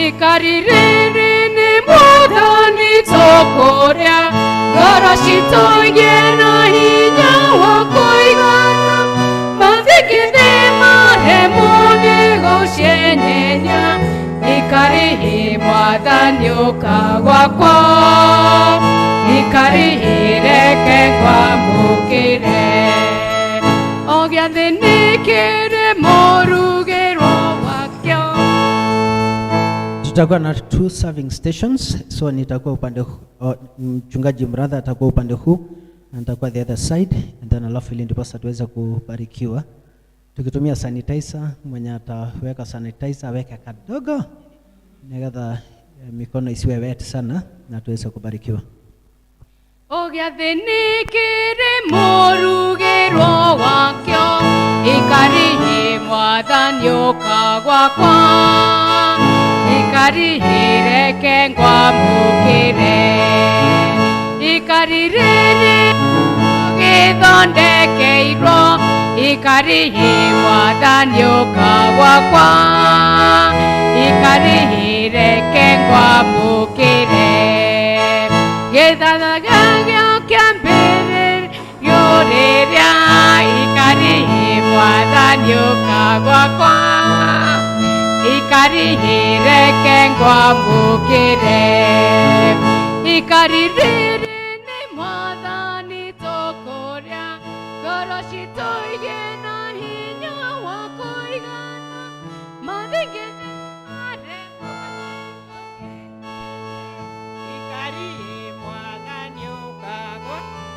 Ikari rĩrĩ nĩ Mwathani tũkũrĩa, ngoro citũ igĩe na hinya wa kũigana, mathingithia maremwo nĩ gũcienyenyia. Ikari Mwathani ũka gwakwa, ikari reke ngwamũkĩre. O gĩathĩ nĩ kĩrĩ mũrugĩrwo wakĩo. Tutakuwa na 2 serving stations, so nitakuwa upande mchungaji Mradha atakuwa upande huu na nitakuwa the other side, and then alafu ili ndipo tuweze kubarikiwa tukitumia sanitizer. Mwenye ataweka sanitizer aweke kadogo nĩgetha mikono isiwe wet sana na tuweze kubarikiwa. O gĩathĩ nĩ kĩrĩ mũrugĩrwo wakĩo, ikari Mwathani ũka gwakwa, ikari reke ngwamũkĩre. Ikari rĩrĩ gĩthondekeirwo, ikari Mwathani ũka gwakwa, ikari reke ngwamũkĩre. Gĩthathaga gĩo kĩambĩrĩrio rĩrĩa, ikari Mwathani ũka gwakwa, ikari reke ngwamũkĩre. Ikari rĩrĩ nĩ Mwathani tũkũrĩa, ngoro citũ igĩe na hinya wa kũigana, mathingithia maremwo. Ikari Mwathani ũka gwakwa,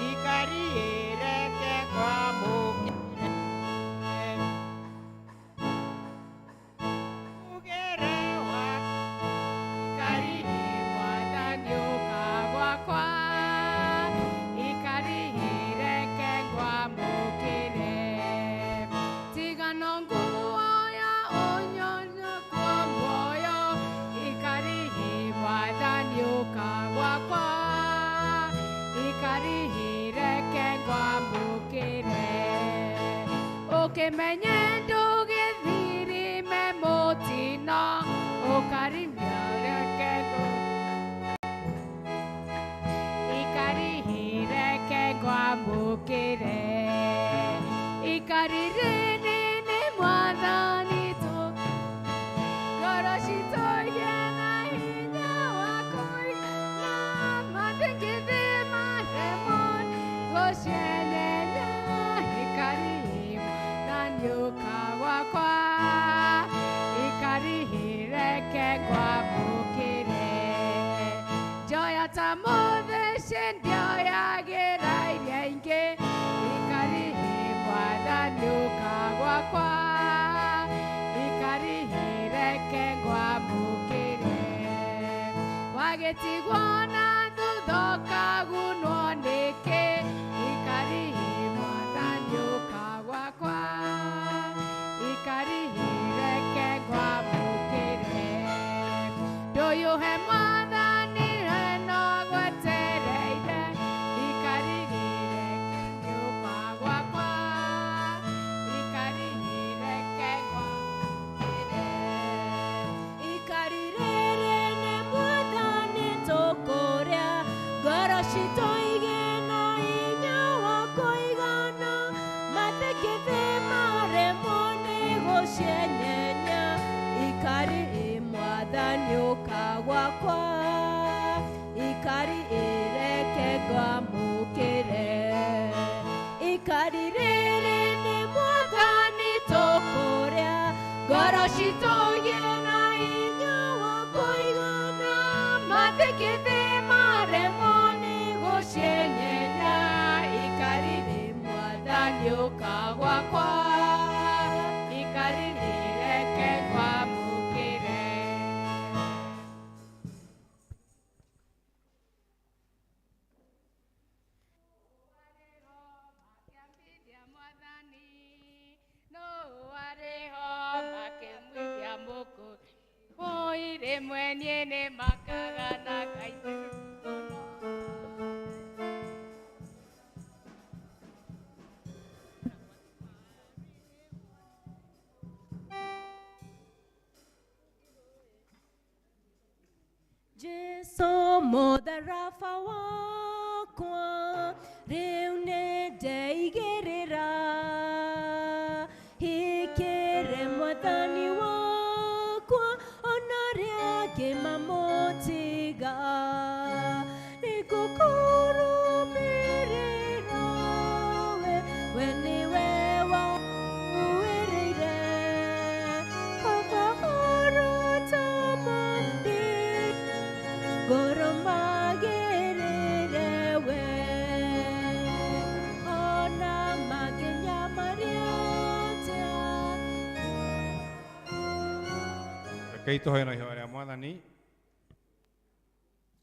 ikari reke ngwamũkĩre. Mugere wakwa, ikari Mwathani ũka gwakwa, ikari reke ngwamũkĩre. Tigana nguoya ũnyonyo kwa muoyo, ikari Mwathani ũka gwakwa, ikari reke ngwamũkĩre. Ũkĩmenye ndũgĩthirime mũtino, ũkarimia reke ikari reke ngwamũkĩre. Ikari rĩrĩ nĩ Mwathani ngoro citũ igĩe na hinya wa kũigana, mathingithia maremwo gũcienyenyia. Ikari Mwathani ũka gwakwa, mothe shendio yagira iria ingi ikarihi mwathani ukagwakwa ikarihi reke ngwamukire wagetigwo na thutha ukagunwo niki ikarihi mwathani ukagwakwa ikarihi reke ngwamukire nduyuhe mwathani no gwetereire ikarihi reke ngwagwakwa ikarihi reke ngwamukire ikarirere ne mwathani tukuria ngoro citũ igĩna hinya wa kũigana matekithĩ maremwo nĩ gũcienyenya ikari mwathani ũkagwakwa ikari reke ngwamũkĩre ikari rĩrĩ nĩ mwathani tũkũrĩa ngoro citũ igĩna hinya wa kũigana mathikithĩ maremwo nĩ gũcienyenya ikari mwathani ũkagwakwa ikari reke ngwamũkĩre no ariho makĩmwithia mũkũ mũi rĩmwe niĩ nĩ makaga na kaingĩ mũno Jesu mũtharaba wakwa rĩu nĩ ndeigĩrĩra hikĩre mwathani wakwa ona rĩangĩ mamũtiga nĩngũkũrũmĩrĩra we nĩwe wauĩrĩire akahorota mandi ngũrũmagĩrĩre we ona magĩnya marĩa atĩa Rekei tũhoe na ihoya rĩa mwathani.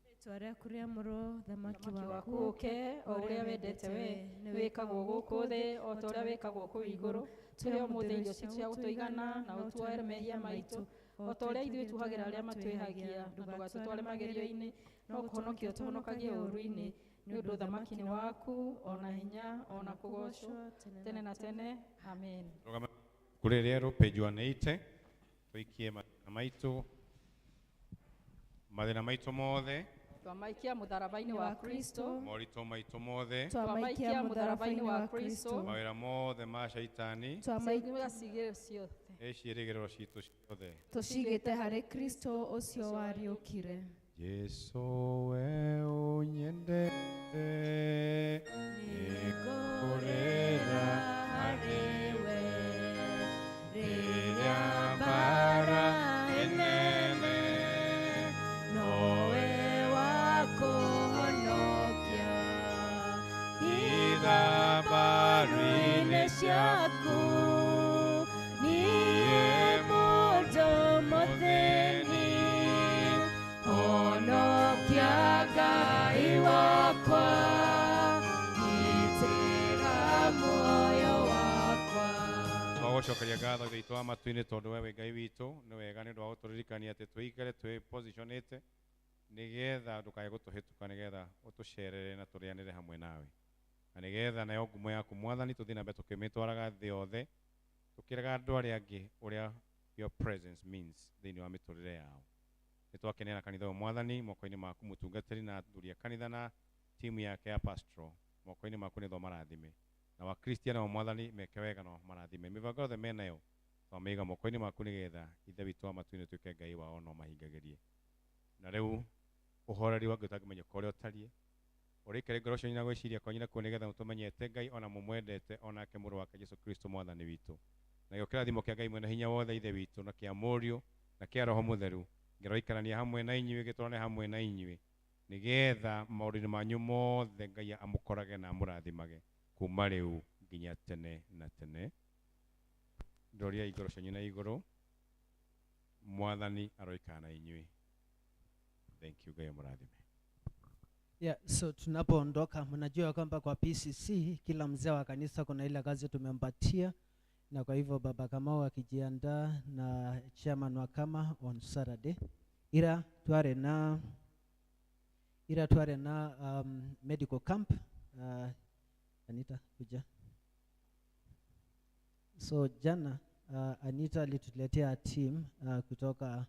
Rĩĩtwa rĩaku rĩamũrwo thamaki waku waku ũke o ũrĩa wendete we nĩ wĩkagwo gũkũ thĩ o ta ũrĩa wĩkagwo kũu igũrũ tũhe ũmũthĩ irio citũ cia gũtũigana na ũtuoere mehia maitũ o ta ũrĩa ithuĩ tuohagĩra arĩa matwĩhagia na ndũgatũtware magerio-inĩ no kũhonokia ũtũhonokagie ũũru-inĩ nĩ ũndũ thamaki nĩ waku ona hinya ona kũgocwo tene na tene amen. Rũgama kũrĩ rĩerũ page 180 tũikie mathĩna maitũ mothe twamaikia mũtharaba-inĩ wa Kristo moritũ maitũ mothe twamaikia mũtharaba-inĩ wa Kristo mawĩra mothe ma caitani twamaikia ciothe ciĩrĩgĩrĩro citũ ciothe tũcigĩte harĩ Kristo ũcio wariũkire Jesu we ũnyendete nĩngũrĩra harĩwe rĩrĩa mbara ĩnene nowe wakũhonokia ithabaru-inĩ ciaku niĩ mũndũ mũthĩni honokia Ngai wakwa gitĩra muoyo wakwa. Twagũcokeria ngatho ithe itũ wa matu-inĩ tondũ we wĩ Ngai witũ nĩ wega nĩ ũndũ wa gũtũririkania atĩ twĩikare twĩ positionĩte nĩgetha ndũkae gũtũhĩtũka nĩgetha ũtũcerere na tũrĩanĩre hamwe nawe na nĩgetha nayo ngumo yaku mwathani tũthiĩ na mbere tũkĩmĩtwaraga thĩ yothe tũkĩraga andũ arĩa angĩ ũrĩa your presence means thĩinĩ wa mĩtũrĩre yao. Nĩ twakenera kanitha ũyũ mwathani moko-inĩ maku mũtungatĩri na athuri a kanitha na timu yake ya pastoral moko-inĩ maku nĩtho marathime na wakristiano mwathani meke wega no marathime mĩbango yothe menayo twamĩiga moko-inĩ maku nĩgetha ithe witũ wa matu-inĩ tuĩke Ngai wao no mahingagĩrie na rĩu ũhoreri wa Ngai ũtangĩmenyeka ũrĩa ũtariĩ ũrĩikare ngoro cianyu na gwĩciria kwanyu nakuo nĩgetha mũtũmenyete Ngai ona mũmwendete onake mũrũ wake Jesu Kristo mwathani witũ na gĩo kĩrathimo kĩa Ngai mwene hinya wothe ithe witũ na kĩa mũriũ na kĩa roho mũtheru ngĩroikarania hamwe na inyuĩ gĩtwarane hamwe na inyuĩ nigetha maũndũ-inĩ manyu mothe Ngai amũkorage na amũrathimage kuma rĩu nginya tene na tene. Ndoria igũrũ cianyu na igũrũ. Mwathani aroikana na inyuĩ. Thank you, Ngai amũrathime. Yeah, so tunapoondoka, mnajua kwamba kwa PCC kila mzee wa kanisa kuna ile kazi tumempatia, na kwa hivyo Baba Kamau akijiandaa na chairman wa kama on Saturday ira tuare na medical camp. Anita kuja. So jana Anita alituletea team kutoka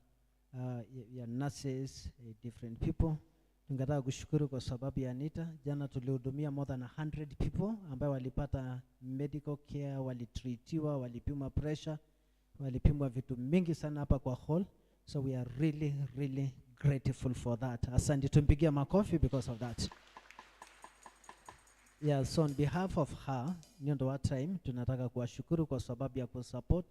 ya nurses, different people. Tungetaka kushukuru kwa sababu ya Anita. Jana tulihudumia more than 100 people ambao walipata medical care, walitreatiwa, walipimwa pressure, walipimwa vitu mingi sana hapa kwa hall. So we are really grateful for that. Asante, tumpigie makofi because of that. Yeah, so on behalf of her, Nyondo wa time, tunataka kuwashukuru kwa sababu ya kusupport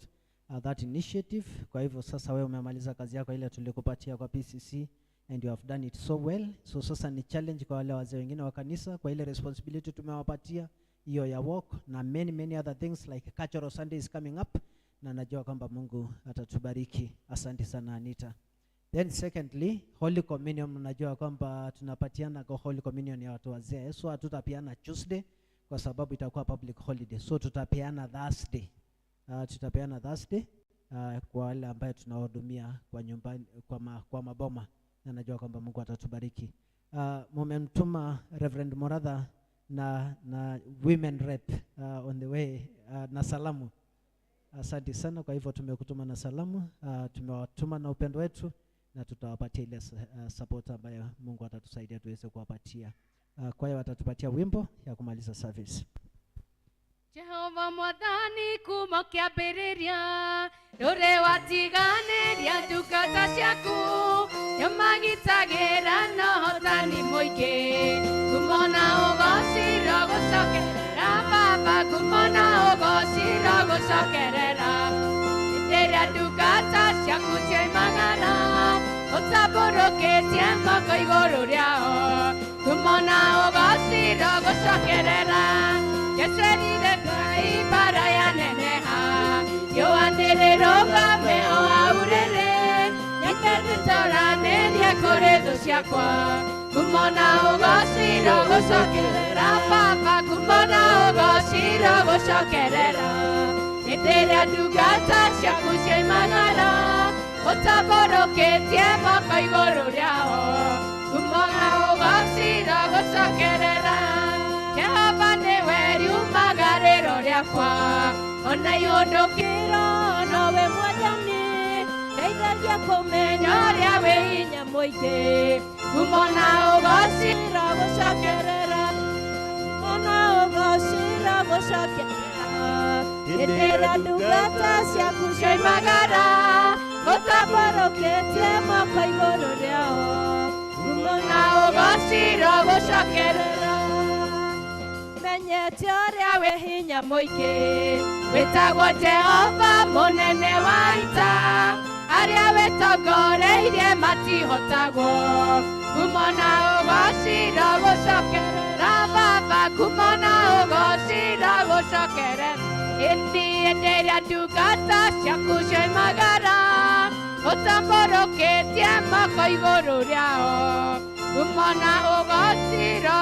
that initiative. Kwa hivyo sasa wewe umemaliza kazi yako ile tulikupatia kwa PCC and you have done it so well. So sasa ni challenge kwa wale wazee wengine wa kanisa kwa ile responsibility tumewapatia hiyo ya walk na many other things like cultural Sunday is coming up, na najua kwamba Mungu atatubariki. Asante sana Anita. Then secondly, Holy Communion, mnajua kwamba tunapatiana kwa Holy Communion ya watu wazee. So hatutapeana Tuesday kwa sababu itakuwa public holiday. So tutapeana Thursday. Kwa wale ambao tunawahudumia kwa nyumbani, kwa maboma, na najua kwamba Mungu atatubariki. Mumemtuma Reverend Moratha na women rep on the way na salamu. Asante sana, kwa hivyo tumekutuma na salamu, tumewatuma na upendo wetu, na tutawapatia ile support ambayo Mungu atatusaidia tuweze kuwapatia. Kwa hiyo watatupatia wimbo ya kumaliza service. Jehova Mwathani kuma kĩambĩrĩria ndũrĩ watiganĩria ndungata ciaku nyamagitagĩra na ũhotani mũingĩ kumona ũgocira gũcokerera Baba kumona ũgocira gũcokerera rĩrĩa ndungata ciaku cioimagara ũtambũrũkĩtie moko igũrũ rĩao kumona ũgocira gũcokerera Yeserire Ngai bara ya neneha yoanĩrĩrũgame o aurĩrĩ nyakĩndũtoranĩria kũrĩ thũ ciakwa kumona ũgocira gũcokerera Baba kumona ũgocira gũcokerera hĩndĩ ĩrĩa ndungata ciaku cioimagara ũtambũrũkĩtie moko igũrũ rĩao kumona ũgocira gũcokerera Jehova nĩwe riumagarĩro rĩakwa ona ihũndũkĩro nowe Mwathani ndeithagia kũmenya ũrĩa wĩ hinya mũingĩ kumona ũgocira gũcokerera ona ũgocira gũcokerera hĩndĩ ĩrĩa ndungata ciaku cioimagara ũtambũrũkĩtie moko igũrũ rĩao kumona ũgocira gũcokerera menyete ũrĩa wĩ hinya mũingĩ wĩtagwo Jehova mũnene wa ita arĩa wĩtongoreirie matihotagwo kumona ũgocira gũcokerera Baba kumona ũgocira gũcokerera hĩndĩ ĩrĩa ndungata ciaku cioimagara ũtambũrũkĩtie moko igũrũ rĩao kumona ũgocira